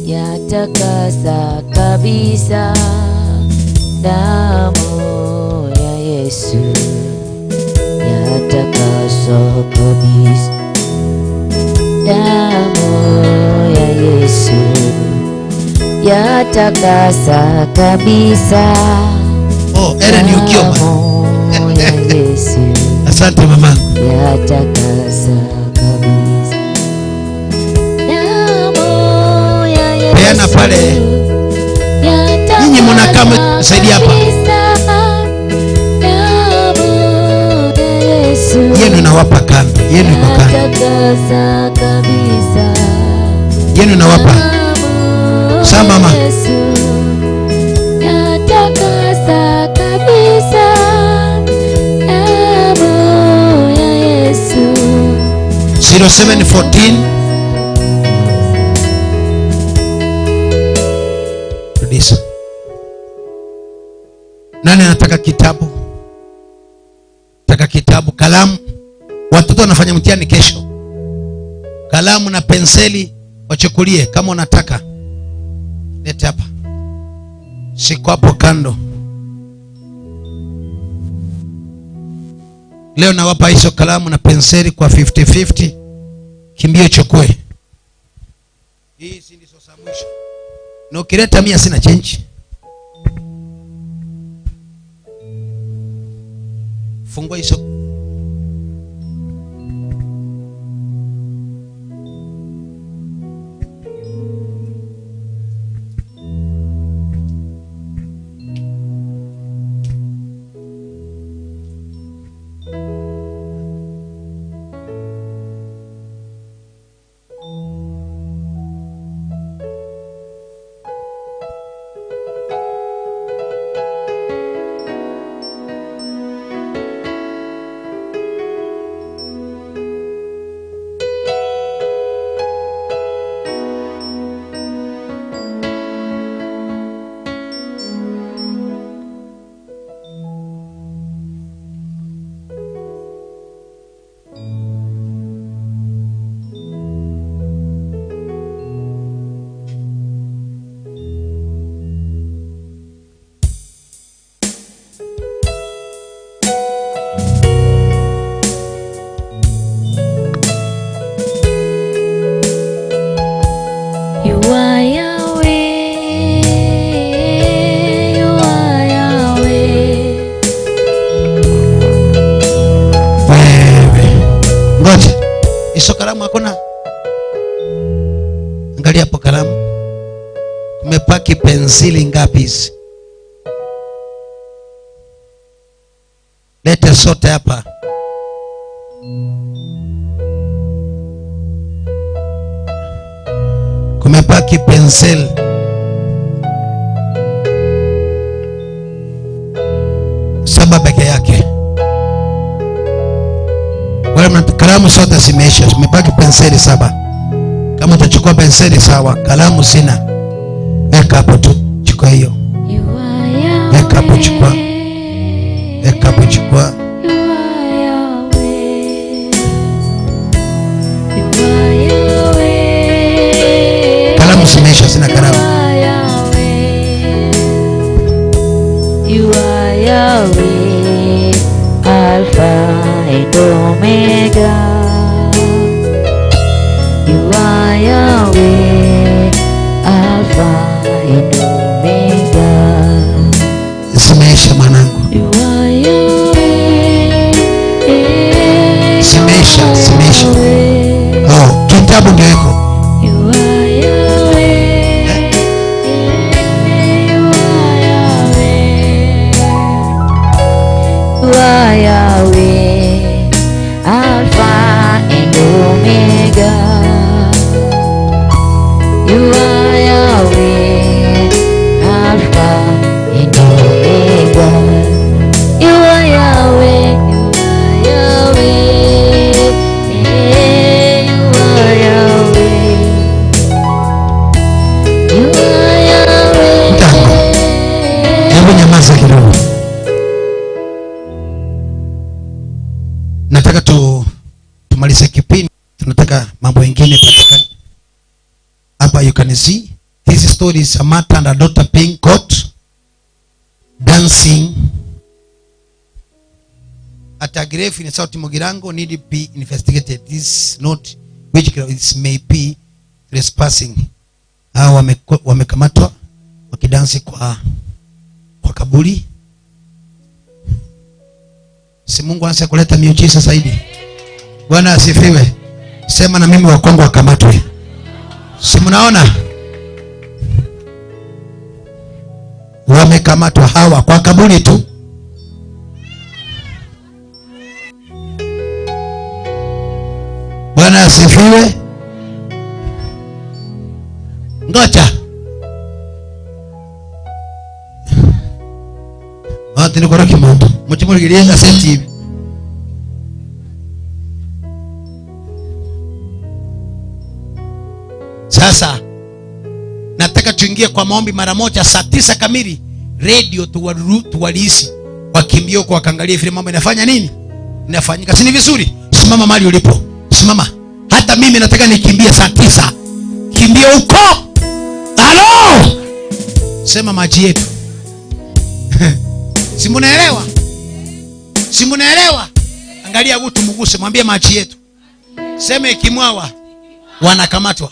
yatakasa kabisa. Damu ya Yesu yatakasa kabisa. Damu ya Yesu yatakasa kabisa.
Oh, Eren Ukioma.
Damu ya Yesu
Asante mamangu.
yatakasa kabisa. Damu ya Yesu
Peana pale. Nyinyi mnakaa zaidi hapa. Yenu nawapa kando. Yenu iko kando. Yenu nawapa. Sawa mama.
Yatakasa kabisa. Damu ya Yesu
0714 rudisha. Nani anataka kitabu? Nataka kitabu, kalamu. Watoto wanafanya mtihani kesho. Kalamu na penseli wachukulie kama unataka. Leta hapa. Siko hapo kando. Leo nawapa hizo kalamu na penseli kwa 50-50. Kimbio chukue. Hii si ndizo za mwisho. Na ukileta 100 sina change. Fungua hizo. Hizo kalamu hakuna. Angalia hapo kalamu. Kumepaki pensili ngapi hizi? Leta sote hapa. Kumepaki penseli. Saba peke yake. Wala kalamu zote zimeisha, zimebaki penseli 7. Kama utachukua penseli sawa, kalamu sina. Weka hapo tu, chukua hiyo. Weka hapo, chukua. Weka hapo, chukua. Kalamu zimeisha, sina kalamu.
You are Yahweh, Alpha and Omega. You are Yahweh, Alpha and Omega.
Zimeisha mwanangu.
You are Yahweh,
Zimeisha, zimeisha. Oh, kitabu ndio iko.
you are Yahweh, you are
nataka tumalize kipindi, tunataka mambo mengine patikane hapa. You can see this story is a mother and a daughter being caught dancing at a grave in South Mugirango. Need to be investigated. This is not witchcraft, it may be trespassing. Hao wamekamatwa wakidansi kwa kaburi. Si Mungu anataka kuleta miujiza zaidi. Bwana asifiwe. Sema na mimi wa Kongo wakamatwe. Si mnaona? Wamekamatwa hawa kwa kaburi tu. Bwana asifiwe. Ngoja. Watu ni koroki moto. Mchimuri gilienda senti hivi. Sasa nataka tuingie kwa maombi mara moja saa 9 kamili. Radio tuwalisi wakimbio kwa kaangalia vile mambo inafanya nini? Inafanyika. Si ni vizuri? Simama mahali ulipo. Simama. Hata mimi nataka nikimbie saa 9. Kimbia huko. Halo. Sema maji yetu. Si mnaelewa? Si mnaelewa? Angalia mtu mguse, mwambie maji yetu. Sema ikimwawa wanakamatwa.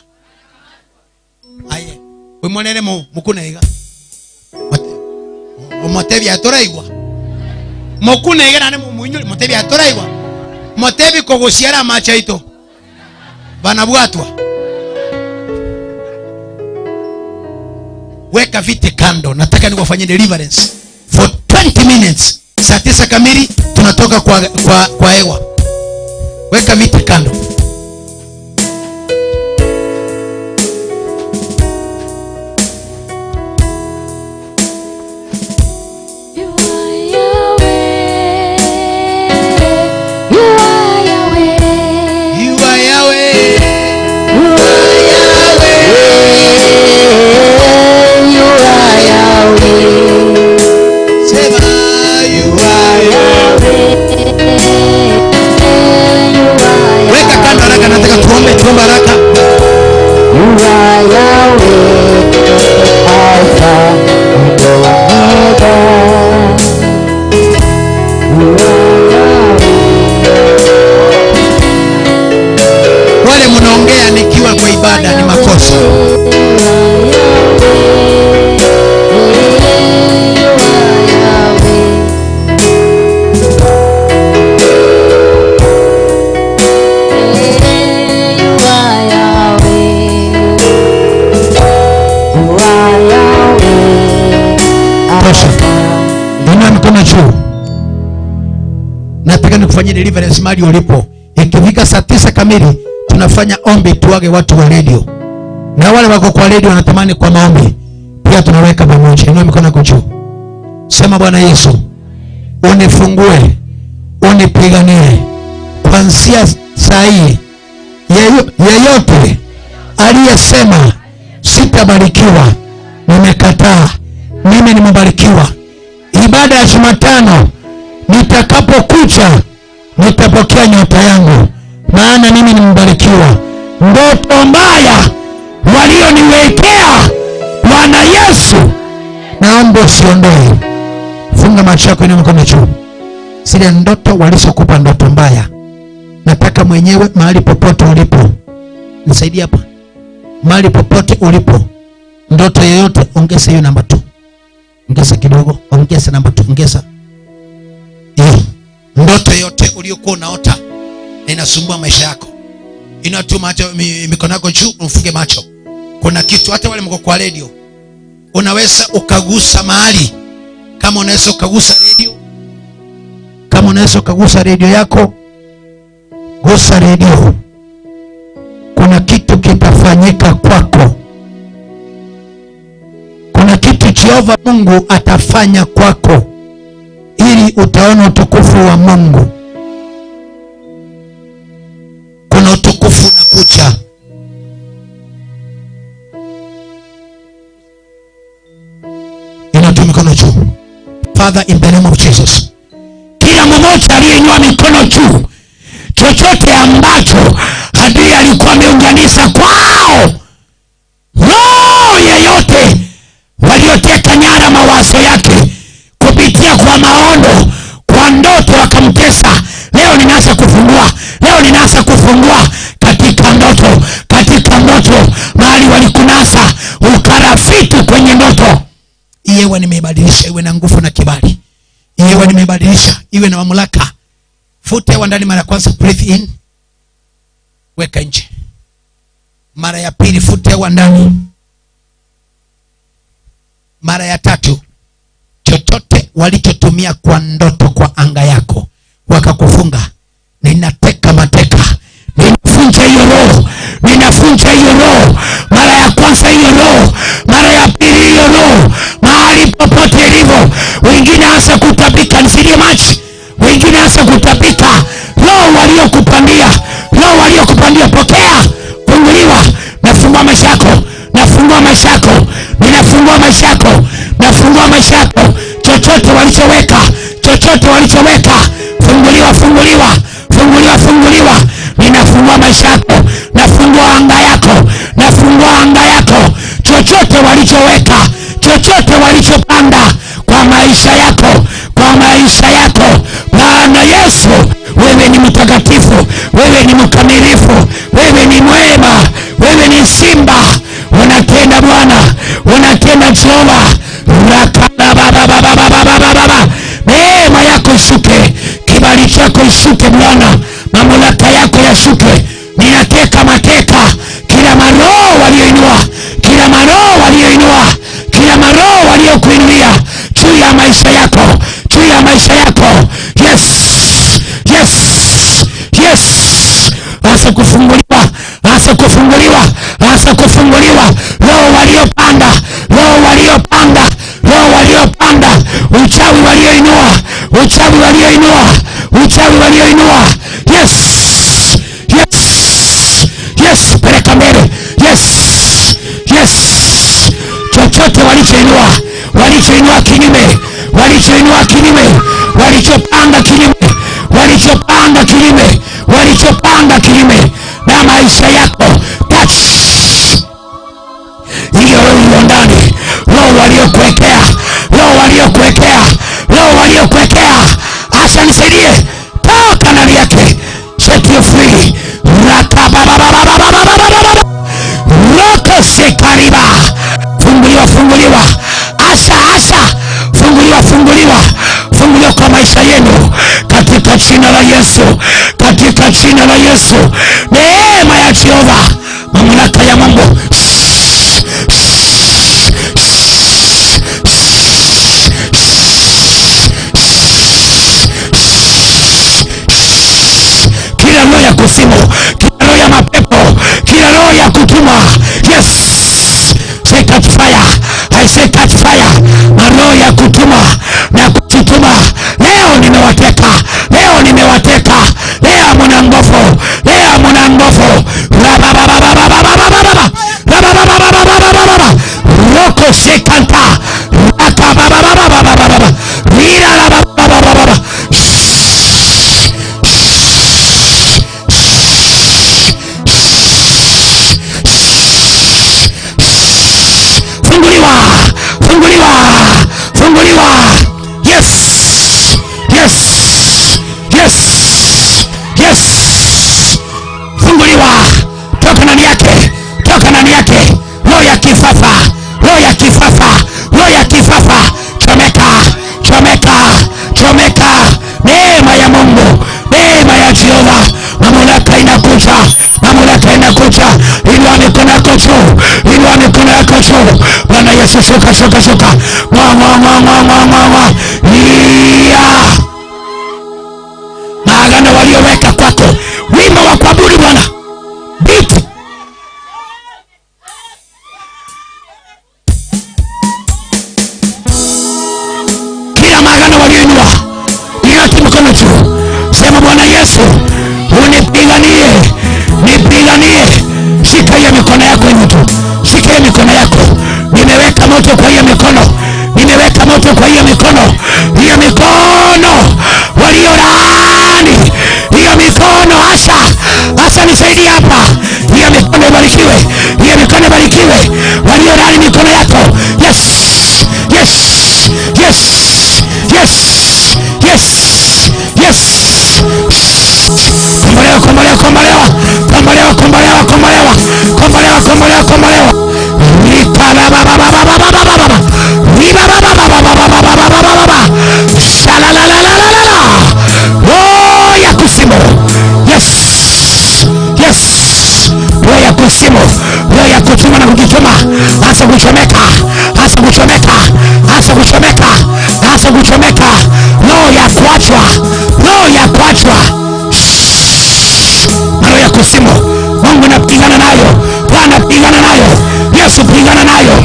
Aye. We mwanene mukuna Motebi atoraigwa. Mukuna iga nane munyuli Motebi atoraigwa. Motebi kogosiara machaito. Banabwatwa. Weka viti kando. Nataka nikufanyie deliverance for 20 minutes. Saa 9 kamili tunatoka kwa hewa. Weka viti kando. Wale mnaongea nikiwa kwa ibada ni makosa. Nina mkono juu. Nataka nikufanyie deliverance mahali ulipo. Ikifika saa 9 kamili tunafanya ombi tuage watu wa radio. Na wale wako kwa radio wanatamani kwa maombi. Pia tunaweka pamoja. Inua mikono yako juu. Sema Bwana Yesu, unifungue, unipiganie. Kuanzia saa hii yeyote aliyesema sitabarikiwa, nimekataa. Mimi nimebarikiwa. Ibada ya Jumatano nitakapokucha nitapokea nyota yangu, maana mimi nimebarikiwa. Ndoto mbaya walioniwekea Bwana Yesu naomba usiondoe. Funga macho yako, inua mkono juu. Zile ndoto walizokupa ndoto mbaya, nataka mwenyewe mahali popote ulipo, nisaidie hapa. Mahali popote ulipo, ndoto yoyote, ongeza hiyo namba 2. Ongeza kidogo, ongeza namba 2, ongeza. Ndoto yote uliyokuwa unaota na inasumbua maisha yako, inatuma macho, mikono yako juu, ufunge macho. Kuna kitu, hata wale mko kwa radio, unaweza ukagusa mahali. Kama unaweza ukagusa radio, kama unaweza ukagusa radio yako, gusa radio. Kuna kitu kitafanyika kwako. Kuna kitu Jehova Mungu atafanya kwako, ili utaona utukufu wa Mungu. Kuna utukufu unakuja. Inua mikono juu. Father, in the name of Jesus, kila mmoja aliyeinua mikono juu iwe na mamlaka. Futa hewa ndani mara ya kwanza, breathe in, weka nje. Mara ya pili, futa hewa ndani. Mara ya tatu, chochote walichotumia kwa ndoto kwa anga yako wakakufunga, ninateka mateka, ninafunja hiyo roho, ninafunja hiyo roho. Mara ya kwanza hiyo roho, mara ya pili hiyo roho, mahali popote ilivyo. Wengine hasa kutapika, nisilie maji, wengine hasa kutapika. Roho waliokupandia, roho waliokupandia, pokea, funguliwa. Nafungua maisha yako, nafungua maisha yako, ninafungua maisha yako, nafungua maisha yako. Chochote walichoweka, chochote walichoweka, funguliwa, funguliwa, funguliwa, funguliwa. Ninafungua maisha yako, nafungua anga yako, nafungua anga yako. Chochote walichoweka, chochote walichopanda kwa maisha yako, kwa maisha yako. Bwana Yesu, wewe ni mtakatifu, wewe ni mkamilifu, wewe ni mwema, wewe ni simba. Unatenda Bwana, unatenda Jehova. Neema yako ishuke, kibali chako ishuke Bwana, mamlaka yako yashuke. Ninateka mateka kila maroho walioinua, kila maroho walioinua, kila maroho waliokuinulia juu ya maisha yako, juu ya maisha yako. Yes, yes, yes. Asa kufunguliwa, asa kufunguliwa, asa kufunguliwa. Roho waliopanda, roho waliopanda, roho waliopanda, uchawi walioinua, uchawi walioinua, uchawi walioinua. Yes, yes, yes. Peleka mbele. Yes, yes. Chochote walichoinua, walichoinua kinyume, walichoinua kinyume, walichopanga kinyume, walichopanga kinyume, walichopanga kinyume na maisha yako, touch hiyo roho ndani, roho waliokuwekea, roho waliokuwekea, roho waliokuwekea. Acha nisaidie, toka ndani yake, set you free. Roko sekariba, funguliwa, funguliwa. Asha, asha, funguliwa, funguliwa, funguliwa kwa maisha yenu katika jina la Yesu, katika jina la Yesu. Neema ya Jehova, mamlaka ya Mungu. Kila roho ya kuzimu, kila roho ya mapepo, kila roho ya kutumwa, yes, say catch fire. I say catch fire. Roho ya kutumwa na kujituma, leo nimewateka, leo nimewateka. Leo mna nguvu, leo mna nguvu. Roko sekanta, funguliwa, funguliwa, funguliwa. Yes, yes, yes, yes. Funguliwa, toka ndani yake, toka ndani yake. Roho ya kifafa, roho ya kifafa, roho ya kifafa, chomeka, chomeka, chomeka. Neema ya Mungu, neema ya Jehova, mamlaka inakuja, mamlaka inakuja. Inua mikono yako juu, inua mikono yako juu. Bwana Yesu, shuka, shuka, shuka. Mwa, mwa, mwa, mwa, mwa, mwa, mwa. Yeah. Maagano walioweka kwako, wimbo wa kuabudu Bwana, beat. Kila maagano walioinua, inua mikono juu. Sema, Bwana Yesu, unipiganie, nipiganie. Shika hiyo mikono yako juu, shika hiyo mikono yako. Nimeweka moto kwa hiyo mikono, nimeweka moto kwa hiyo mikono, hiyo mikono waliolaani, hiyo mikono. Asha, asha nisaidie hapa. Hiyo mikono ibarikiwe, hiyo mikono ibarikiwe. Waliolaani mikono yako. Yes, yes, yes, yes, yes, yes. Kombolewa, kombolewa, kombolewa, kombolewa, kombolewa, kombolewa, kombolewa, kombolewa, kombolewa. Ripa baba baba baba baba baba. Ripa baba baba baba baba baba baba. kuchomeka, anza kuchomeka, anza kuchomeka, anza kuchomeka. Roho ya kuachwa, roho ya kuachwa, roho ya kuzimu, Mungu anapigana nayo, Bwana pigana nayo, Yesu pigana nayo,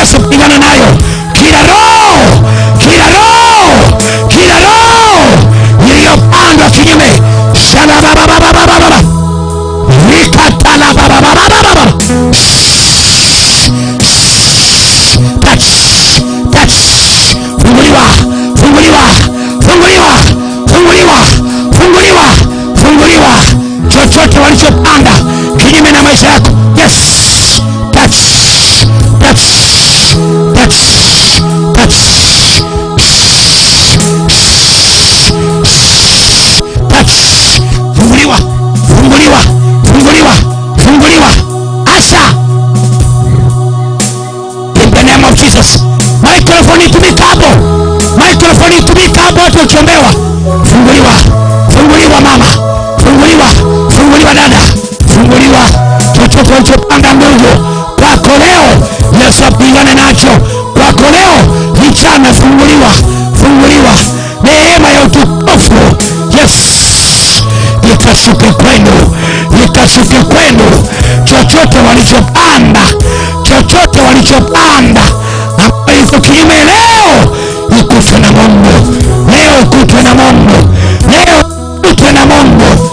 Yesu pigana nayo. Kila roho, kila roho, kila roho iliyopandwa kinyume, shala baba baba baba baba, nikatala baba baba baba, touch, touch, funguliwa, funguliwa, funguliwa, funguliwa, funguliwa, funguliwa. Chochote walichopanda kinyume na maisha yako, yes, touch, touch, touch, touch, touch. Funguliwa, funguliwa, funguliwa, funguliwa. Asha, in the name of Jesus. Microphone itumika hapo, microphone itumika hapo, watu wakiombewa. Funguliwa, funguliwa mama, funguliwa, funguliwa dada, funguliwa. Chochote walichopanga Mungu kwako leo, Yesu apigane nacho kwako leo. Mchana funguliwa, funguliwa. Neema ya utukufu, yes, ikashuke kwenu, ikashuke kwenu. Chochote walichopanda, chochote walichopanda ambayo iko kinyume leo, ikutwe na Mungu leo, ikutwe na Mungu leo, ikutwe na Mungu.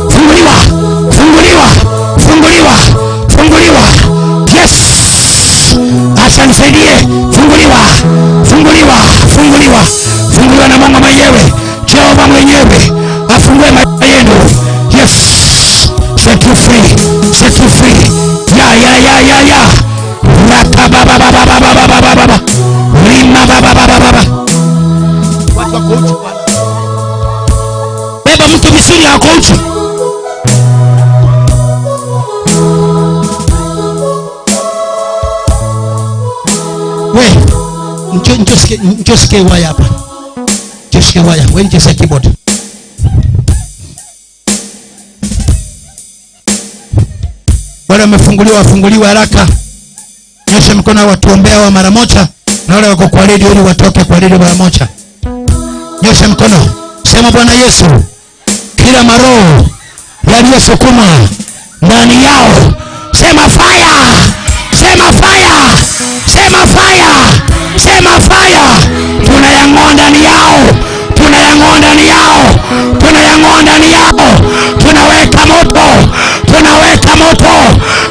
Funguliwa, funguliwa, funguliwa, funguliwa. Yes, acha nisaidie. Funguliwa, funguliwa, funguliwa, funguliwa na Mungu mwenyewe, Jehova mwenyewe afungue maisha yenu. Yes, set you free, set you free. Ya ya ya ya ya. Raka baba baba baba baba baba. Rima baba baba baba. Watu wako uchi bwana. Beba mtu misuri yako uchi. We, njoo sikie waya hapa. Njoo sikie waya. Wewe njoo sikie keyboard. Wale wamefunguliwa wafunguliwa haraka. Nyosha mkono watu ombea wa mara moja, na wale wako kwa radio ili watoke kwa radio mara moja. Nyosha mkono. Sema Bwana Yesu, kila maroho yaliyosukuma ndani yao, sema fire, sema fire, sema fire, sema fire. Tunayang'oa ndani yao, tunayang'oa ndani yao, tunayang'oa ndani yao. Tunaweka moto, tunaweka moto,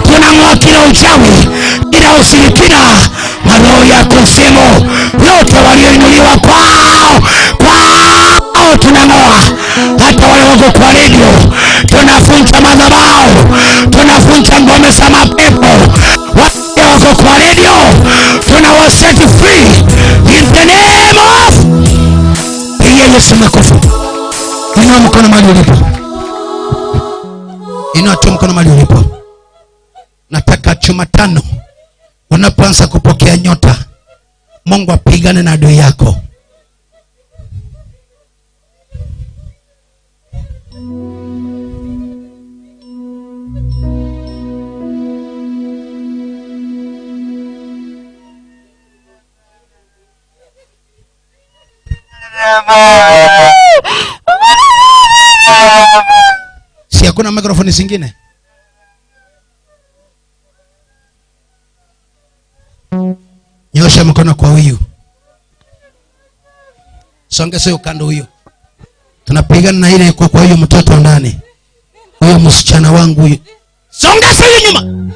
tunang'oa kila uchawi, kila ushirikina, maroho ya kuzimu yote walioinuliwa kwao, kwao tunang'oa. Hata wale wako kwa radio, tunafunja madhabahu, tunafunja ngome za mapepo. Wale wako kwa radio, tunawaset free in the name of Yesu makofi. Inua mkono mahali ulipo, inua tu mkono mahali ulipo. Nataka Jumatano unapoanza kupokea nyota, Mungu apigane na adui yako. Si hakuna mikrofoni zingine? Nyosha mkono kwa huyu. Songeza ukando huyo. Tunapigana na ile kwa huyo mtoto ndani. Huyo msichana wangu huyo. Songeza hiyo nyuma.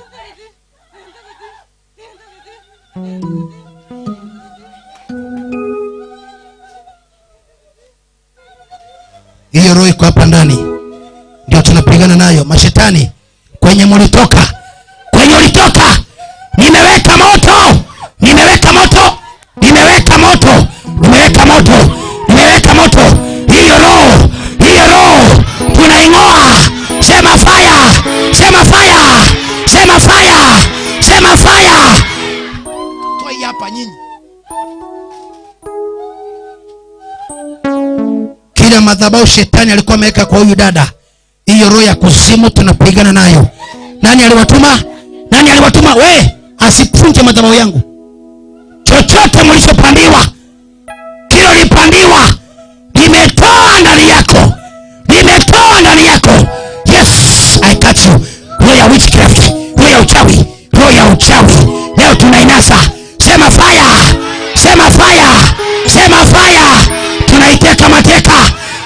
Hiyo roho iko hapa ndani, ndio tunapigana nayo. Mashetani kwenye mulitoka, kwenye ulitoka, nimeweka moto, nimeweka moto, nimeweka moto, nimeweka moto, nimeweka moto. Hiyo roho, hiyo roho tunaing'oa. Sema fire, sema fire, sema fire, sema fire. Toi hapa nyinyi. Kila madhabahu shetani alikuwa ameweka kwa huyu dada, Hiyo roho ya kuzimu tunapigana nayo. Nani aliwatuma? Nani aliwatuma? We, asipunje madhabahu yangu. Chochote mlichopandiwa, kilo lipandiwa, nimetoa ndani yako. Nimetoa ndani yako. Yes, I catch you. Roho ya witchcraft, roho ya uchawi, roho ya uchawi. Leo tunainasa. Sema fire. Sema fire. Sema fire. Tunaiteka mateka.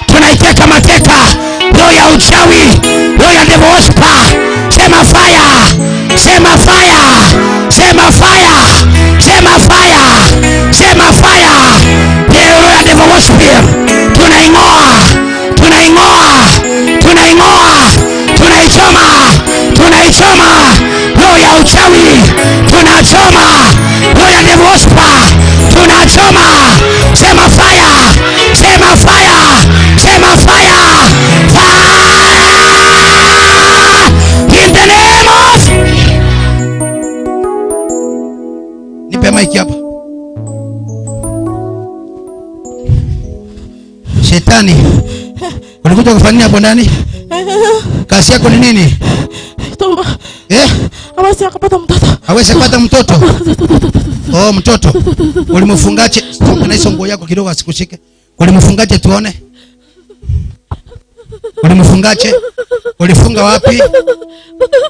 Tunaiteka mateka. Roho ya uchawi, roho ya devil worshiper. Sema fire. Sema fire. Sema fire. Sema fire. Sema fire. Roho ya devil worshiper. Tunaingoa. Tunaingoa. Tunaingoa. Tunaichoma. Tunaichoma. Roho ya uchawi. Tunachoma. Roho ya devil worshiper. Tunachoma. Sema fire. Sema fire. Sema fire. Fire. In the name of. Nipe mic hapa. Shetani. Ulikuja kufanya hapo ndani? Kazi yako ni nini?
Hawezi akapata mtoto.
Hawezi kupata mtoto. Oh, mtoto. Ulimfungaje? Na hizo nguo yako kidogo asikushike. Ulimfungaje tuone? Ulimfungaje? Ulifunga wapi?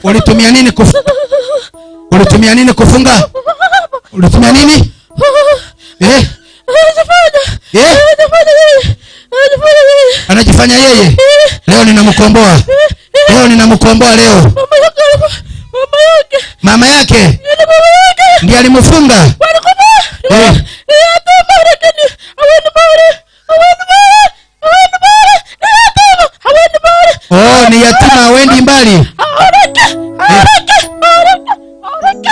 Ulitumia nini kufunga? Ulitumia nini kufunga? Ulitumia nini? Anajifanya yeye. Leo ninamkomboa. Leo ninamkomboa leo. Mama yake. Ndiye alimfunga. Oh, ni yatima hawendi mbali.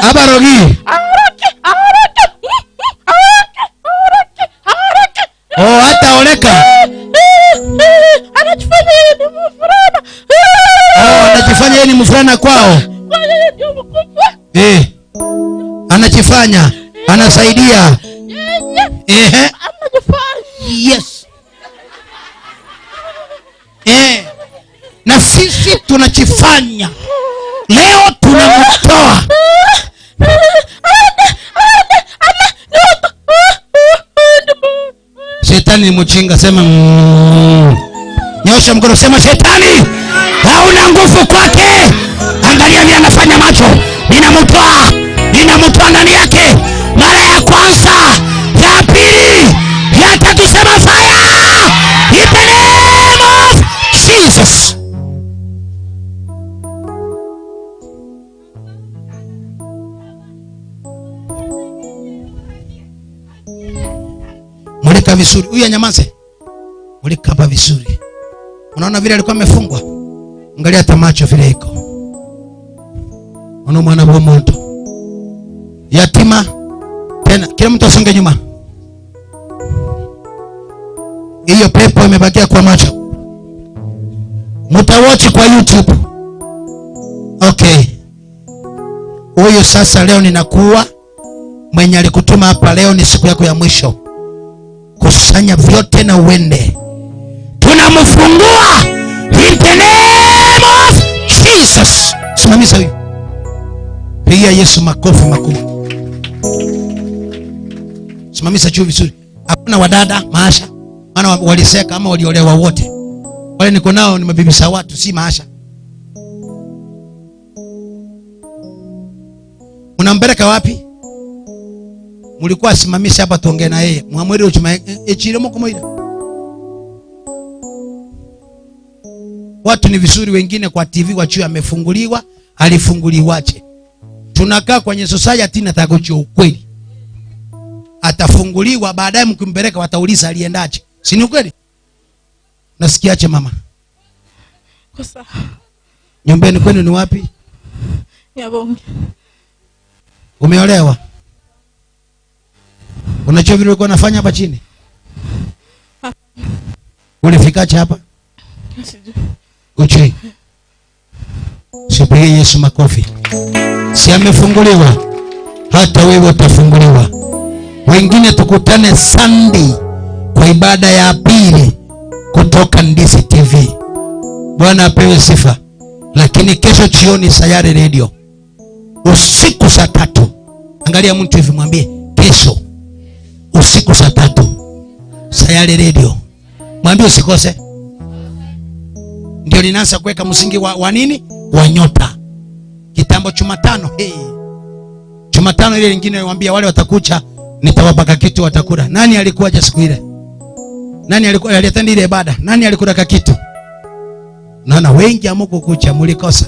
Abarogi. Oh, hata oleka.
Anajifanya yeye ni mfurana.
Oh, anajifanya yeye ni mfurana kwao. Anajifanya, anasaidia. Yes. Na sisi tunajifanya. Leo tunamtoa. Shetani ni mjinga, sema nyosha mkono, sema shetani hauna nguvu kwake. Angalia vile anafanya macho. Ninamtoa. Ninamtoa ndani yake. Mara ya kwanza, ya pili, ya tatu, sema fire. In the name of Jesus. Mulika vizuri. Huyu anyamaze. Mulika hapa vizuri. Unaona vile alikuwa amefungwa? Angalia hata macho vile iko. Ona mwana wa moto. Yatima. Tena kila mtu asonge nyuma. Hiyo pepo imebakia kwa macho. Mtawatch kwa YouTube. Okay. Huyo sasa leo ninakuwa mwenye alikutuma hapa. Leo ni siku yako ya mwisho. Kusanya vyote na uende. Tunamfungua in the name of Jesus. Simamisha huyu. Pigia Yesu makofi makubwa. Simamisha juu vizuri. Hakuna wadada maasha. Maana waliseka ama waliolewa wote. Wale niko nao ni mabibi za watu, si maasha. Unampeleka wapi? Mulikuwa simamisha hapa tuongee na yeye. Muamwele uchuma echiremo kumoida. Watu ni vizuri, wengine kwa TV wachua amefunguliwa, alifunguliwaje? Tunakaa kwenye society na tagocho ukweli. Atafunguliwa baadaye mkimpeleka watauliza aliendaje. Si ni ukweli? Nasikiaje mama?
Kosa.
Nyumbani kwenu ni wapi?
Nyabonge.
Umeolewa? Unajua vile ulikuwa unafanya hapa chini? Ulifikaje hapa?
Sijui.
Uchi. Sipige Yesu makofi. Si amefunguliwa? Hata wewe utafunguliwa. Wengine tukutane Sunday kwa ibada ya pili kutoka Ndisi TV. Bwana apewe sifa. Lakini kesho jioni Sayare Radio usiku saa 3. Angalia mtu hivi mwambie kesho usiku saa 3 Sayare Radio. Mwambie usikose. Ndio ninaanza kuweka msingi wa nini? Wa nyota. Kitambo Jumatano. Jumatano ile nyingine niwaambia wale watakucha nitawapaka kitu watakula. Nani alikuwa siku ile? Nani alikuwa aliyetenda ile ibada? Nani alikula kitu? Naona wengi amuko kucha mulikosa.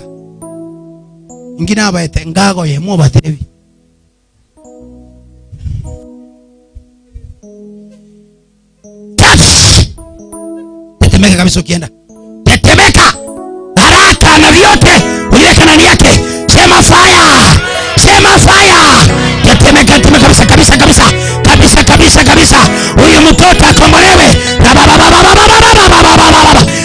Ingine abaete ngago ye mu batevi. Tetemeka kabisa ukienda. Tetemeka. Haraka na vyote uliweka ndani yake. Sema fire. Sema fire. Tetemeka kabisa kabisa kabisa. Kabisa kabisa kabisa. Huyu mtoto akombolewe.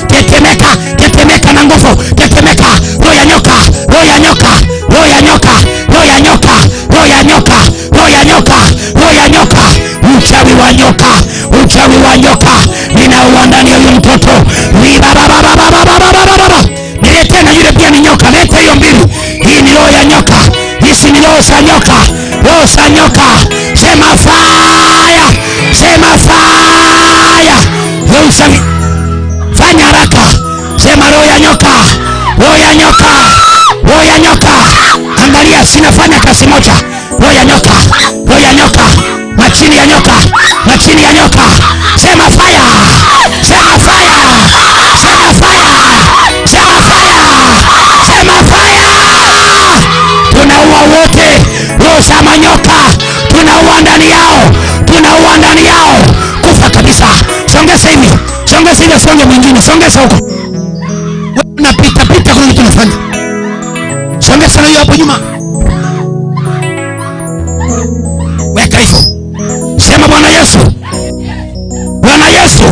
Tetemeka, tetemeka na nguvu. Tetemeka. Roho ya nyoka, roho ya nyoka, roho ya nyoka, roho ya nyoka, roho ya nyoka, roho ya nyoka, roho ya nyoka. Uchawi wa nyoka, uchawi wa nyoka. Ninaua ndani ya huyu mtoto. Nilete na yule pia ni nyoka. Leta hiyo mbili. Hii ni roho ya nyoka. Hizi ni roho za nyoka. Roho za nyoka. Sema fire. Sema fire. Roho uchawi. Fanya haraka. Sema roho ya nyoka. Roho ya nyoka. Roho ya nyoka. Angalia sinafanya kazi moja. Roho ya nyoka. Roho ya nyoka. Machini ya nyoka. Machini ya nyoka. Sema fire. Sema fire. Sema fire. Sema fire. Sema fire. Tunaua wote. Roho za manyoka. Tunaua ndani yao. Tunaua ndani yao. Kufa kabisa. Songeza hivi. Songeza hivi, songe mwingine. Songeza huko. Unapita pita kuna kitu unafanya. Songeza na hiyo hapo nyuma. Weka hivyo. Sema Bwana Yesu. Bwana Yesu.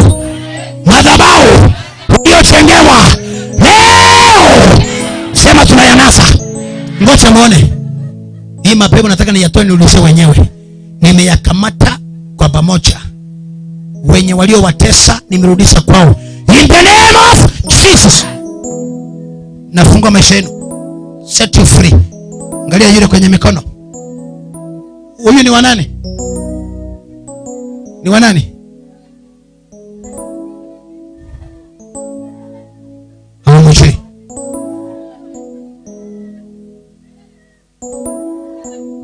Madhabahu uliojengewa leo. Sema tunayanasa. Ngoja muone. Hii mapepo nataka niyatoe niulize wenyewe. Nimeyakamata kwa pamoja. Wenye walio watesa nimerudisha kwao. In the name of Jesus. Nafungua maisha yenu. Set you free. Angalia yule kwenye mikono. Huyu ni wa nani? Ni wa nani? Haumjui.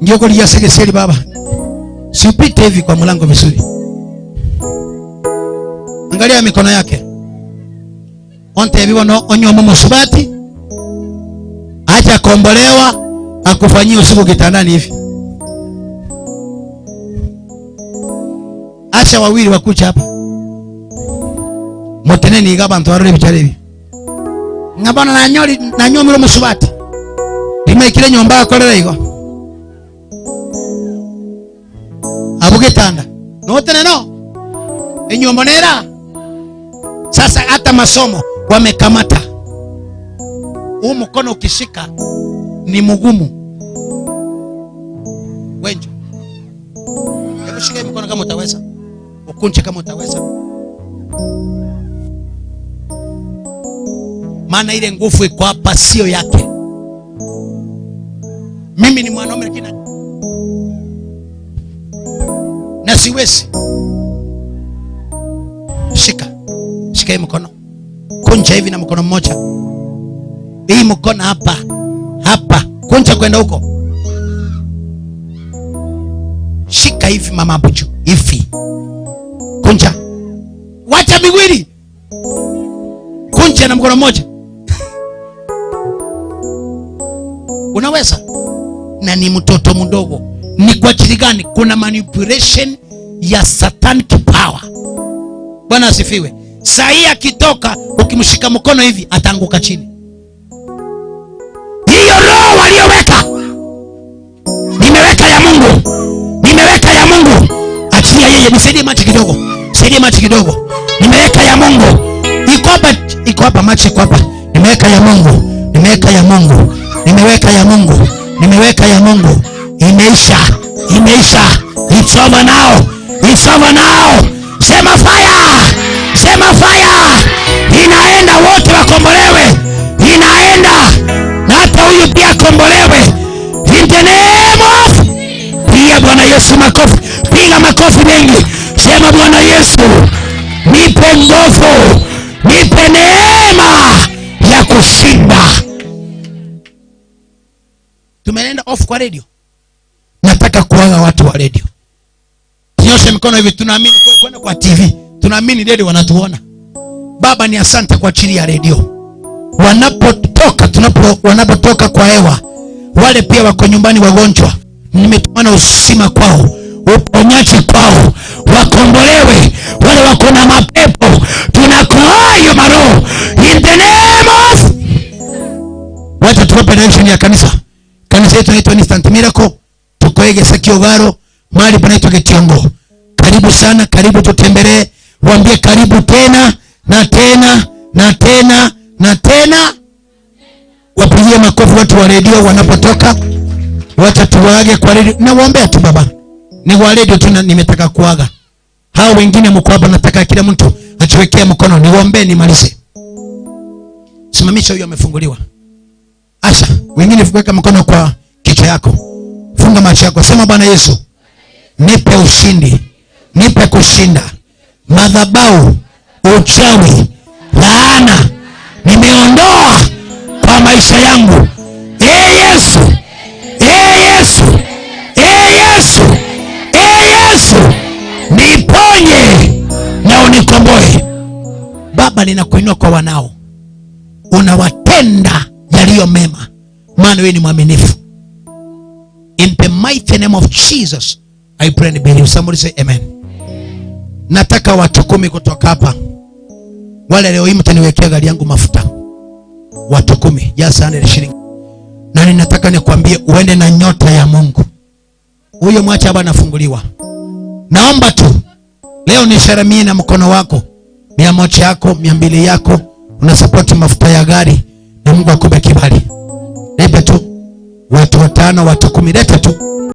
Ndio kwa liyasegeseli baba. Sipite hivi kwa mlango vizuri. Angalia mikono yake. Onte bibono onyomo musubati. Acha kombolewa akufanyia usiku kitandani hivi. Acha wawili wakucha hapa. Moteneni igabantu arore bicharebi. Ngabana na nyori na nyomiro musubati. Dimekire nyomba akorera igo. Abugitanda. Notene no. Enyomonera. Sasa hata masomo wamekamata. Huu mkono ukishika ni mgumu. Wenjo. Hebu shika mkono kama utaweza. Ukunje kama utaweza. Maana ile nguvu iko hapa sio yake. Mimi ni mwanaume lakini na siwezi. Shika. Shika hii mkono. Kunja hivi na mkono mmoja. Hii mkono hapa. Hapa. Kunja kwenda huko. Shika hivi mama Buju. Hivi. Kunja. Wacha miwili. Kunja na mkono mmoja. Unaweza? Na ni mtoto mdogo. Ni kwa ajili gani? Kuna manipulation ya satanic power. Bwana asifiwe. Saa hii akitoka ukimshika mkono hivi ataanguka chini. Hiyo roho walioweka. Nimeweka ya Mungu. Nimeweka ya Mungu. Achia yeye, nisaidie machi kidogo. Saidie machi kidogo. Nimeweka ya Mungu. Iko hapa machi iko hapa. Nimeweka ya Mungu. Nimeweka ya Mungu. Nimeweka ya Mungu. Nimeweka ya Mungu. Imeisha. Imeisha. It's over now. It's over now. Sema fire. Sema fire. Inaenda wote wakombolewe. makofi mengi. Sema Bwana Yesu, nipe nguvu, nipe neema ya kushinda. Tumeenda off kwa radio. Nataka kuaga watu wa radio. Tunyoshe mikono hivi, tunaamini kwenda kwa TV. Tunaamini radio wanatuona. Baba, ni asante kwa ajili ya radio. Wanapotoka kwa hewa, wale pia wako nyumbani wagonjwa, nimetumana uzima kwao, uponyaji kwao, wakombolewe. Wale wako na mapepo, tunakoa hiyo maroho in the name of. Wacha tuwape direction ya kanisa. Kanisa yetu inaitwa Instant Miracle. Tuko Egesa Kiogaro, mahali panaitwa Getiongo. Karibu sana, karibu tutembelee. Waambie karibu tena na tena na tena na tena. Wapigie makofi watu wa radio wanapotoka. Wacha tuwaage kwa radio. Na waombea tu baba. Ni wa radio tu nimetaka kuaga. Hao wengine mko hapa, nataka kila mtu achiwekee mkono. Niwaombee nimalize. Simamisha huyo amefunguliwa. Asha, wengine fuweka mkono kwa kichwa yako. Funga macho yako. Sema Bwana Yesu, nipe ushindi. Nipe kushinda. Madhabahu, uchawi, laana nimeondoa kwa maisha yangu. Yesu. Yesu. Yesu. Yesu. Niponye na unikomboe. Baba, ninakuinua kwa wanao. Unawatenda yaliyo mema, maana wewe ni mwaminifu. In the mighty name of Jesus, I pray and believe. Somebody say amen. Nataka watu 10 kutoka hapa. Wale leo hii mtaniwekea gari yangu mafuta. Watu 10, just 100 shilling. Na ninataka nikwambie uende na nyota ya Mungu. Huyo mwacha hapa anafunguliwa. Naomba tu leo nisharamie na mkono wako. 100 yako, 200 yako, unasupport mafuta ya gari na Mungu akupe kibali. Leta tu watu 5, watu 10, leta tu.